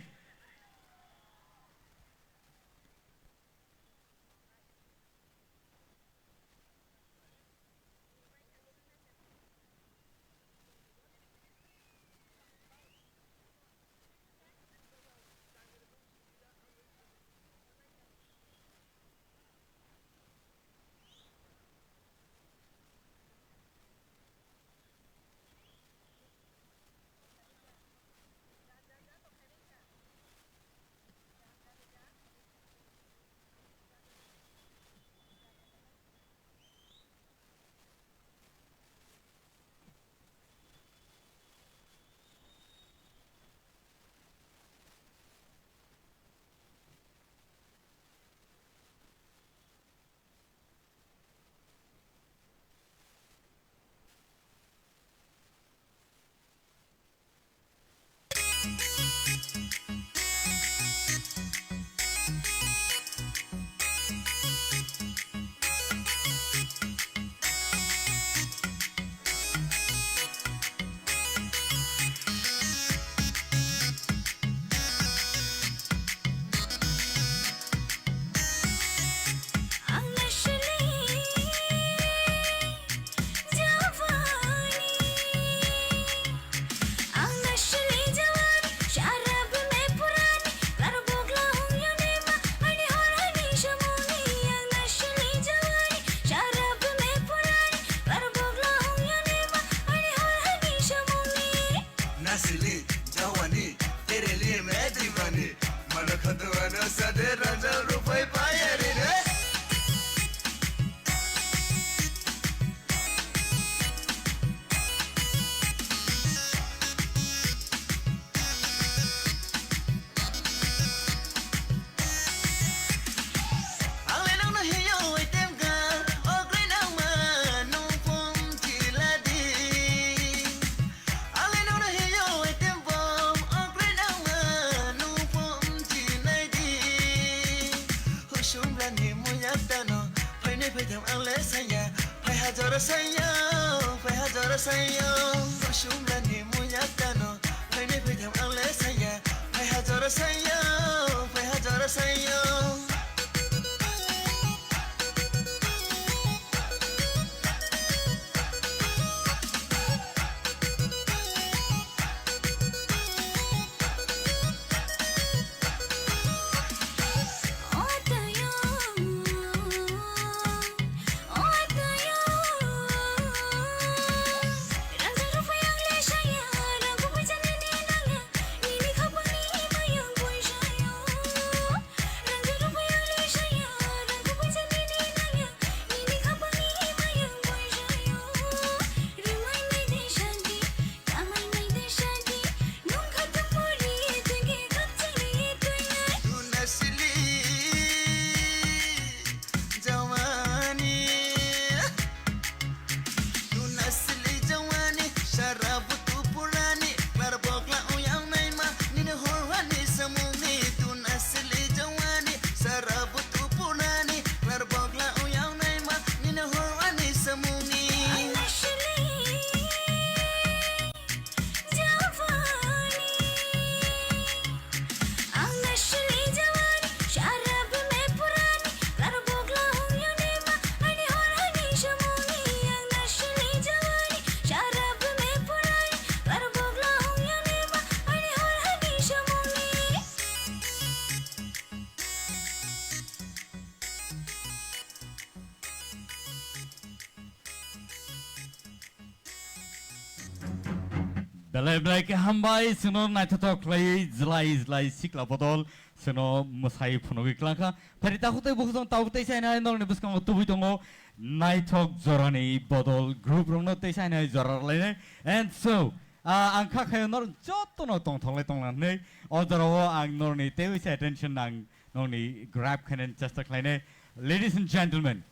Belai belai ke hambai seno naitato klai zlai zlai sikla bodol seno musai phonogi klangka phari ta khotai bukhong tau tai sai na nor ne buskang tu buitongo naitok zorani bodol group rong no tai sai na zorar lai and so ang kha khayo nor jotto no tong thong lai tong lan nei odoro ang nor ni te sai attention nang nor ni grab khanen just klai ne ladies and gentlemen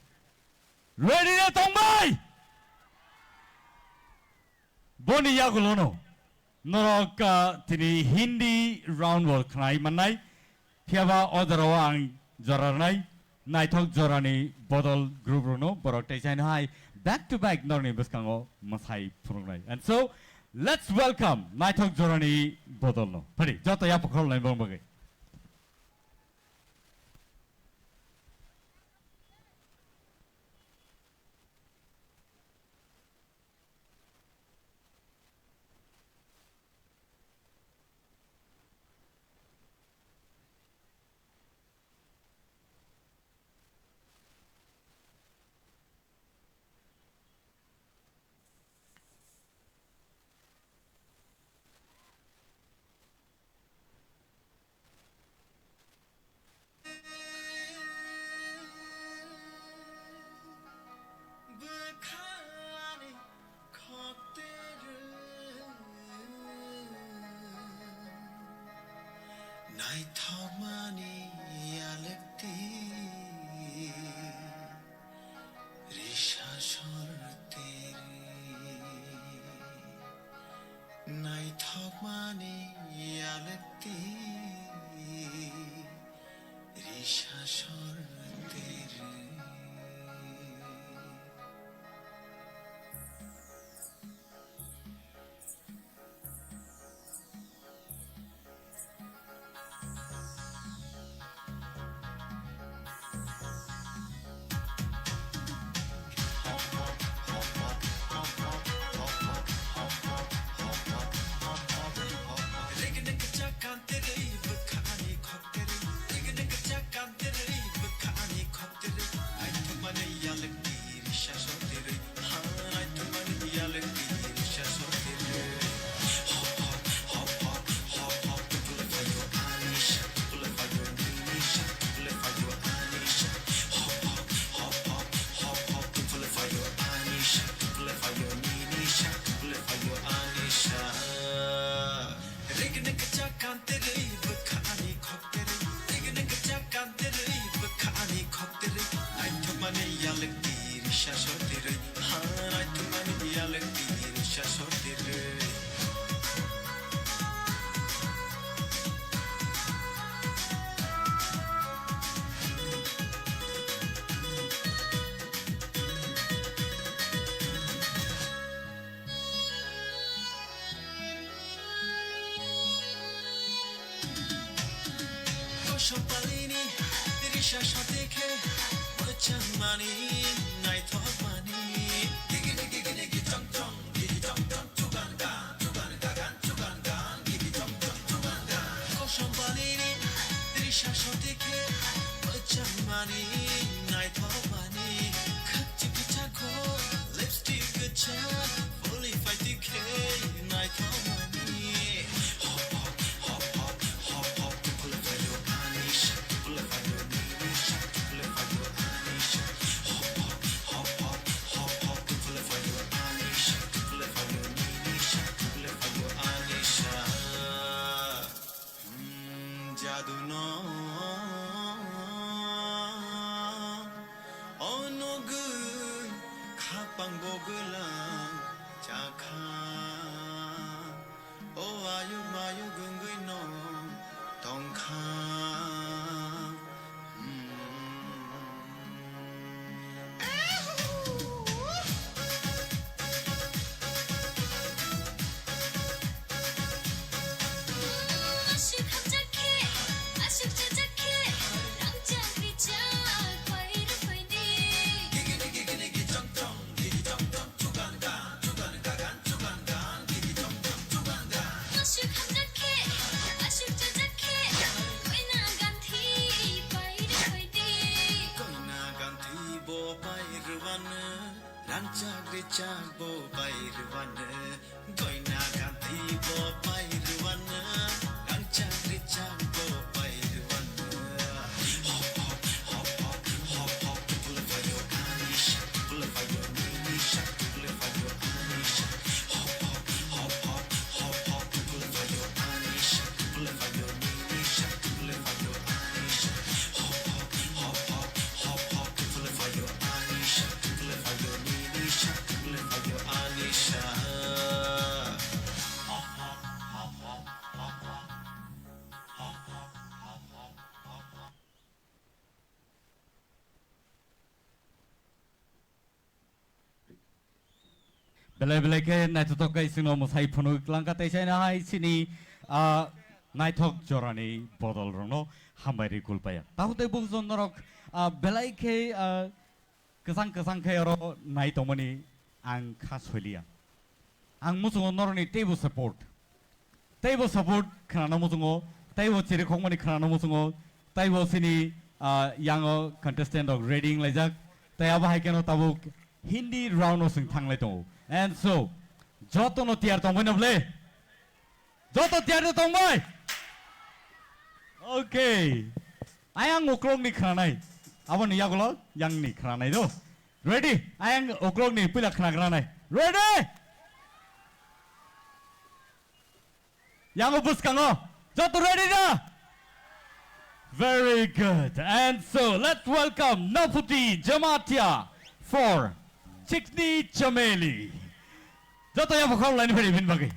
ready na tong bai boni yagulono Noroka tini Hindi round world khnai manai phiaba odaro ang joranai naithok jorani bodol group rono borok tai sai hai back to back Norni Baskango Masai Purungai. And so let's welcome Naitok Jorani Bodolno. Pari, Jota Yapakol and Bombay. belai belai ke naitotok kai sino musai phonu klangka taisai na hai sini naitok jorani bodol rono hamari kulpaya tahute bukjon norok belai ke kesang kesang ke oro naitomani ang khasholia ang musungo noroni table support khana musungo table chiri khongmani khana musungo table sini yang contestant of reading lajak tayaba haikeno tabuk Hindi round o sing thang lai to and so joto no tiar tong boy ble joto tiar tong boy okay ayang okrong ni khanai abon ni yagulo yang ni khanai do ready ayang okrong ni pila khanai ready yang bus kango joto ready da very good and so let's welcome Naputi Jamatia for Chikni Chameli. Joto yang vokal lain beri bin bagi.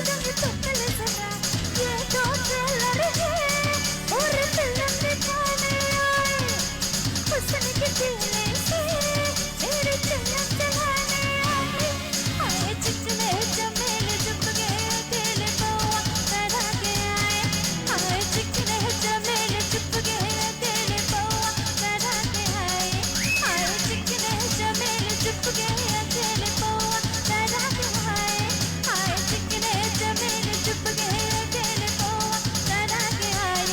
जाऊंगी तो पहले जरा ये तो trailer है और film दिखाने आए हुस्न के दिले से मेरे चलम चलाने आए आए चिकने चमेले चुप गए अकेले पौआ पैदा के आए आए चिकने चमेले चुप गए अकेले पौआ पैदा के आए आए चिकने चमेले चुप गए अकेले पौआ पैदा के आए आए चिकने चमेले चुप गए अकेले पौआ पैदा के आए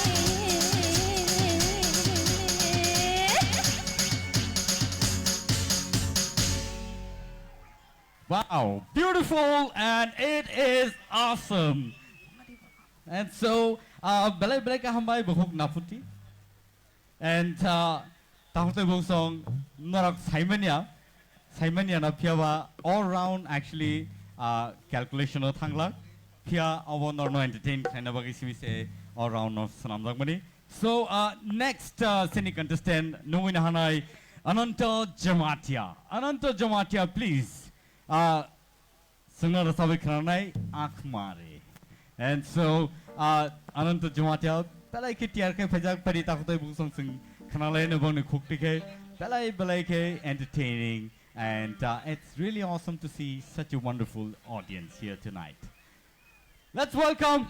Wow, beautiful, and it is awesome. And so, belai belai ka hambai buhuk naputi, and tahute buhuk song narak Simania na piawa all round actually calculation of thangla pia awan or no entertain kind of bagi se all round of sanam lagmani. So next seni contestant nuwin hanai Ananta Jamatia, please. Sungar sabi kranai aankh mare. And so Ananta Jamatia belai ke tiar ke phajak pari takutoi buk song sing khanalai ne bone khukti ke belai ke entertaining, and it's really awesome to see such a wonderful audience here tonight. Let's welcome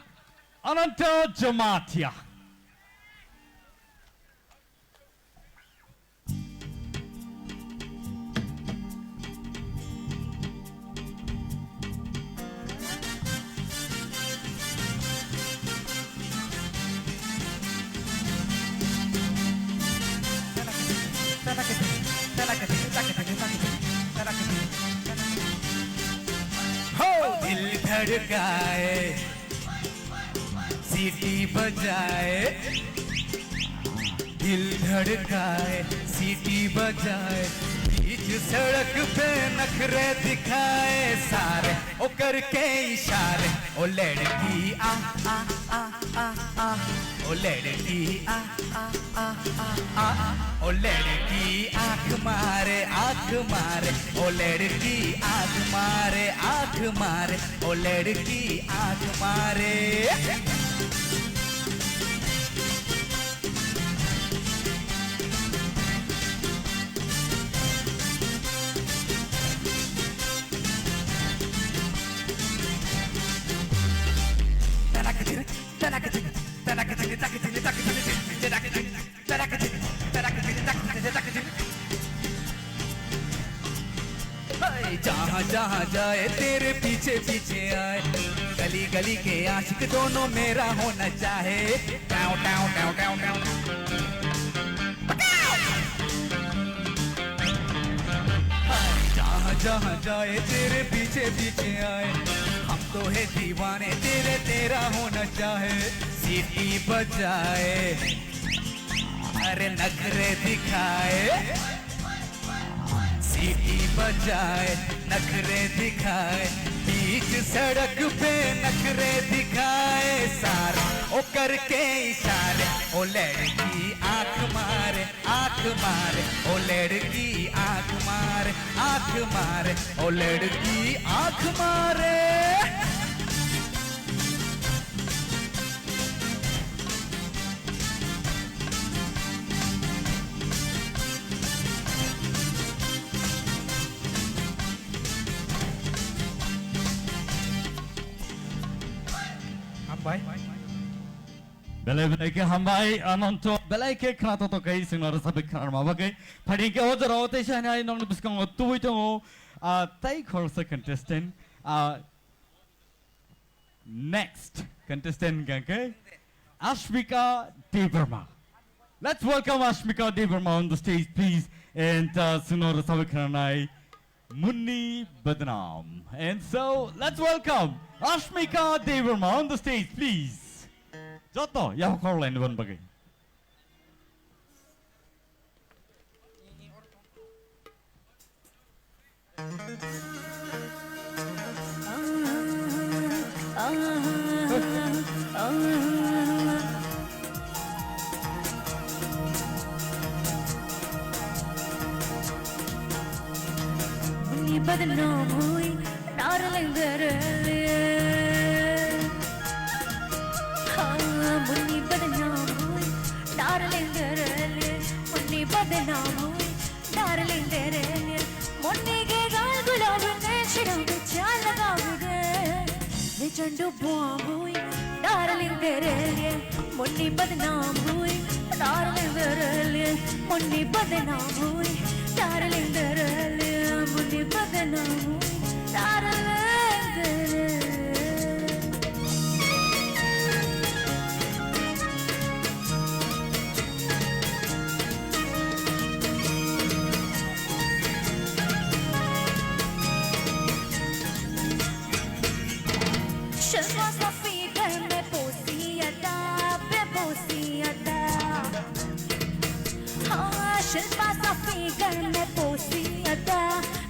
Ananta Jamatia. दिल धड़काए सीटी बजाए दिल धड़काए सीटी बजाए बीच सड़क पे नखरे दिखाए सारे ओ करके इशारे ओ लड़की आ ओ लड़की आ ओ लड़की आँख मारे ओ लड़की आँख मारे ओ लड़की आँख मारे जहाँ जहाँ जाए तेरे पीछे पीछे आए गली गली के आशिक दोनों मेरा होना चाहे tau tau tau tau tau जहाँ जहाँ जाए तेरे पीछे पीछे आए हम तो है दीवाने तेरा होना चाहे सीटी बजाए अरे नखरे दिखाए सीटी बजाए नखरे दिखाए बीच सड़क पे नखरे दिखाए सारे ओ करके इशारे ओ लड़की आँख मारे ओ लड़की आँख मारे ओ लड़की आँख मारे Belai ke hambai Ananto belai ke krato to kai sinora sabik karma bagai phadi ke o jara ote shana ai nong biskang o tu to tai khorsa contestant next contestant ganke Ashmika Devarma. Let's welcome Ashmika Devarma on the stage, please, and sinora sabik karnai Munni Badnam. And so let's welcome Ashmika Devarma on the stage, please. Joto, ya kau lain bukan bagai. Bunyi badno hui, darling darling. झंडू बुआ हुई darling तेरे लिए मुन्नी बदनाम हुई darling तेरे लिए मुन्नी बदनाम हुई डार्लिंग तेरे लिए मुन्नी बदनाम हुई डार्लिंग तेरे शर्मा सफी घर में पोसी अदा बेपोसी अदा हाँ शर्मा सफी घर में पोसी अदा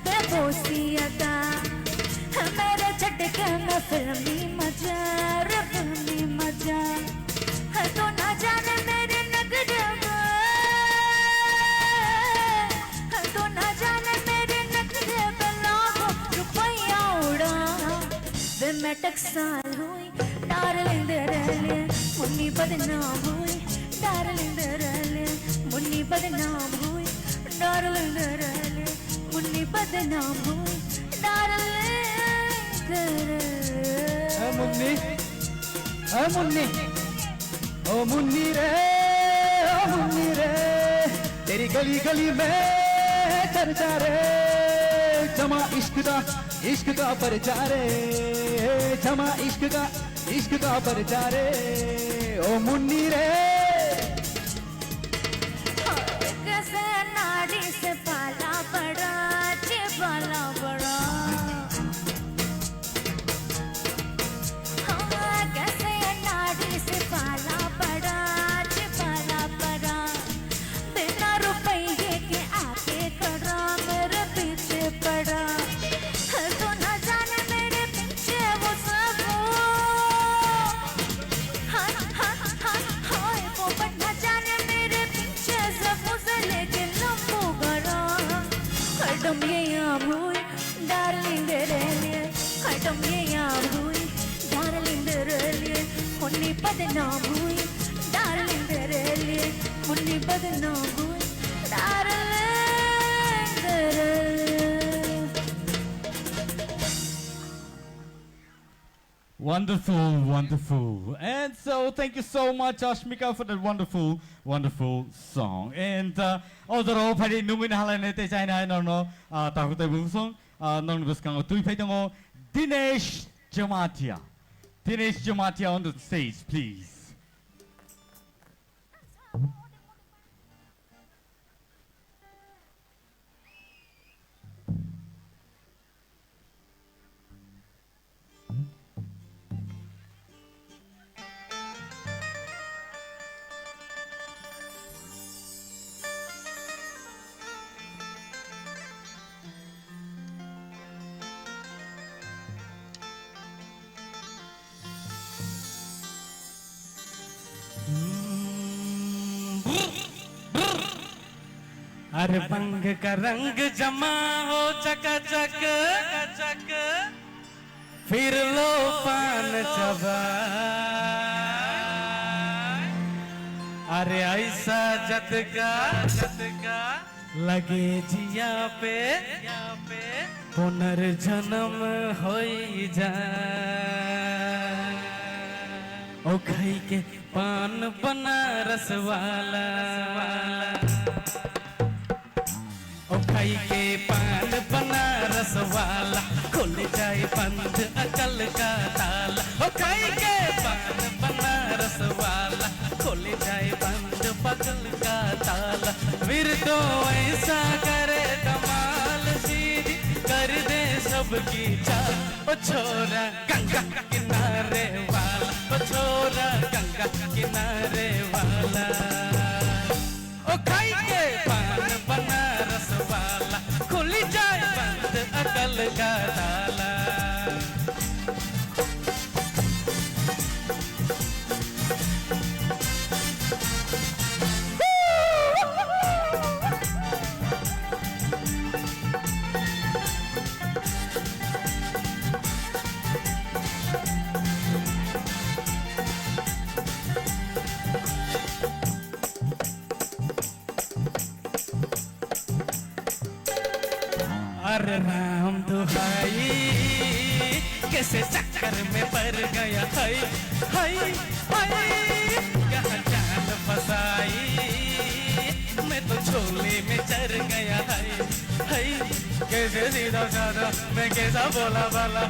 बेपोसी अदा मेरे झटके में फिल्मी मजा रे फिल्मी मजा तो ना जाने मेरे नगद तो ना जाने मेरे नगद लाखों रुपया उड़ा वे मैं टकसाल हुई डार्लिंग तेरे लिए मुन्नी बदनाम हुई डार्लिंग तेरे लिए मुन्नी बदनाम हुई डार्लिंग तेरे लिए मुन्नी बदनाम हुई डार्लिंग तेरे मुन्नी मुन्नी ओ मुन्नी रे तेरी गली गली में चर्चा रे जमा इश्क का परचा रे जमा इश्क का परचा रे ओ मुन्नी रे कैसे नाड़ी से पाला पड़ा चिपाला पड़ा हाँ कैसे नाड़ी से पाला पड़ा चिपाला पड़ा बिना रुपये के आके खड़ा मेरे पीछे पड़ा तो ना जाने मेरे पीछे वो सब हाँ हाँ हाँ हाँ वो ना जाने मेरे पीछे सब मुझे लेके लंबू करा हटम ये आम हुई डार्लिंग तेरे लिए हटम ये आम हुई डार्लिंग तेरे लिए मुन्नी बदनाम हुई डार्लिंग तेरे लिए मुन्नी बदनाम हुई डार्लिंग तेरे लिए Wonderful, wonderful. And so thank you so much, Ashmika, for that wonderful, wonderful song. And although Padi Numin Halanete China, I don't know, Takute Busong, non Buskango Tuipetango, Dinesh Jamatia. Dinesh Jamatia on the stage, please. अरे बंग का रंग जमा हो चकाचक चक फिर लो पान चबा अरे ऐसा जतका लगे जिया पे पुनर्जन्म होई जा ओ खाई के पान बनारस वाला ओ खाई के पान बनारस वाला खुल जाए बंद अकल का ताला ओ खाई के पान बनारस वाला खुल जाए बंद पकल का ताला फिर तो ऐसा करे कमाल सीधी कर दे सबकी चाल ओ छोरा गंगा किनारे वाला ओ छोरा गंगा किनारे वाला ओ खाई के पान बनारस वाला खुल जाए बंद अकल का ताला अरे राम दुहाई के कैसे चक्कर में पड़ गया हाय हाय हाय कहाँ जान फसाई मैं तो झोले में चढ़ गया हाय हाय कैसे सीधा साधा मैं कैसा बोला बाला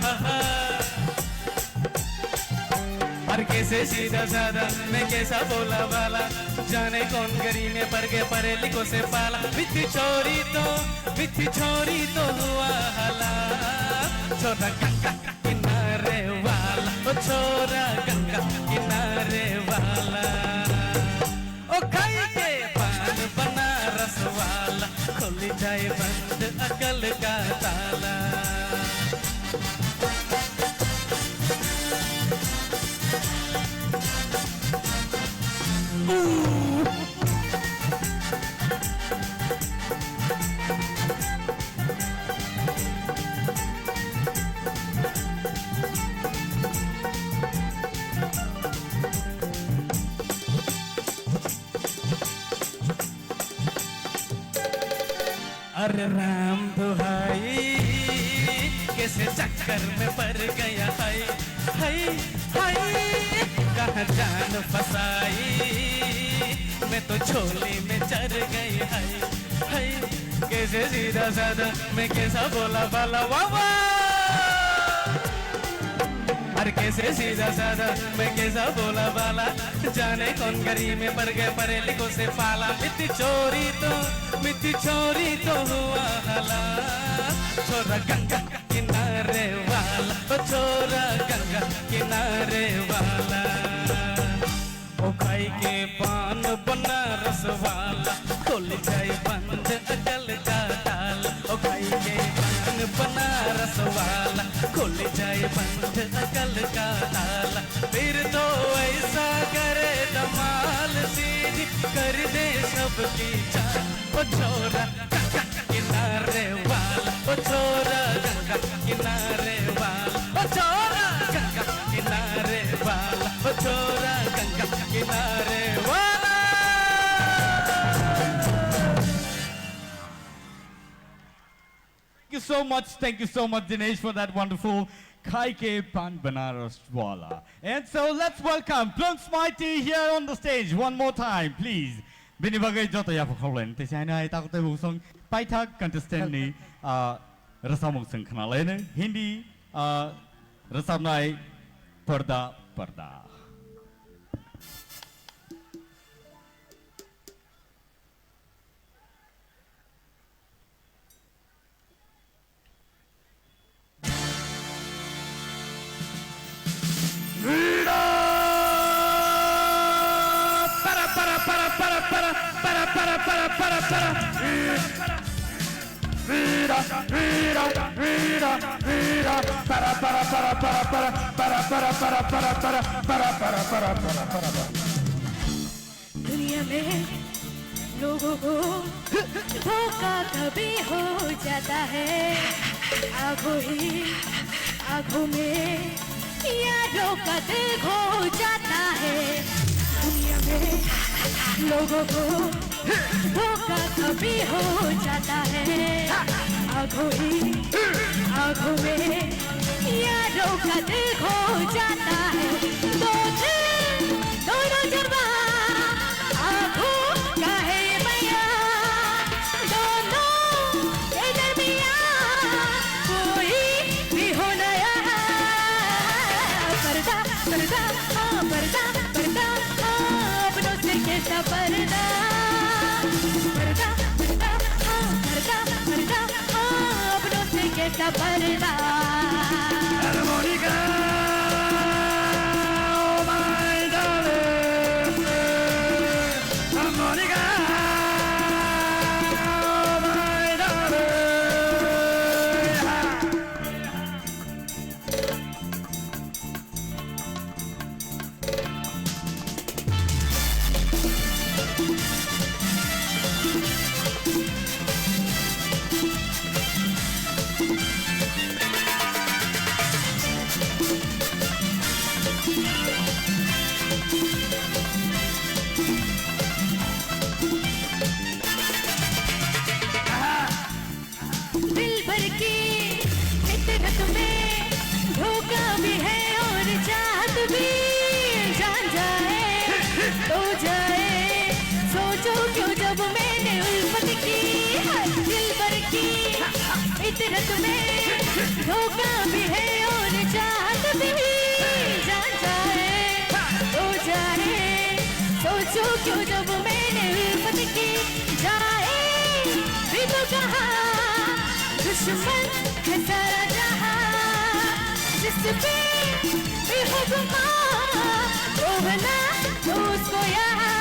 और कैसे सीधा साधा मैं कैसा बोला वाला जाने कौन गरी में पड़ गए पढ़े लिखो से पाला मिठी छोरी तो हुआ हाला छोरा गंगा किनारे वाला ओ छोरा गंगा किनारे वाला ओ खाई के पान बनारस वाला खुल जाए बंद अकल का ताला अरे राम दुहाई कैसे चक्कर में पड़ गया हाय हाय हाय कहाँ जान फसाई मैं तो झोले में चढ़ गई हाय हाय कैसे सीधा साधा मैं कैसा बोला बाला वावा और कैसे सीधा साधा मैं कैसा बोला बाला जाने कौन गरी में पड़ गए पढ़े लिखो से पाला मिठी छोरी तो हुआ हाला छोरा गंगा किनारे वाला ओ छोरा गंगा किनारे वाला ओ खाई के पान बनारस वाला खोल जाए बंद अकल का ताला ओ खाई के पान बनारस वाला खोल जाए बंद अकल का ताला फिर तो ऐसा करे धमाल सीधी कर दे सबकी जान ओ छोरा गंगा किनारे वाला ओ छोरा गंगा किनारे वाला ओ छोरा गंगा किनारे वाला ओ छोरा गंगा किनारे वाला Thank you so much, Dinesh, for that wonderful Kaike Pan Banaras Wala. And so let's welcome Plunks Mighty here on the stage one more time, please. Binibagai Jota Yapakolen, Tishana Takte Wusong, Paitak contestant ni Rasamung Sang Kanalene, Hindi Rasamnai Parda. दुनिया में लोगों को धोखा कभी हो जाता है आँखों में यारों का दिल खो जाता है दुनिया में लोगों को धोखा कभी हो जाता है आँखों में यारों का दिल खो जाता है दोनों जलवा आँखों का है मैया दोनों के दरमियाँ कोई भी हो नया पर्दा अपनों से कैसा पर्दा अपनों से कैसा पर्दा में धोखा भी है और चाहत भी जान जाए तो जाए सोचो क्यों जब मैंने उल्फत की जाए भी तो कहा दुश्मन है सारा जहां जिस पे भी हुक्मा वो बना तो उसको यहाँ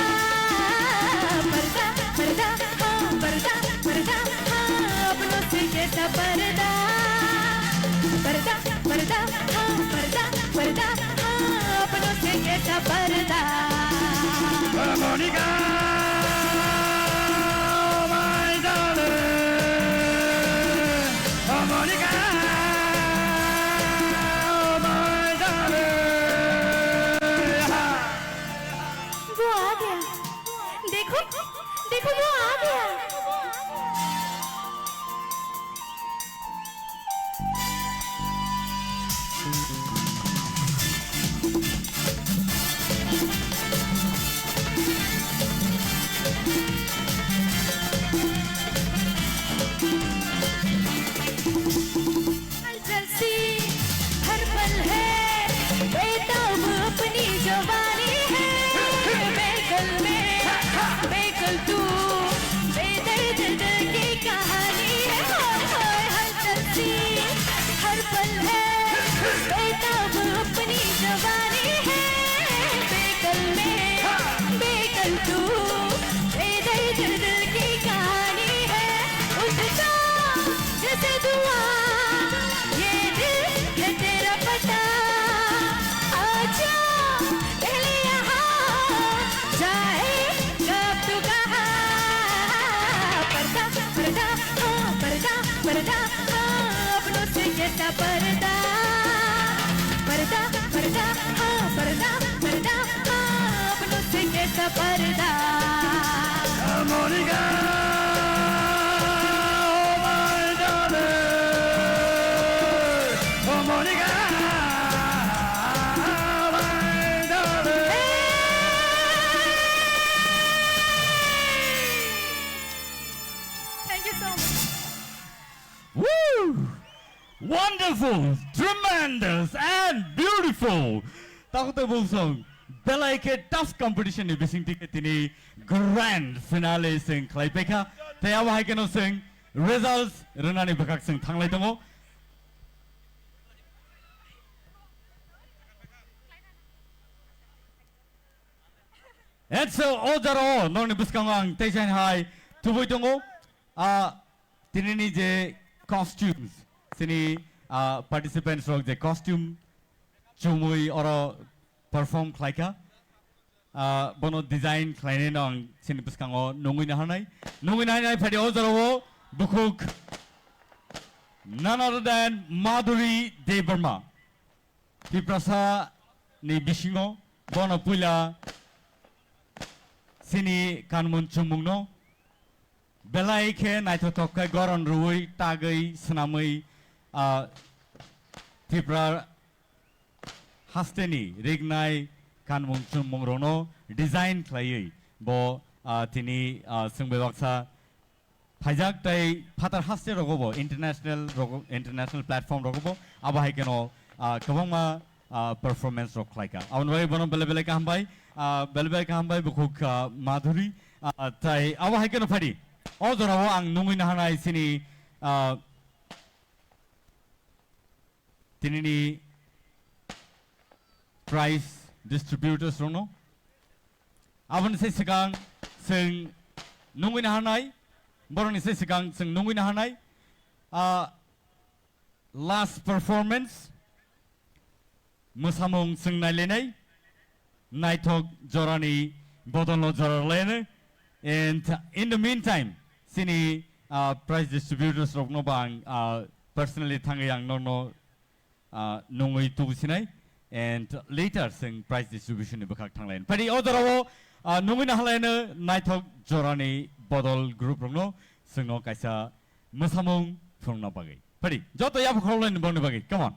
पर्दा पर्दा हाँ पर्दा पर्दा हाँ अपनों से कैसा पर्दा पर्दा पर्दा हाँ पर्दा पर्दा हाँ अपनों से कैसा पर्दा Monica, my darling, Monica, my darling. वो आ गया देखो देखो वो आ गया जलसी हर पल है बेताब अपनी जवानी है बेकल में बेकल तू बेदर्द दिल की कहानी है हाय हाय हर जलसी हर पल है बेताब अपनी जवानी है बेकल में बेकल तू बेदर्द दिल की कहानी है उठता जैसे दुआ ये दिल है तेरा पता आजा पहले यहाँ जाए कब तू कहाँ पर्दा पर्दा हाँ पर्दा पर्दा हाँ अपनों से कैसा पर्दा पर्दा पर्दा हाँ पर्दा पर्दा हाँ अपनों से कैसा पर्दा Monica, my darling, Monica, my darling. Thank you so much. Woo! Wonderful, tremendous, and beautiful. Takutay Bulsong, Belaike tough competition ni bising tiket ini grand finale sing Klaipeka. Tayawa hai keno sing results renani bakak sing thanglai tongo. And so ojaro nong ni biskangang tejan hai tuboy tongo. Tinini je costumes sini participants rok je costume chumui oro perform klaika bono design klaine nong sini biskango nongui na hanai phadi ojaro bukuk none other than Madhuri Debarma Tipra ni bisingo bono pula sini kanmun chumungno belai ke naitotok kai goron rui tagai senamai Tipra hasteni rignai kanmun chumungrono design klai bo tini sungbewaksa Pajak tai patar haste rogobo international platform rogobo aba haikeno kabangma performance rok klaika aun wai bono bele ka hambai bukuk Madhuri tai aba haikeno phadi ojorawo ang nungui na hanai sini tinini prize distributors rono abon se sigang sing nungui na hanai boroni se sigang sing nungui na hanai last performance musamung sing nailenai naitok jorani bodonlo joralene. And in the meantime, sini prize distributors rok no bang personally thangayang no nungui tu sinai and later sing prize distribution ni bakak thanglain. Padi odarawo nungui na halaina naitok jorani bodol group rok no sing no kaisa musamung from no bagi. Padi joto yap kholain bong bagi. Come on.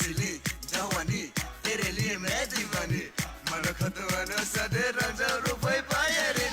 नस्ली जवानी तेरे लिए मैं दीवानी मन खतवाना सदे राजा रुपए पाए रे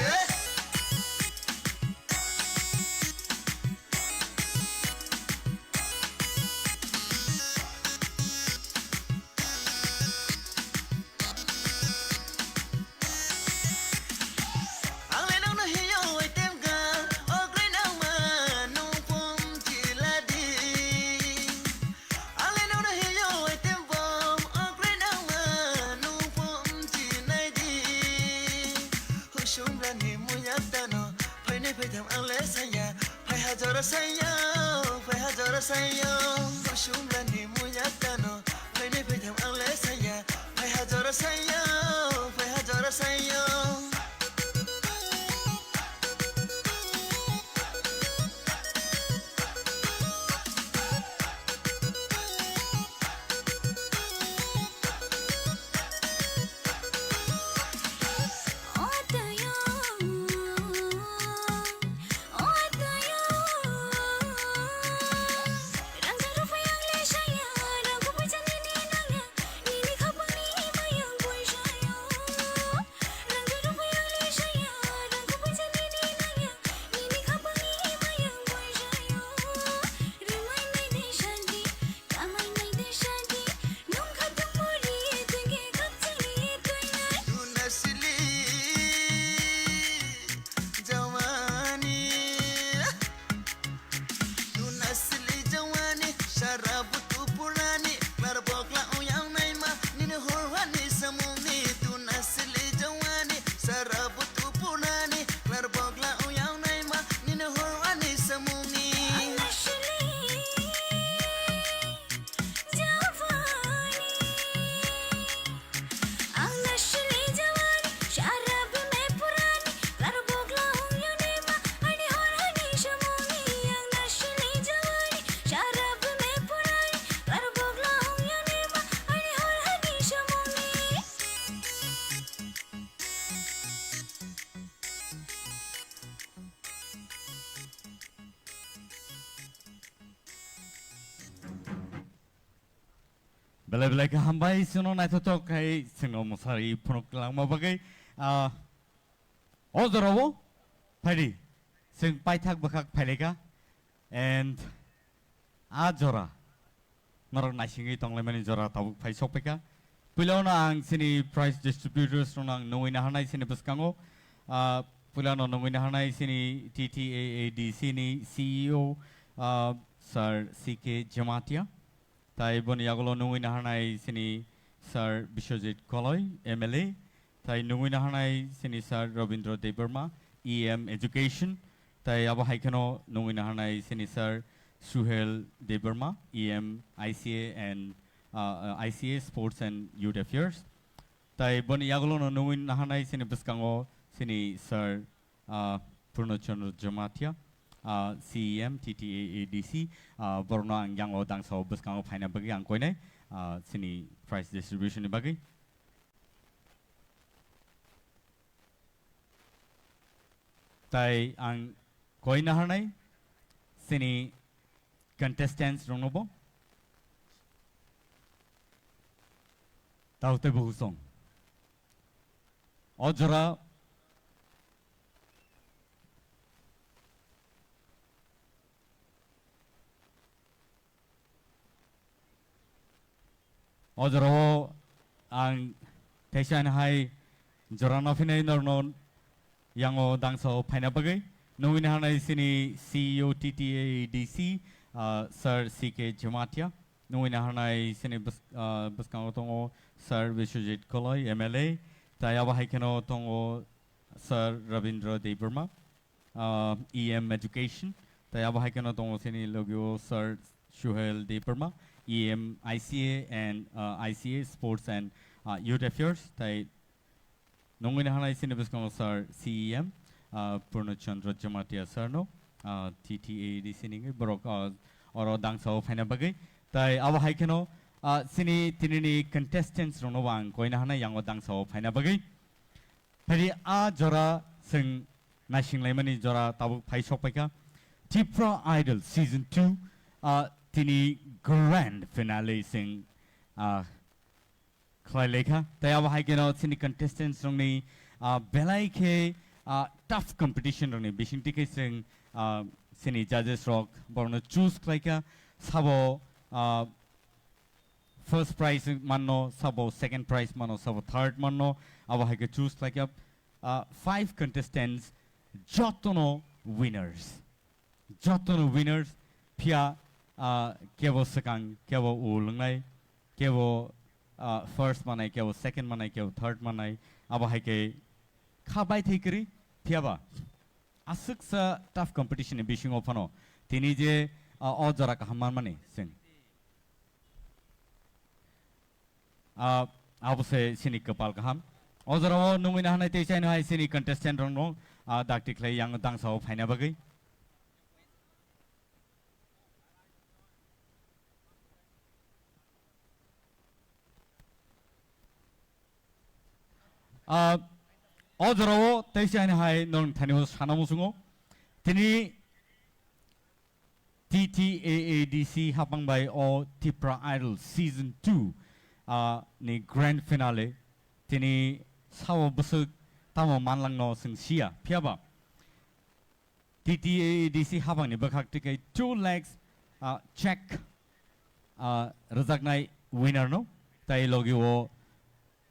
Belai-belai ka hambai sino nai thotok kai sino mosari phunuk lang ma bagai ozorowo phari sing paithak bakhak phaileka and a jora norok naisingi tonglai mani jora tabuk phai sopeka pulona ang sini price distributors nang noina hanai sini baskango pulano noina hanai sini TTAAD sini CEO Sir CK Jamatia tai bon yagolo nungui na hanai sini Sir Bishojit Koloi MLA tai nungui na hanai sini Sir Robindra Debarma EM Education tai abo haikano nungui na hanai sini Sir Suhel Debarma EM ICA and ICA Sports and Youth Affairs tai bon yagolo nungui na hanai sini biskango sini Sir Purnachandra Jamatia CEM TTAADC Borno ang yang odang so buskango paina bagi ang koine sini price distribution ni bagi tai ang koina hanai sini contestants ronobo taute bugusong ojora ojoro ang tesan hai jorano finai nornon yango dangso paina bagai nungin hanai sini CEO TTADC Sir CK Jamatia nungin hanai sini buskango tongo Sir Vishwajit Koloi MLA tayaba haikeno tongo Sir Rabindra Debarma EM Education tayaba haikeno tongo sini logyo Sir Suhel Debarma EM ICA and ICA Sports and Youth Affairs tai nungin hanai sini buskango Sir CEM Purnachandra Jamatia Sir no TTAD sini borok oro dangso phaina bagai tai aba haikeno sini tinini contestants rono wang koina hanai yango dangso phaina bagai phari a jora sing nashing laimani jora tabu phai sopeka Tipra Idol Season 2 tini grand finale sing Klaileka, Tayawa Hikeno, Sini contestants on the Belaike tough competition on the Bishing tickets in Sini judges rock, Borno choose Klaika, Sabo first prize Mano, Sabo second prize Mano, Sabo third Mano, our Hike choose Klaika 5 contestants, Jotono winners. Jotono winners, Pia Kevo Sakang, Kevo Ulungai, Kevo first manai kevo second manai kevo third manai aba haike khabai thikri thiaba asuk sa tough competition in bishing ofano tini je ojara ka hamman mani sing abose sini kapal kaham ojara numina hanai te chain hai sini contestant rong no dakti khlai yang dang sao phaina bagai 어저로 대시하는 하에 넌 다니고 사나무승호 드니 TTAADC 합방바이 어 Tipra Idol Season 2 니 Grand Finale 드니 사워 부스 타모 만랑노 승시야 피아바 TTAADC 합방니 버각티케 2 legs check रजाकनाय winner no ताई लोगिओ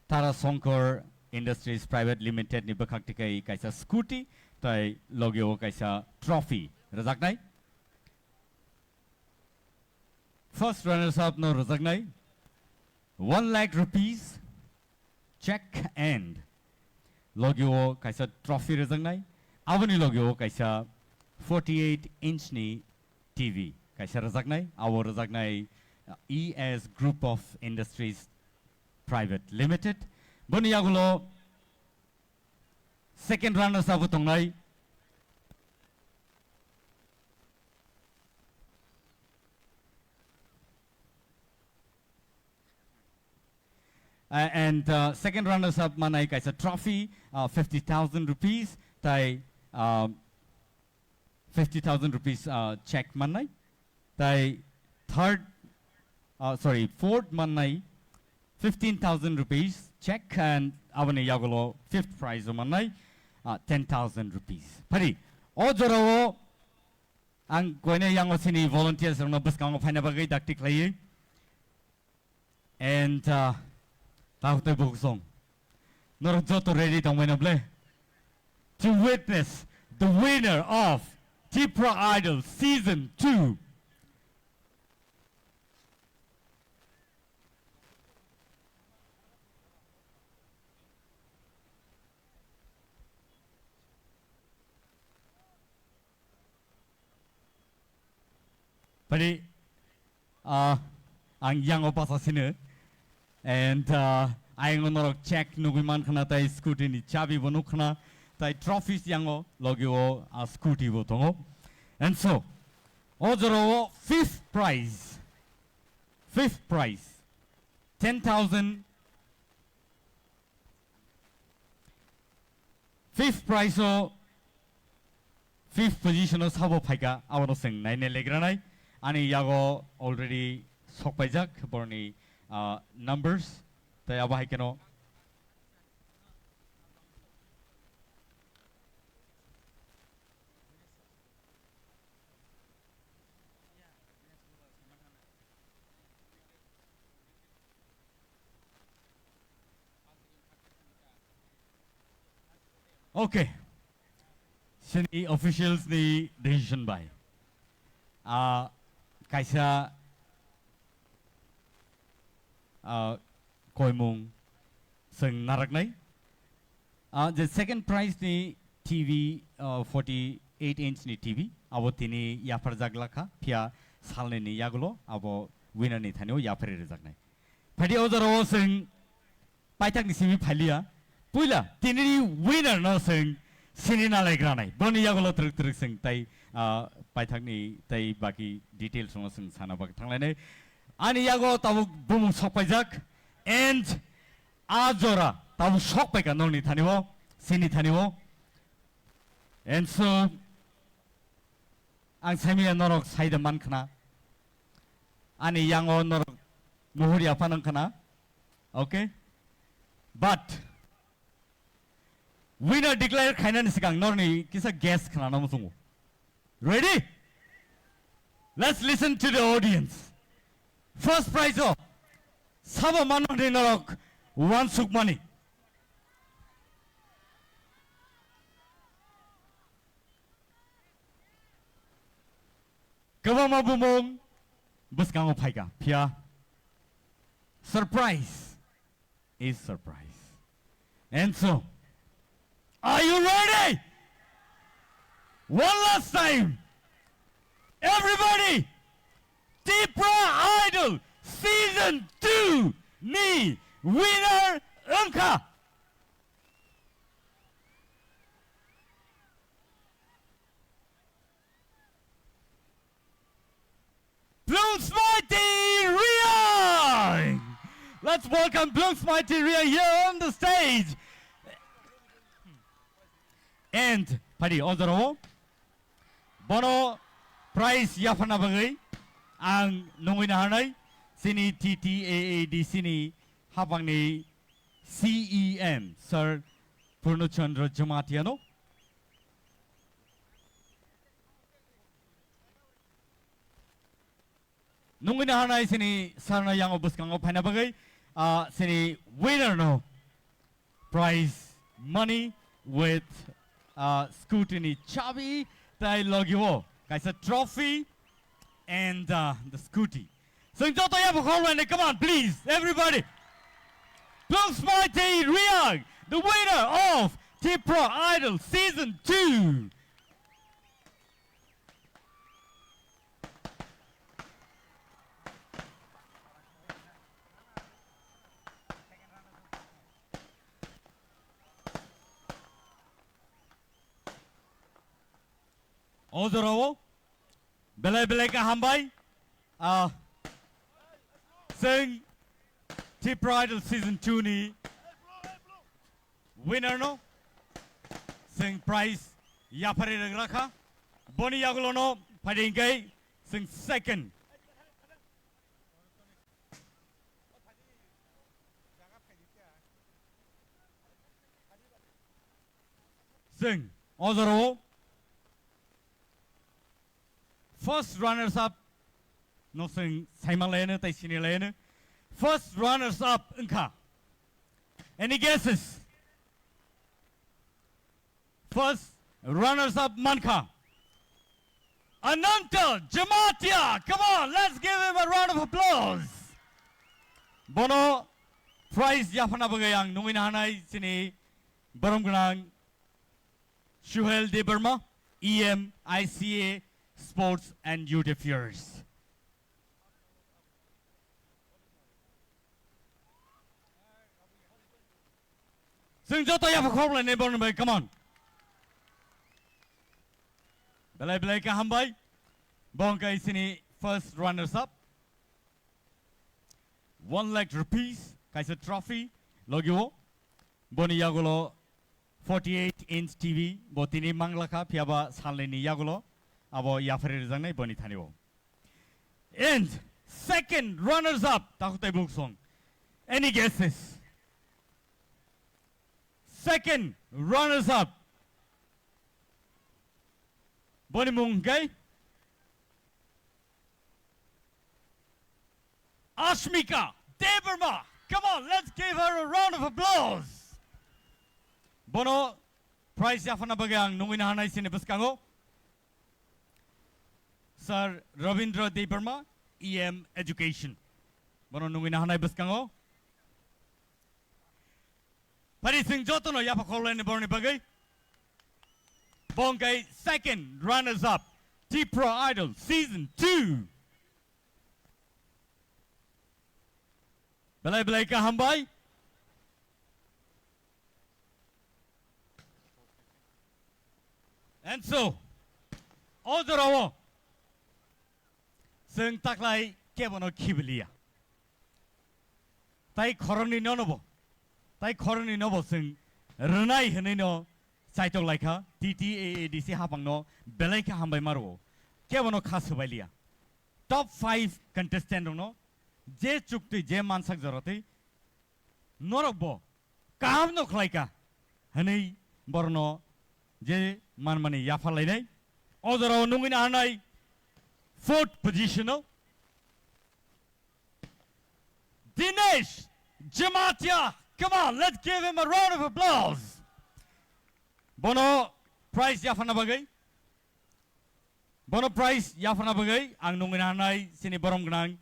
तारा सोंकर Industries Private Limited ni bakaktikai kaisa scooty tai logio kaisa trophy rajaknai first runners up no rajaknai 1 lakh rupees check and logio kaisa trophy rajaknai avani logio kaisa 48-inch ni TV kaisa rajaknai our rajaknai ES Group of Industries Private Limited Boniagulo second runner Sabutongai and second runners up Manai Kaisa trophy 50,000 rupees Tai 50,000 rupees check Manai Tai fourth Manai 15,000 rupees check and avani yagulo fifth prize manai 10,000 rupees pari ojoro ang koine yang osini volunteers no buskang phaina bagai dakti klai and taute buksong nor joto ready tongmenable to witness the winner of Tipra Idol Season 2 Padi ang yang opasa sini and ang norok check nuguman khana tai scooty ni chabi bonu khana tai trophies yang logio scooty bo tongo and so ojoro fifth prize 10,000 fifth prize fifth position o sabo phaika awano sing nai ne legranai Ani yago already sokpajak borni numbers tay aba hikeno Okay sini officials ni decision by Kaisa Khumulwng sing naraknai the second prize ni TV 48-inch ni TV abo tini yapar jaglakha pia salne ni yagulo abo winner ni thanio yapar rejaknai phadi ojaro sing paitak ni simi phalia puila tini winner no sing sinina legranai boni yagulo truk truk sing tai paithakni tai baki details no sing sana bak thanglane ani yago tabu bumung sokpaijak and ajora tabu sokpaika noni thanibo sini thanibo and so ang sami norok saida man khana ani yango norok Muhuri apa nang kana? Okay. But winner declare kainan sigang norni kisa guess kana namu sungu. Ready? Let's listen to the audience. First prize of Saba Manori Norok, one suk money. Kawama bumong, buskango paika, pia. Surprise is surprise. And so, are you ready? One last time. Everybody, Tipra Idol Season 2 ni winner Unka. Bloom's Mighty Ria. Let's welcome Bloom's Mighty Ria here on the stage. And Padi Odoro Bono Prize Yafana Bagai ang nunginahanay sini TTAAD sini habang ni CEM Sir Purnochandra Jamatiano. Nunginahanay sini Sarna yang obus kang opana bagay sini winner no prize money with scrutiny chabi tay logyo kaisa trophy and the scooty. So come on, please, everybody. Bloom's Mighty Ria, the winner of Tipra Idol Season 2. Odorowo, belai ka hambay, sing Tipra Idol Season 2 ni winner no, sing prize yapari nagraka, boni yagulo no padingay sing second. Sing Odorowo. First runners up, no sing Simon Lane, Taisini Lane. First runners up, Inka. Any guesses? First runners up, Manka. Ananta Jamatia, come on, let's give him a round of applause. Bono prize Yafana Bagayang, Numinahanai Sini, Barumgrang, Shuhel de Burma, EM, ICA, Sports and Youth Affairs. Sing joto ya fakobla ne born by come on. Belai ka hambay. Bongka isini first runners up. 1 lakh rupees kaisa trophy logyo. Boni yagulo 48-inch TV botini manglaka piaba saleni yagulo. Abo yafari zangnai boni thaniwo. And second runners up takutai book song. Any guesses? Second runners up. Boni Mungai. Ashmika Deberma. Come on, let's give her a round of applause. Bono prize yafana bagang nunginahanay sinibuskango. Sir Ravindra Deberma, EM Education. Bono nunginahanay buskango. Pari sing joto no yapa kola ni borni bagay. Bongay second runners up. Tipra Idol Season 2. Belai ka hambay. And so, Odorowo. Sing taklay kebono kibilia. Tai koroni nonobo. Tai koroni nobo sing renai henino saitok laika TTAADC hapang no belai ka hambay maro. Kebono khas bailia. Top 5 contestant no je chukti je mansak joroti norok bo kaham no khlaika hani borno je manmani yafalainai ojoro nungin hanai fourth position Dinesh Jamatia. Come on, let's give him a round of applause. Bono prize yafana bagai. Bono prize yafana bagai. Ang nungin hanai sini borom gnang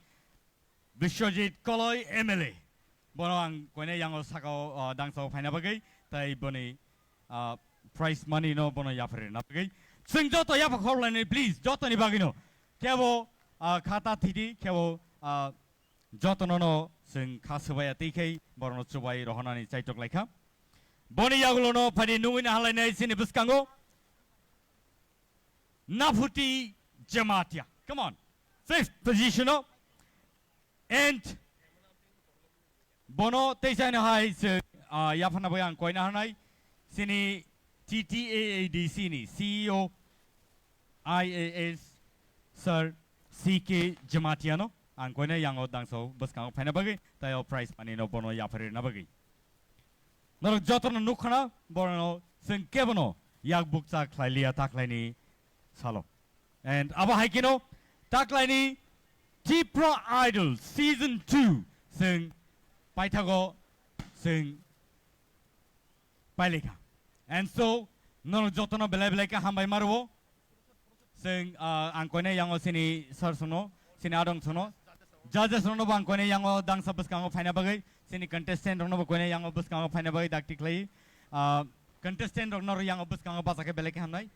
Vishwajit Koloi MLA. Bono ang koine yang osako dangso paina bagai. Tai boni prize money no bono yafare na bagai. Sing joto yafa khorlani please. Joto ni bagino. Kevo khata thidi kevo joto no sing khasubaya tikei borno chubai rohanani chaitok laika. Boni yagulono padi nungin halai sini buskango. Nafuti Jamatia. Come on. Fifth position. And Bono Teisana Hai Yafana Boyan Koina Hanai Sini TTAADC ni CEO IAS Sir CK Jamatiano ang koina yang odang so buskang paina bagi tayo prize money no bono yapari na bagi. Norok joto no nukhana bono sing kebono yak buksa klailia taklaini salo. And aba haikino taklaini Tipra Idol Season 2 sing paitago sing pailika. And so norok joto no belai ka hambai maruo sing ang koina yang o sini sir suno sini adong suno judges rono bang koine yang o dang sabus kango faina bagai sini contestant rono koine yang o bus kango faina bagai dak tiklai contestant rono yang o bus kango pasake beleke hamnai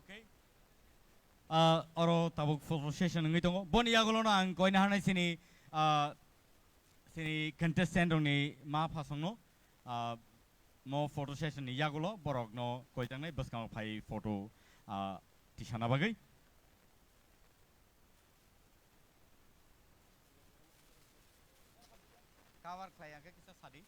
Okay. Oro tabuk photo session ngi tongo. Boni yagulono ang koina hanai sini sini contestant ni ma phasongno mo photo session ni yagulo borok no koijang nai buskang phai photo tisana bagai. Cover klayang ke kisa sadi.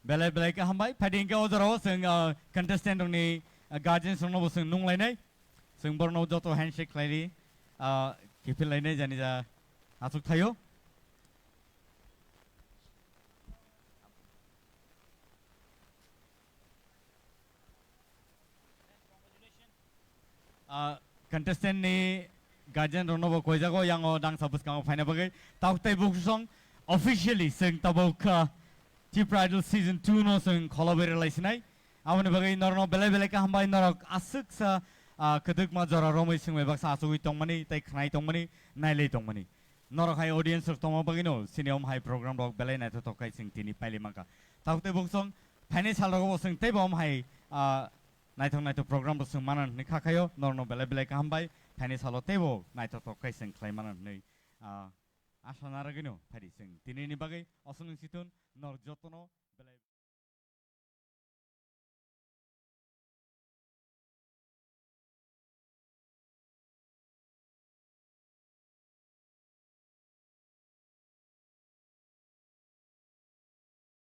Belai ka hambai pading ka ojaro sing contestant ni guardian sono bo sing nung lainai sing borno joto handshake laini kipil lainai jani ja asuk thayo contestant ni guardian rono bo koijago yang o dang sabus kang faina bagai tautai buksong officially sing tabok Tipra Idol Season 2 no sing collaborate laisinai awani bagai norno belai ka hambai norok asuk sa keduk ma jora romai sing mebak sa asui tongmani tai khnai tongmani nailei tongmani norok hai audience tongma bagai no siniom hai program rok belai nai to kai sing tini paili mangka taute buksong phane salrogo sing tai bom hai nai to program bo sing manan ni khakayo norno belai ka hambai phane salo tebo nai to kai sing klai manan nei asana ragino phari sing tini ni bagai osung situn nor jotono belai